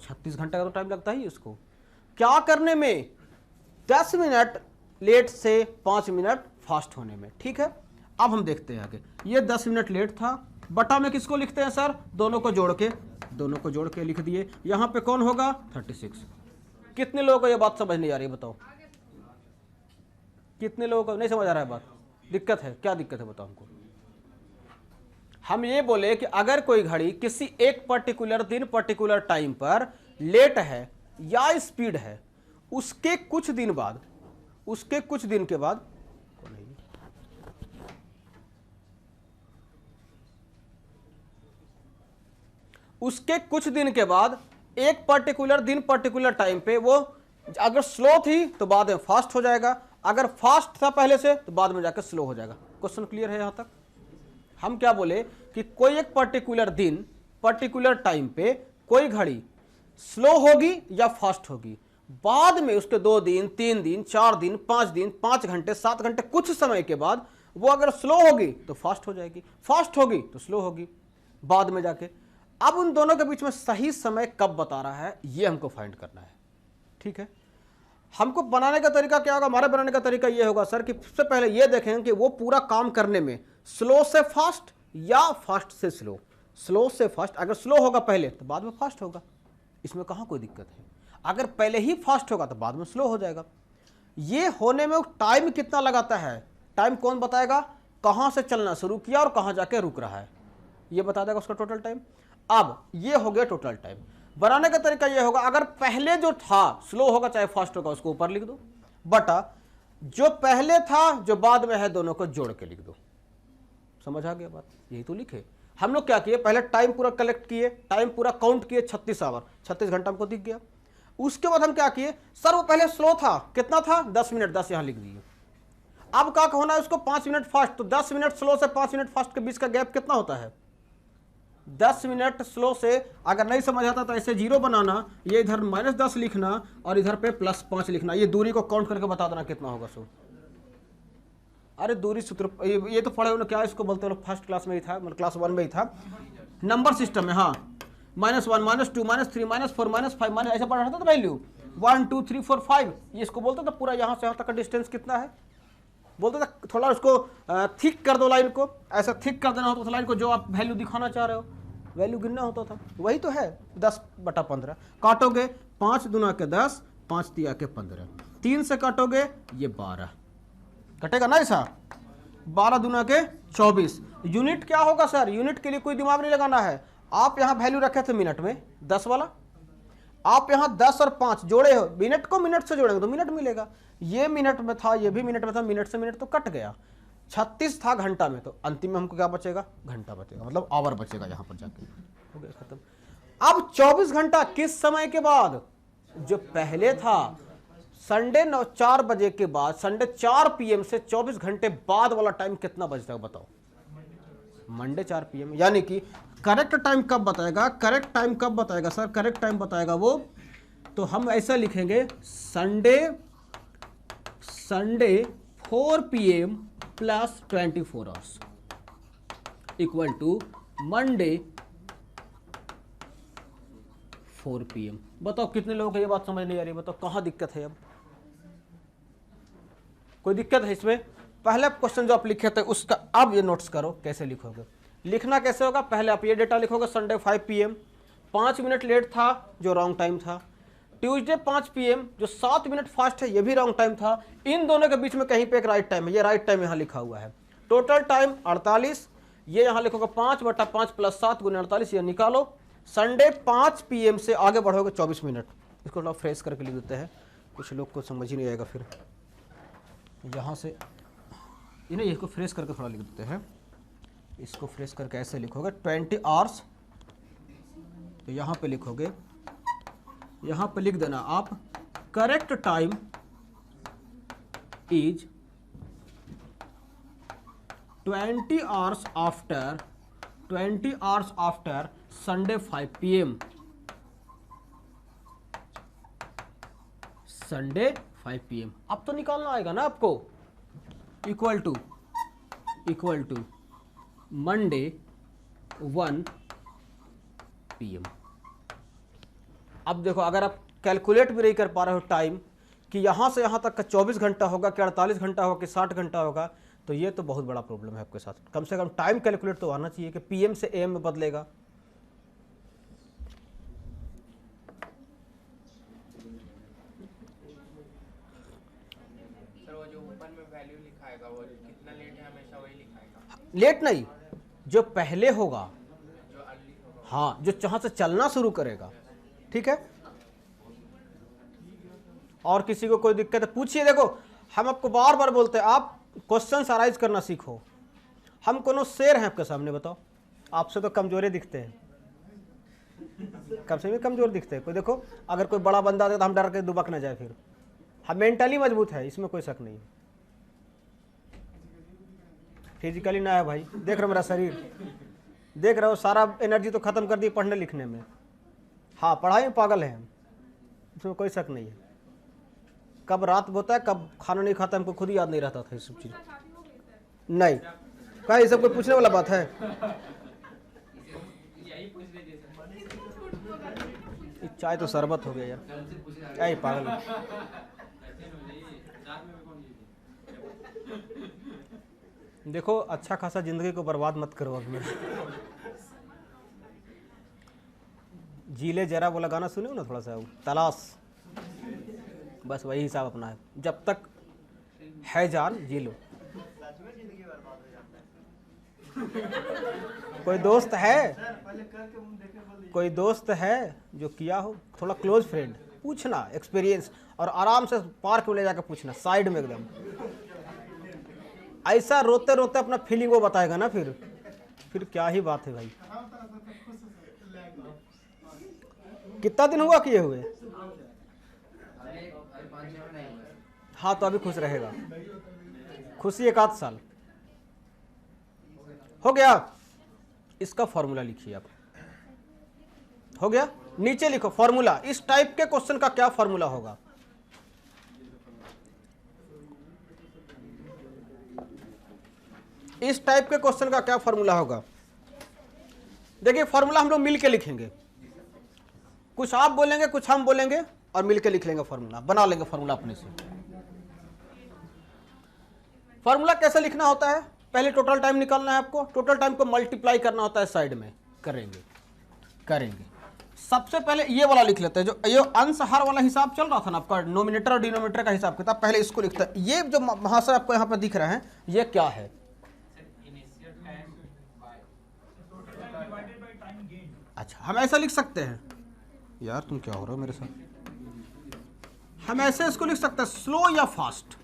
36 घंटे का तो टाइम लगता ही उसको। क्या करने में, 10 मिनट लेट से 5 मिनट फास्ट होने में। ठीक है, अब हम देखते हैं आगे। ये 10 मिनट लेट था, बटा में किसको लिखते हैं सर, दोनों को जोड़ के लिख दिए। यहाँ पे कौन होगा 36। कितने लोगों को ये बात समझ नहीं आ रही है बताओ, कितने लोगों को नहीं समझ आ रहा है बात, दिक्कत है, क्या दिक्कत है बताओ हमको। हम ये बोले कि अगर कोई घड़ी किसी एक पर्टिकुलर दिन पर्टिकुलर टाइम पर लेट है या स्पीड है, उसके कुछ दिन के बाद एक पर्टिकुलर दिन पर्टिकुलर टाइम पे वो अगर स्लो थी तो बाद में फास्ट हो जाएगा, अगर फास्ट था पहले से तो बाद में जाकर स्लो हो जाएगा। क्वेश्चन क्लियर है यहां तक। हम क्या बोले कि कोई एक पर्टिकुलर दिन पर्टिकुलर टाइम पे कोई घड़ी स्लो होगी या फास्ट होगी, बाद में उसके 2 दिन 3 दिन 4 दिन 5 दिन 5 घंटे 7 घंटे कुछ समय के बाद वो अगर स्लो होगी तो फास्ट हो जाएगी, फास्ट होगी तो स्लो होगी बाद में जाके। अब उन दोनों के बीच में सही समय कब बता रहा है ये हमको फाइंड करना है। ठीक है, हमको बनाने का तरीका क्या होगा, हमारे बनाने का तरीका ये होगा सर कि सबसे पहले ये देखें कि वो पूरा काम करने में स्लो से फास्ट या फास्ट से स्लो, स्लो से फास्ट। अगर स्लो होगा पहले तो बाद में फास्ट होगा, इसमें कहाँ कोई दिक्कत है। अगर पहले ही फास्ट होगा तो बाद में स्लो हो जाएगा। ये होने में टाइम कितना लगाता है, टाइम कौन बताएगा, कहाँ से चलना शुरू किया और कहाँ जाके रुक रहा है, ये बता देगा उसका टोटल टाइम। अब ये हो गया टोटल टाइम। बनाने का तरीका ये होगा, अगर पहले जो था स्लो होगा चाहे फास्ट होगा उसको ऊपर लिख दो, बटा जो पहले था जो बाद में है दोनों को जोड़ के लिख दो। समझ आ गया बात, यही तो लिखे। हम लोग क्या किए, पहले टाइम पूरा कलेक्ट किए, टाइम पूरा काउंट किए, 36 आवर, 36 घंटा हमको दिख गया। उसके बाद हम क्या किए, सर वो पहले स्लो था, कितना था 10 मिनट, 10 यहां लिख दिए। अब क्या होना है उसको 5 मिनट फास्ट, तो 10 मिनट स्लो से 5 मिनट फास्ट के बीच का गैप कितना होता है 10 मिनट स्लो से। अगर नहीं समझ आता तो ऐसे जीरो बनाना, ये इधर -10 लिखना और इधर पे +5 लिखना, ये दूरी को काउंट करके बता देना कितना होगा। सो अरे दूरी सूत्र ये तो पढ़े हो, क्या इसको बोलते हो, फर्स्ट क्लास में ही था, मतलब क्लास 1 में ही था, नंबर सिस्टम में। हाँ, -1 -2 -3 -4 -5 ऐसे पढ़ा था वैल्यू 1 2 3 4 5, ये इसको बोलते थे पूरा यहाँ से यहाँ तक का डिस्टेंस कितना है, बोलते थे थोड़ा उसको थिक कर दो लाइन को, ऐसा थिक कर देना होता था लाइन को, जो आप वैल्यू दिखाना चाह रहे हो वैल्यू गिनना होता था। वही तो है 10/15, काटोगे 5 दूना के 10, 5 तिया के 15, 3 से काटोगे ये 12 कटेगा ना, ऐसा 12 दूना के 24। यूनिट क्या होगा सर, यूनिट के लिए कोई दिमाग नहीं लगाना है। आप यहाँ वैल्यू रखे थे मिनट में 10 वाला, आप यहाँ 10 और 5 जोड़े हो, मिनट को मिनट से जोड़ेंगे तो मिनट मिलेगा। ये मिनट में था, ये भी मिनट में था, मिनट से मिनट तो कट गया। 36 था घंटा में, तो अंतिम में हमको क्या बचेगा, घंटा बचेगा, मतलब आवर बचेगा यहाँ पर जाके, हो गया खत्म। अब 24 घंटा किस समय के बाद, जो पहले था संडे 4 बजे के बाद, संडे 4 PM से 24 घंटे बाद वाला टाइम कितना बचता है बताओ, मंडे 4 PM। यानी कि करेक्ट टाइम कब बताएगा, करेक्ट टाइम कब बताएगा सर, करेक्ट टाइम बताएगा वो, तो हम ऐसा लिखेंगे Sunday 4 PM plus 24 hours equal to Monday 4 PM। बताओ कितने लोगों को ये बात समझ नहीं आ रही, बताओ कहाँ दिक्कत है। अब कोई दिक्कत है इसमें, पहले क्वेश्चन जो आप लिखे थे उसका अब ये नोट्स करो कैसे लिखोगे। लिखना कैसे होगा, पहले आप ये डेटा लिखोगे, संडे 5 PM 5 मिनट लेट था जो रॉन्ग टाइम था, ट्यूसडे 5 PM जो 7 मिनट फास्ट है ये भी रॉन्ग टाइम था, इन दोनों के बीच में कहीं पे एक राइट टाइम है, ये राइट टाइम यहाँ लिखा हुआ है। टोटल टाइम 48, ये यहाँ लिखोगे 5/5 + 7 × 48, ये निकालो। संडे 5 PM से आगे बढ़ोगे 24 मिनट, इसको थोड़ा फ्रेश करके लिख देते हैं, कुछ लोग को समझ ही नहीं आएगा फिर। यहाँ से इन्हें इसको फ्रेश करके थोड़ा लिख देते हैं, इसको फ्रेश करके ऐसे लिखोगे 20 आवर्स, तो यहाँ पे लिखोगे, यहाँ पे लिख देना आप correct time is 20 hours after Sunday 5 PM, Sunday 5 PM। अब तो निकालना आएगा ना आपको, इक्वल टू मंडे 1 PM। अब देखो अगर आप कैलकुलेट भी नहीं कर पा रहे हो टाइम कि यहाँ से यहाँ तक का 24 घंटा होगा कि 48 घंटा होगा कि 60 घंटा होगा, तो ये तो बहुत बड़ा प्रॉब्लम है आपके साथ। कम से कम टाइम कैलकुलेट तो आना चाहिए कि PM से AM में बदलेगा। सर वो जो ऊपर में वैल्यू लिखाएगा वो कितना लेट है हमेशा वही लिखाएगा, लेट नहीं, जो पहले होगा, जो अर्ली होगा। हाँ, जो जहाँ से चलना शुरू करेगा, ठीक है। और किसी को कोई दिक्कत है पूछिए। देखो हम आपको बार बार बोलते हैं आप क्वेश्चन अराइज करना सीखो। हम कोनो शेर हैं आपके सामने, बताओ आपसे तो कमजोरी दिखते हैं, कम से भी कमजोर दिखते हैं। कोई देखो अगर कोई बड़ा बंदा आता है तो हम डर के दुबक ना जाए, फिर हम मेंटली मजबूत है, इसमें कोई शक नहीं है। फिजिकली ना है भाई, देख रहे हो मेरा शरीर, देख रहे हो सारा एनर्जी तो खत्म कर दी पढ़ने लिखने में। हाँ पढ़ाई में पागल है हम, इसमें कोई शक नहीं है। कब रात होता है कब खाना नहीं खाता हमको खुद ही याद नहीं रहता था ये सब चीज़। नहीं क्या ये सब कोई पूछने वाला बात है, चाय तो शरबत हो गया यार, क्या ही पागल है। देखो अच्छा खासा जिंदगी को बर्बाद मत करो अब मेरे। जीले जरा वो लगाना सुने हो ना थोड़ा सा, वो तलाश, बस वही हिसाब अपना है। जब तक है जान जी लो। कोई दोस्त है, कोई दोस्त है जो किया हो, थोड़ा क्लोज फ्रेंड, पूछना एक्सपीरियंस, और आराम से पार्क में ले जाकर पूछना साइड में एकदम। ऐसा रोते रोते अपना फीलिंग वो बताएगा ना, फिर क्या ही बात है भाई। कितना दिन हुआ किए हुए? हाँ तो अभी खुश रहेगा, खुशी 1 आध साल हो गया। इसका फॉर्मूला लिखिए आप, हो गया। नीचे लिखो फॉर्मूला, इस टाइप के क्वेश्चन का क्या फॉर्मूला होगा। इस टाइप के क्वेश्चन का क्या फॉर्मूला होगा। देखिए फॉर्मूला हम लोग मिलके लिखेंगे, कुछ आप बोलेंगे कुछ हम बोलेंगे और मिलके लिख लेंगे फॉर्मूला, बना लेंगे फॉर्मूला अपने से। फॉर्मूला कैसे लिखना होता है, पहले टोटल टाइम निकालना है आपको, टोटल टाइम को मल्टीप्लाई करना होता है साइड में, करेंगे। सबसे पहले ये वाला लिख लेते हैं, जो ये अंश हर वाला हिसाब चल रहा था ना आपका, नोमिनेटर और डिनोमिनेटर का हिसाब किताब, पहले इसको लिखते हैं। ये जो महाशय आपको यहाँ पे दिख रहे हैं ये क्या है? अच्छा हम ऐसा लिख सकते हैं, यार तुम क्या हो रहे हो मेरे साथ। हम ऐसे इसको लिख सकते हैं, स्लो या फास्ट।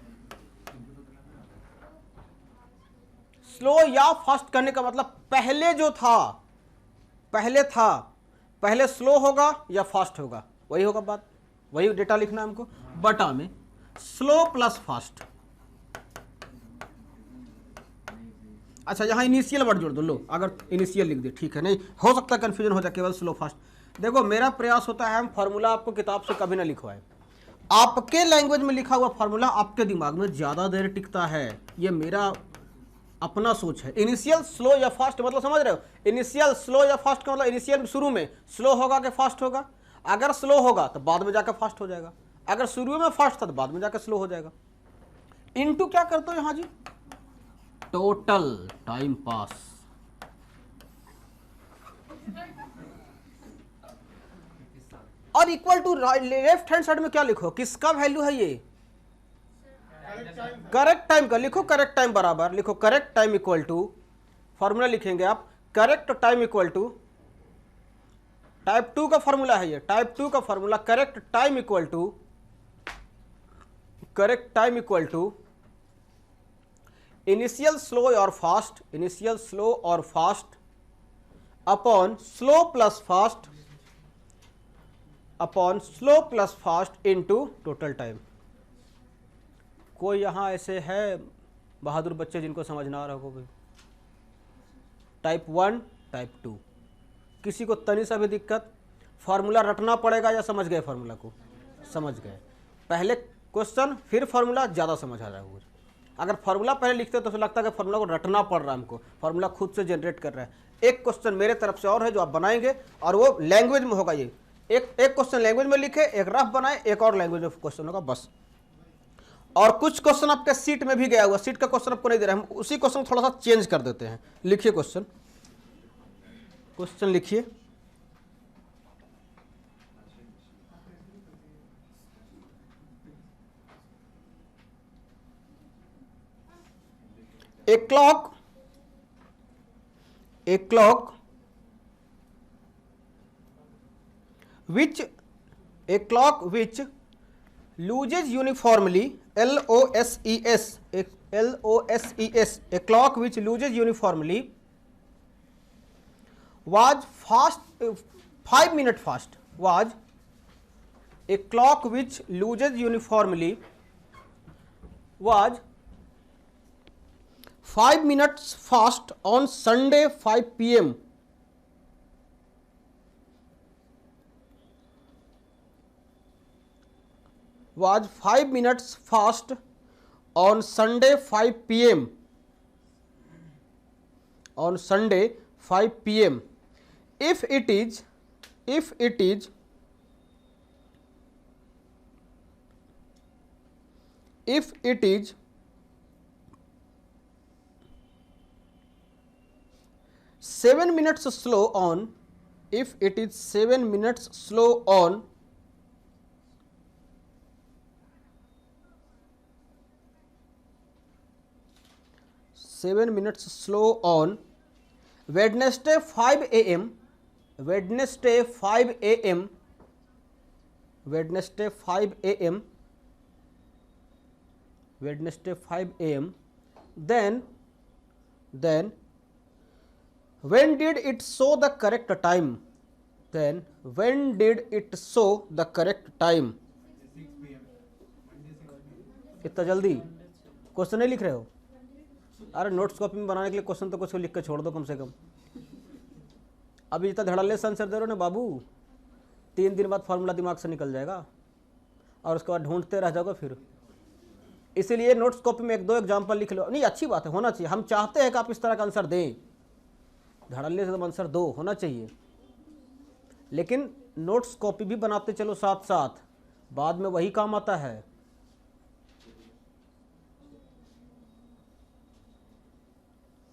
स्लो या फास्ट करने का मतलब पहले जो था, पहले स्लो होगा या फास्ट होगा, वही होगा बात, वही डेटा लिखना है हमको। बटा में स्लो प्लस फास्ट। अच्छा यहाँ इनिशियल वर्ड जोड़ दो, लो अगर इनिशियल लिख दे ठीक है, नहीं हो सकता कंफ्यूजन हो जाए केवल स्लो फास्ट। देखो मेरा प्रयास होता है हम फार्मूला आपको किताब से कभी ना लिखवाए, आपके लैंग्वेज में लिखा हुआ फार्मूला आपके दिमाग में ज़्यादा देर टिकता है, ये मेरा अपना सोच है। इनिशियल स्लो या फास्ट मतलब समझ रहे हो, इनिशियल स्लो या फास्ट का मतलब इनिशियल शुरू में स्लो होगा कि फास्ट होगा। अगर स्लो होगा तो बाद में जाकर फास्ट हो जाएगा, अगर शुरू में फास्ट था तो बाद में जाकर स्लो हो जाएगा। इनटू क्या करते हो यहाँ जी, टोटल टाइम पास। और equal to left hand side में क्या लिखो, किसका वैल्यू है ये, करेक्ट टाइम का। लिखो करेक्ट टाइम बराबर, लिखो correct time equal to, formula लिखेंगे आप, correct time equal to, type 2 का फॉर्मूला है ये, टाइप 2 का formula, correct time equal to initial slow और फास्ट, इनिशियल स्लो और fast upon slow plus fast, upon slow plus fast into total time. कोई यहाँ ऐसे है बहादुर बच्चे जिनको समझ ना आ रहा हो, टाइप 1 टाइप 2, किसी को तनी सा भी दिक्कत, फार्मूला रटना पड़ेगा या समझ गए फार्मूला को, समझ गए, पहले क्वेश्चन फिर फार्मूला, ज़्यादा समझ आ रहा है। अगर फार्मूला पहले लिखते तो लगता है कि फार्मूला को रटना पड़ रहा है हमको, फार्मूला खुद से जनरेट कर रहा है। एक क्वेश्चन मेरे तरफ से और है जो आप बनाएंगे और वो लैंग्वेज में होगा, ये एक क्वेश्चन लैंग्वेज में लिखे, एक रफ बनाए, एक और लैंग्वेज में क्वेश्चन होगा बस। और कुछ क्वेश्चन आपके सीट में भी गया हुआ, सीट का क्वेश्चन आपको नहीं दे रहा, हम उसी क्वेश्चन थोड़ा सा चेंज कर देते हैं। लिखिए क्वेश्चन लिखिए, a clock which loses uniformly, LOSES, a clock which loses uniformly was fast, 5 minutes fast, was a clock which loses uniformly was 5 minutes fast on Sunday 5 p.m. was 5 minutes fast on Sunday 5 p.m. on Sunday 5 p.m. if it is 7 minutes slow on, if it is 7 minutes slow on, Wednesday 5 a.m. Wednesday 5 a.m. Wednesday 5 a.m. Wednesday 5 a.m. Then when did it show the correct time? Then when did it show the correct time? 6 PM Monday 6 PM इतना जल्दी question नहीं लिख रहे हो? अरे notes copy में बनाने के लिए क्वेश्चन तो कुछ लिख के छोड़ दो कम से कम। अभी जितना धड़ल्ले से आंसर दे रहे हो ना बाबू, 3 दिन बाद फॉर्मूला दिमाग से निकल जाएगा और उसके बाद ढूंढते रह जाओगे फिर। इसीलिए नोट्स कॉपी में 1-2 एग्जाम्पल लिख लो। नहीं, अच्छी बात है, होना चाहिए। हम चाहते हैं कि आप इस तरह का आंसर दें, धड़ल्ले से आंसर दो, होना चाहिए। लेकिन नोट्स कॉपी भी बनाते चलो साथ साथ, बाद में वही काम आता है।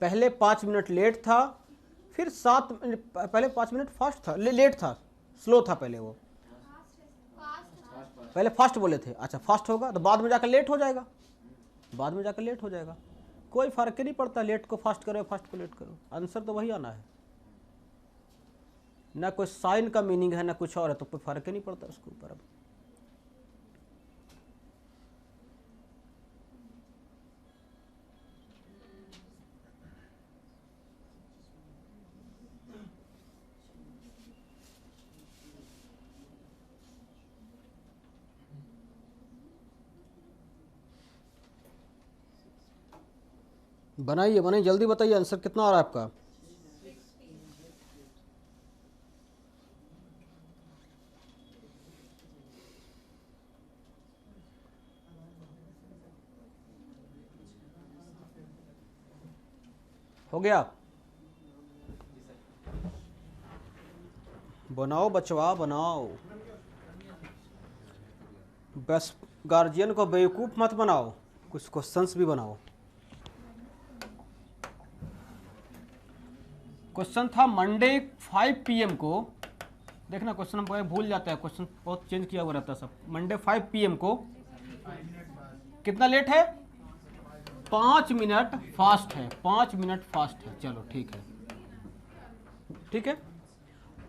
पहले 5 मिनट लेट था, फिर 7 मिनट, पहले 5 मिनट फास्ट था, लेट था, स्लो था पहले वो, पहले फास्ट बोले थे। अच्छा फास्ट होगा तो बाद में जाकर लेट हो जाएगा, बाद में जाकर लेट हो जाएगा। कोई फर्क ही नहीं पड़ता, लेट को फास्ट करो फास्ट को लेट करो, आंसर तो वही आना है। ना कोई साइन का मीनिंग है ना कुछ और है, तो कोई फर्क ही नहीं पड़ता उसके ऊपर। अब बनाइए बनाइए, जल्दी बताइए आंसर कितना आ रहा है आपका। हो गया? बनाओ बचवा बनाओ, बस गार्जियन को बेवकूफ़ मत बनाओ, कुछ क्वेश्चंस भी बनाओ। क्वेश्चन था मंडे 5 PM को, देखना क्वेश्चन हम भूल जाते हैं, क्वेश्चन बहुत चेंज किया हुआ रहता है सब। मंडे 5 PM को कितना लेट है? 5 मिनट फास्ट है, 5 मिनट फास्ट है। चलो ठीक है, ठीक है।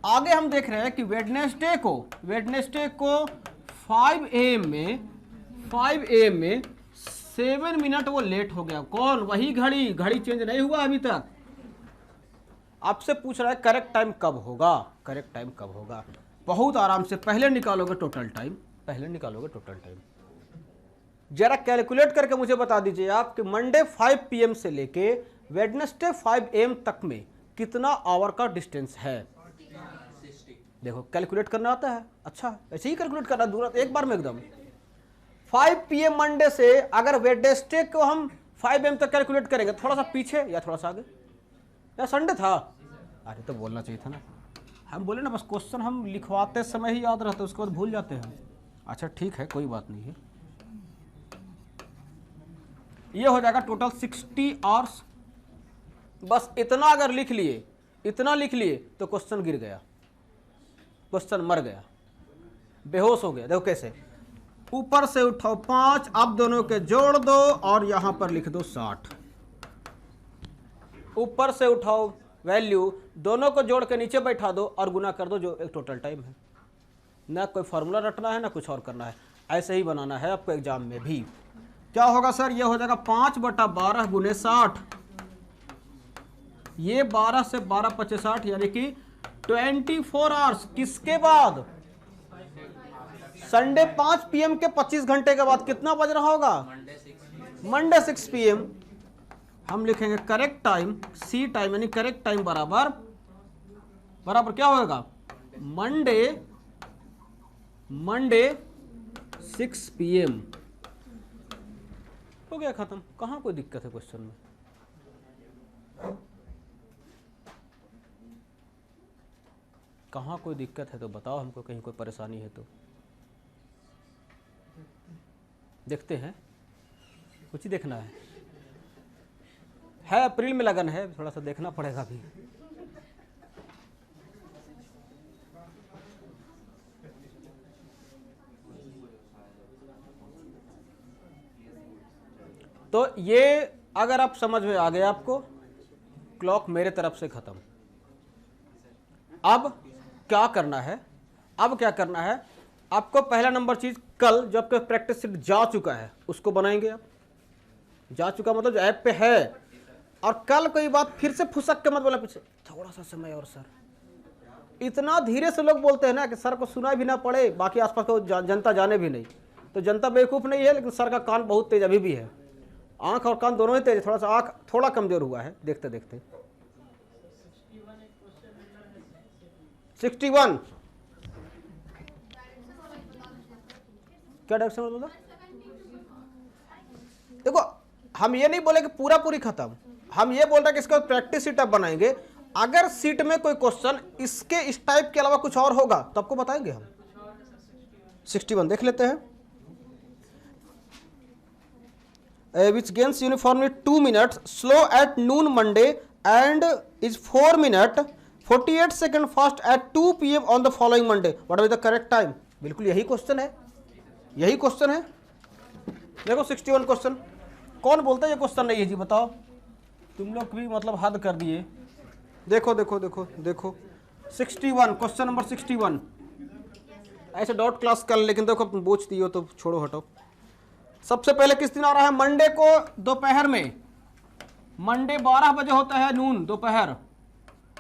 आगे हम देख रहे हैं कि वेडनेसडे को 5 AM में 7 मिनट वो लेट हो गया। कौन? वही घड़ी चेंज नहीं हुआ अभी तक। आपसे पूछ रहा है करेक्ट टाइम कब होगा, करेक्ट टाइम कब होगा। बहुत आराम से पहले निकालोगे टोटल टाइम, जरा कैलकुलेट करके मुझे बता दीजिए आप कि मंडे 5 PM से लेके वेडनेसडे 5 AM तक में कितना आवर का डिस्टेंस है। देखो कैलकुलेट करना आता है, अच्छा ऐसे ही कैलकुलेट करना, दूर एक बार में एकदम। 5 PM मंडे से अगर वेडनेसडे को हम 5 AM तक कैलकुलेट करेंगे, थोड़ा सा पीछे या थोड़ा सा आगे, या संडे था, अरे तो बोलना चाहिए था ना। हम बोले ना, बस क्वेश्चन हम लिखवाते समय ही याद रहता है, उसके बाद भूल जाते हैं। अच्छा ठीक है, कोई बात नहीं है। ये हो जाएगा टोटल 60 आवर्स। बस इतना अगर लिख लिए, इतना लिख लिए तो क्वेश्चन गिर गया, क्वेश्चन मर गया, बेहोश हो गया। देखो कैसे, ऊपर से उठाओ 5, अब दोनों के जोड़ दो और यहां पर लिख दो 60। ऊपर से उठाओ वैल्यू, दोनों को जोड़ के नीचे बैठा दो और गुना कर दो, जो एक टोटल टाइम है। ना कोई फार्मूला रटना है ना कुछ और करना है, ऐसे ही बनाना है आपको एग्जाम में भी। क्या होगा सर? ये हो जाएगा 5/12 गुने 60। ये 12 से 12 × 60 यानी कि 24 आवर्स। किसके बाद? संडे 5 PM के 25 घंटे के बाद कितना बज रहा होगा? Monday 6 PM। हम लिखेंगे करेक्ट टाइम, सी टाइम यानी करेक्ट टाइम बराबर क्या होगा? Monday 6 PM। हो गया खत्म। कहाँ कोई दिक्कत है क्वेश्चन में? कहाँ कोई दिक्कत है तो बताओ हमको, कहीं कोई परेशानी है तो। देखते हैं, कुछ ही देखना है। अप्रैल में लगन है, थोड़ा सा देखना पड़ेगा भी। तो ये अगर आप समझ में आ गया आपको, क्लॉक मेरे तरफ से खत्म। अब क्या करना है, अब क्या करना है आपको, पहला नंबर चीज, कल जो आपका प्रैक्टिस सीट जा चुका है उसको बनाएंगे आप। जा चुका मतलब जो ऐप पे है, और कल कोई बात फिर से फुसक के मत बोला पीछे, थोड़ा सा समय और सर। इतना धीरे से लोग बोलते हैं ना कि सर को सुना भी ना पड़े, बाकी आसपास को जनता जाने भी नहीं। तो जनता बेवकूफ़ नहीं है, लेकिन सर का कान बहुत तेज अभी भी है, आंख और कान दोनों ही तेज, थोड़ा सा आंख थोड़ा कमजोर हुआ है देखते देखते। 61 क्या डायरेक्शन बोला? देखो हम ये नहीं बोले कि पूरा पूरी खत्म, हम ये बोल रहे हैं कि इसका प्रैक्टिस सीट आप बनाएंगे। अगर सीट में कोई क्वेश्चन इसके इस टाइप के अलावा कुछ और होगा तो आपको बताएंगे हम। 61 देख लेते हैं। Which gains uniformly 2 minutes, slow at noon Monday and is 4 minutes 48 seconds fast at 2 PM on the following Monday. What is the correct time? बिल्कुल यही क्वेश्चन है, यही क्वेश्चन है। देखो 61 क्वेश्चन, कौन बोलता है ये क्वेश्चन नहीं है जी, बताओ। तुम लोग भी मतलब हद कर दिए। देखो देखो देखो देखो 61 क्वेश्चन नंबर 61। ऐसे डॉट क्लास कर, लेकिन देखो बोझ दियो तो छोड़ो हटो। सबसे पहले किस दिन आ रहा है? मंडे को दोपहर में। मंडे 12 बजे होता है नून, दोपहर।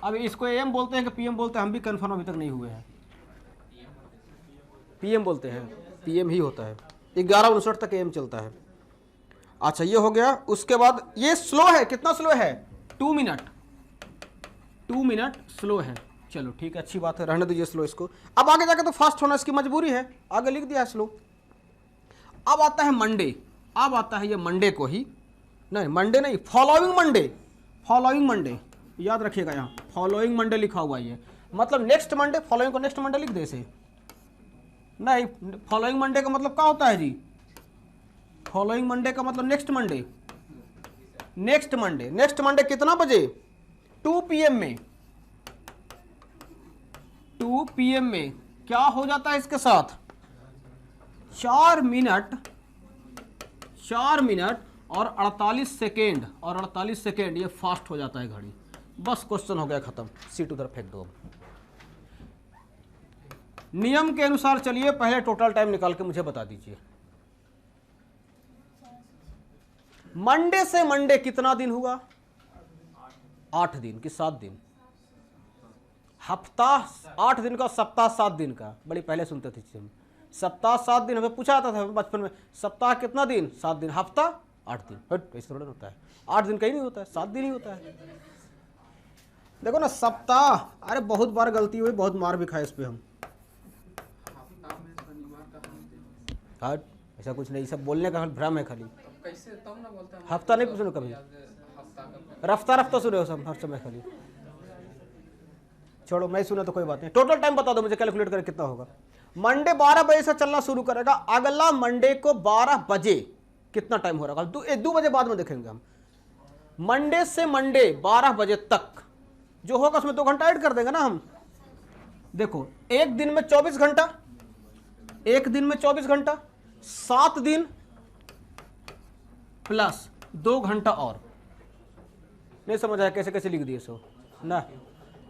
अब इसको एम बोलते हैं कि पीएम बोलते हैं, हम भी कंफर्म अभी तक नहीं हुए हैं। पीएम बोलते हैं, पीएम ही होता है। 11:59 तक एम चलता है। अच्छा ये हो गया। उसके बाद ये स्लो है, कितना स्लो है? 2 मिनट, 2 मिनट स्लो है। चलो ठीक है, अच्छी बात है, रहने दीजिए स्लो इसको। अब आगे जाकर तो फास्ट होना इसकी मजबूरी है, आगे लिख दिया है स्लो। अब आता है मंडे, अब आता है ये मंडे को ही, नहीं मंडे नहीं, फॉलोइंग मंडे, फॉलोइंग मंडे याद रखिएगा, यहाँ फॉलोइंग मंडे लिखा हुआ है, मतलब नेक्स्ट मंडे। फॉलोइंग को नेक्स्ट मंडे लिख दे इसे, नहीं फॉलोइंग मंडे का मतलब क्या होता है जी? फॉलोइंग मंडे का मतलब next Monday, next Monday. Next Monday कितना बजे? 2 PM में, 2 PM में क्या हो जाता है इसके साथ? 4 मिनट, 4 मिनट और 48 सेकेंड, और 48 सेकेंड ये फास्ट हो जाता है घड़ी। बस क्वेश्चन हो गया खत्म, सीट उधर फेंक दो। नियम के अनुसार चलिए, पहले टोटल टाइम निकाल के मुझे बता दीजिए। मंडे से मंडे कितना दिन हुआ? 8 दिन कि 7 दिन? हफ्ता 8 दिन का, सप्ताह 7 दिन का। बड़ी पहले सुनते थे हम, सप्ताह 7 दिन। हमें पूछा जाता था बचपन में, सप्ताह कितना दिन? 7 दिन। हफ्ता 8 दिन। ऐसे थोड़ा होता है, 8 दिन कहीं नहीं होता है, 7 दिन ही होता है। देखो ना सप्ताह, अरे बहुत बार गलती हुई, बहुत मार भी खाए इस पे हम। ऐसा कुछ नहीं, सब बोलने का भ्रम है खाली। हफ्ता नहीं सुनो कभी, रफ्ता रफ्ता सुने हो सब हर समय खाली। छोड़ो, मैं सुना तो कोई बात नहीं। टोटल टाइम बता दो मुझे, कैलकुलेट करके कितना होगा। मंडे 12 बजे से चलना शुरू करेगा, अगला मंडे को 12 बजे कितना टाइम हो रहा है? 2 बजे बाद में देखेंगे हम। मंडे से मंडे 12 बजे तक जो होगा उसमें 2 घंटा ऐड कर देंगे ना हम। देखो एक दिन में 24 घंटा, एक दिन में 24 घंटा, 7 दिन प्लस 2 घंटा और। नहीं समझ आया कैसे कैसे लिख दिए सो ना?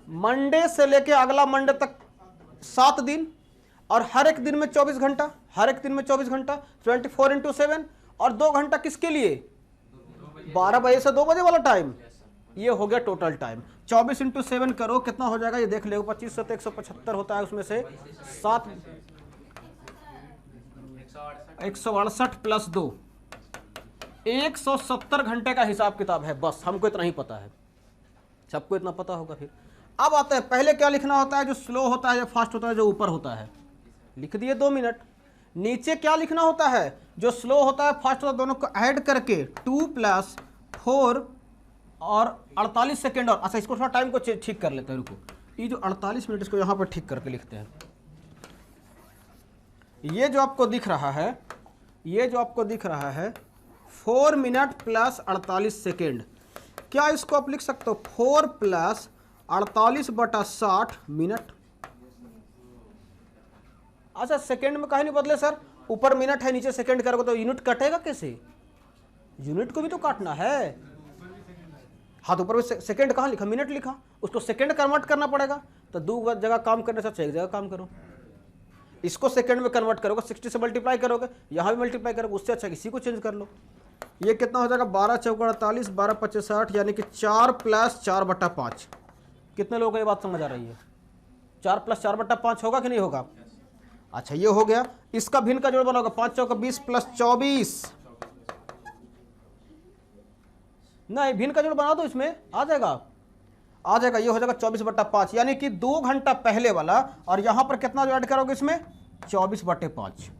मंडे से लेके अगला मंडे तक 7 दिन, और हर एक दिन में 24 घंटा, हर एक दिन में 24 घंटा, 24/7, और 2 घंटा किसके लिए? 12 बजे से 2 बजे वाला टाइम। ये हो गया टोटल टाइम। 24/7 करो कितना हो जाएगा ये देख लो। 25 से 175 होता है, उसमें से 7 168 प्लस 2 170 घंटे का हिसाब किताब है। बस हमको इतना ही पता है, सबको इतना पता होगा। फिर अब आता है, पहले क्या लिखना होता है? जो स्लो होता है या फास्ट होता है, जो ऊपर होता है लिख दिए 2 मिनट। नीचे क्या लिखना होता है? जो स्लो होता है फास्ट होता है, दोनों को ऐड करके 2 + 4 और 48 सेकेंड और। अच्छा इसको थोड़ा टाइम को ठीक कर लेते हैं, रुको। ये जो 48 मिनट इसको यहाँ पर ठीक करके लिखते हैं। ये जो आपको दिख रहा है, ये जो आपको दिख रहा है 4 मिनट + 48 सेकेंड, क्या इसको आप लिख सकते हो 4 + 48/60 मिनट? अच्छा सेकेंड में कहीं नहीं बदले सर, ऊपर मिनट है नीचे सेकेंड करोगे तो यूनिट कटेगा कैसे? यूनिट को भी तो काटना है। हाँ तो ऊपर में सेकंड कहाँ लिखा, मिनट लिखा, उसको सेकंड कन्वर्ट करना पड़ेगा। तो 2 जगह काम करने से अच्छा एक जगह काम करो। इसको सेकंड में कन्वर्ट करोगे, 60 से मल्टीप्लाई करोगे, यहाँ भी मल्टीप्लाई करोगे, उससे अच्छा इसी को चेंज कर लो। ये कितना हो जाएगा, 12 चौका 48, 12 25 60, यानी कि 4 + 4/5। कितने लोगों को ये बात समझ आ रही है? 4 + 4/5 होगा कि नहीं होगा? अच्छा ये हो गया। इसका भिन्न का जोड़ बनाओगे, 5 चौका 20 + 24। नहीं, भिन्न का जोड़ बना दो, इसमें आ जाएगा, आ जाएगा। ये हो जाएगा 24/5, यानी कि 2 घंटा पहले वाला। और यहाँ पर कितना जो ऐड करोगे इसमें, 24/5।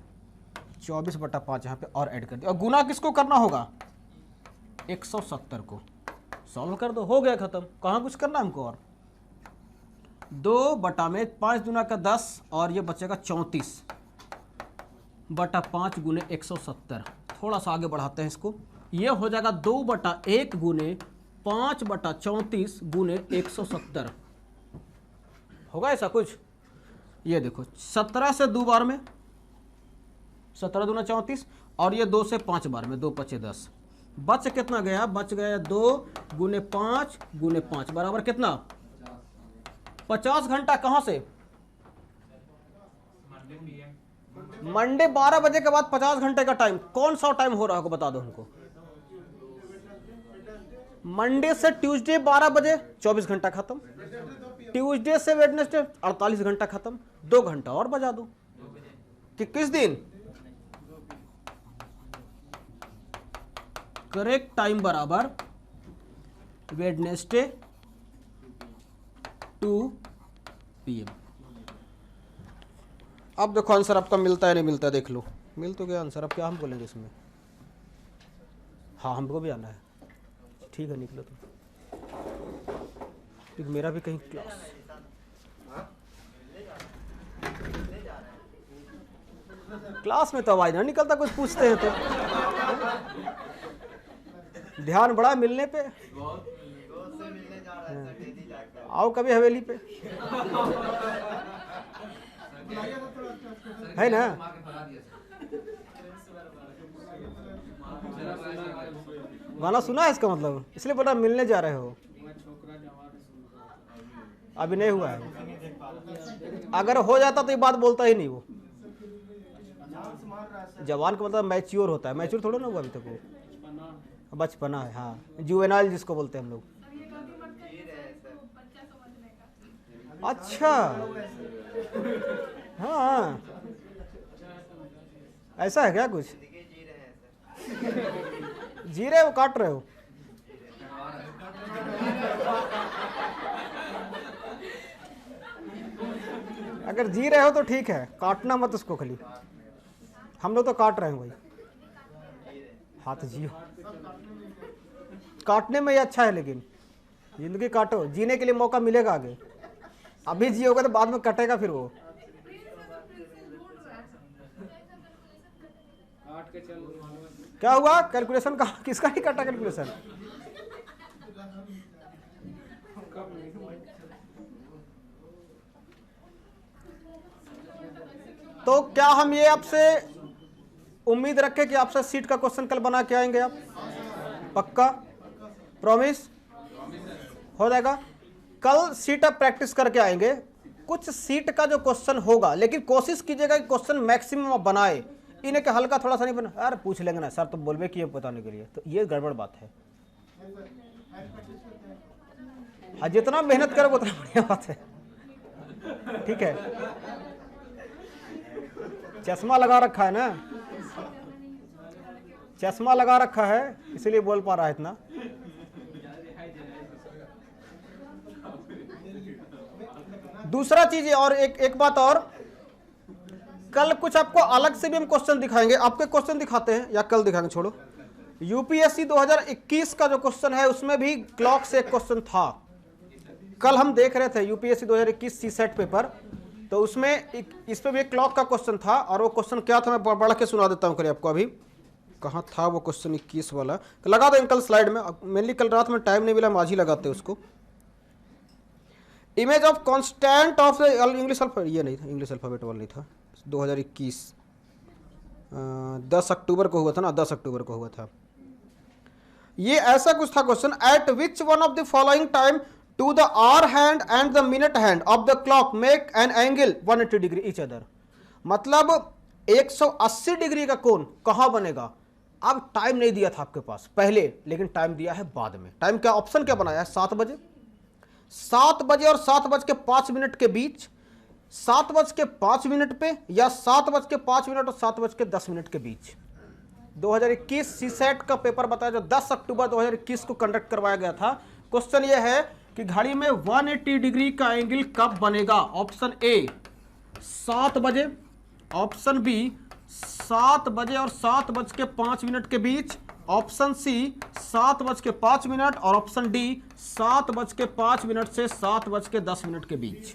24/5 यहाँ पे और ऐड कर दिया। और गुना किसको करना होगा, 170 को। सॉल्व कर दो, हो गया खत्म। कहाँ कुछ करना हमको और 2/5 5 दूना का 10, और ये बचेगा 34/5 गुने 170। थोड़ा सा आगे बढ़ाते हैं इसको, ये हो जाएगा 2/1 गुने 5/34 गुने 170। होगा ऐसा कुछ? ये देखो 17 से 2 बार में, 17 दूना 34, और ये 2 से 5 बार में, 2 × 5 = 10। बच कितना गया, बच गया 2 गुने 5 गुने 5 बराबर कितना, 50 घंटा। कहाँ से? मंडे 12 बजे के बाद 50 घंटे का टाइम। कौन सा टाइम हो रहा होगा बता दो हमको। मंडे से ट्यूसडे 12 बजे, 24 घंटा खत्म। ट्यूसडे से वेडनेसडे 48 घंटा खत्म। 2 घंटा और बजा दो कि किस दिन। करेक्ट टाइम बराबर वेडनेसडे 2 PM। अब देखो आंसर आपका मिलता है नहीं मिलता है, देख लो। मिल तो गया आंसर। अब क्या हम बोलेंगे इसमें? हाँ हमको भी आना है। ठीक है निकलो तो, क्योंकि मेरा भी कहीं क्लास। क्लास में तो आवाज ना निकलता, कुछ पूछते हैं तो। ध्यान बड़ा मिलने पे। आओ कभी हवेली पे, है ना? गाना सुना है इसका मतलब, इसलिए बड़ा मिलने जा रहे हो। अभी नहीं हुआ है। अगर हो जाता तो ये बात बोलता ही नहीं वो। जवान का मतलब मैच्योर होता है, मैच्योर थोड़ा ना हुआ अभी तक वो, बचपना है। हाँ जुवेनाइल जिसको बोलते हैं हम लोग। अच्छा हाँ ऐसा है क्या कुछ? जी रहे हो, काट रहे हो? अगर जी रहे हो तो ठीक है, काटना मत उसको खाली। हम लोग तो काट रहे हैं भाई। हाथ जियो, काटने में ही अच्छा है, लेकिन जिंदगी काटो, जीने के लिए मौका मिलेगा आगे। अभी जियोगे तो बाद में कटेगा फिर वो। क्या हुआ? कैलकुलेशन का किसका नहीं काटा कैलकुलेशन? तो क्या हम ये आपसे उम्मीद रखें कि आपसे सीट का क्वेश्चन कल बना के आएंगे आप? पक्का? प्रॉमिस? हो जाएगा। कल सीट आप प्रैक्टिस करके आएंगे। कुछ सीट का जो क्वेश्चन होगा, लेकिन कोशिश कीजिएगा कि क्वेश्चन मैक्सिमम आप बनाए। इन्हें के हल्का थोड़ा सा नहीं बना, यार पूछ लेंगे ना सर तो बोलबे कि ये बताने के लिए, तो ये गड़बड़ बात है। हाँ जितना मेहनत करोगे उतना बढ़िया बात है। ठीक है, चश्मा लगा रखा है ना, चश्मा लगा रखा है इसलिए बोल पा रहा है इतना। दूसरा चीज और एक बात और, कल कुछ आपको अलग से भी हम क्वेश्चन दिखाएंगे। आपके क्वेश्चन दिखाते हैं या कल दिखाएंगे, छोड़ो। यूपीएससी 2021 का जो क्वेश्चन है उसमें भी क्लॉक से एक क्वेश्चन था। कल हम देख रहे थे यूपीएससी 2021 सीसेट पेपर, तो उसमें इस पे भी एक क्लॉक का क्वेश्चन था। और वो क्वेश्चन क्या था मैं पढ़ के सुना देता हूँ करिए आपको। अभी कहाँ था वो क्वेश्चन 21 वाला, लगा दो कल स्लाइड में। मेनली कल रात में टाइम नहीं मिला, हम आज ही लगाते उसको। Image of constant of English alphabet, ये नहीं था, इंग्लिश अल्फाबेट वाला नहीं था। 2021 10 अक्टूबर को हुआ था ना, 10 अक्टूबर को हुआ था। ये ऐसा कुछ था question, at which one of the following time to the hour hand and the minute hand of the clock make an angle 180 degree each other. मतलब 180 डिग्री का कोण कहां बनेगा? अब टाइम नहीं दिया था आपके पास पहले, लेकिन टाइम दिया है बाद में। टाइम क्या ऑप्शन क्या बनाया है? 7 बजे, 7 बजे और 7:05 के बीच, 7:05 पे, या 7:05 और 7:10 के बीच। 2021 सीसेट का पेपर बताया जो 10 अक्टूबर 2021 को कंडक्ट करवाया गया था। क्वेश्चन यह है कि घड़ी में 180 डिग्री का एंगल कब बनेगा? ऑप्शन ए 7 बजे, ऑप्शन बी 7 बजे और 7:05 के बीच, ऑप्शन सी 7:05 और ऑप्शन डी 7:05 से 7:10 के बीच।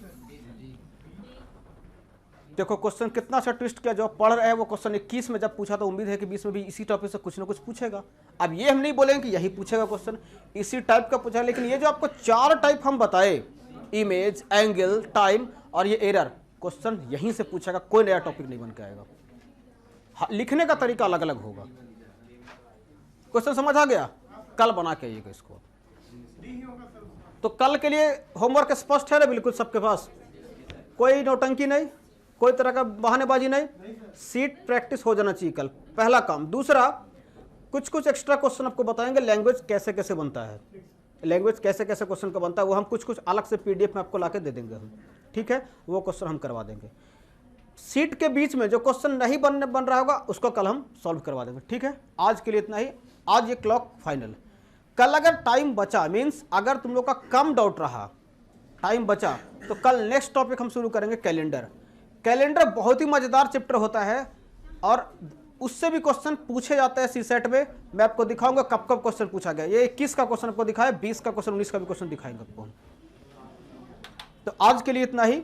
देखो क्वेश्चन कितना सा ट्विस्ट किया। जो पढ़ रहे हैं वो क्वेश्चन 21 में जब पूछा तो उम्मीद है कि 20 में भी इसी टॉपिक से कुछ ना कुछ पूछेगा। अब ये हम नहीं बोलेंगे कि यही पूछेगा क्वेश्चन, इसी टाइप का पूछा, लेकिन ये जो आपको 4 टाइप हम बताए, इमेज, एंगल, टाइम और ये एरर, क्वेश्चन यहीं से पूछेगा, कोई नया टॉपिक नहीं बन के आएगा। लिखने का तरीका अलग अलग होगा। क्वेश्चन समझ आ गया? कल बना के आइएगा इसको। तो कल के लिए होमवर्क स्पष्ट है ना बिल्कुल सबके पास? कोई नौटंकी नहीं, कोई तरह का बहानेबाजी नहीं, सीट प्रैक्टिस हो जाना चाहिए कल, पहला काम। दूसरा, कुछ कुछ एक्स्ट्रा क्वेश्चन आपको बताएंगे, लैंग्वेज कैसे कैसे बनता है, लैंग्वेज कैसे कैसे क्वेश्चन का बनता है, वो हम कुछ कुछ अलग से पीडीएफ में आपको लाके दे देंगे हम, ठीक है? वो क्वेश्चन हम करवा देंगे। सीट के बीच में जो क्वेश्चन नहीं बन रहा होगा उसको कल हम सॉल्व करवा देंगे, ठीक है? आज के लिए इतना ही, आज ये क्लॉक फाइनल। कल अगर टाइम बचा, मीन्स अगर तुम लोग का कम डाउट रहा, टाइम बचा, तो कल नेक्स्ट टॉपिक हम शुरू करेंगे कैलेंडर। कैलेंडर बहुत ही मजेदार चैप्टर होता है और उससे भी क्वेश्चन पूछे जाते हैं सीसेट में। मैं आपको दिखाऊंगा कब कब क्वेश्चन पूछा गया। ये 21 का क्वेश्चन आपको दिखाया, 20 का क्वेश्चन, 19 का भी क्वेश्चन दिखाएंगे आपको। तो आज के लिए इतना ही।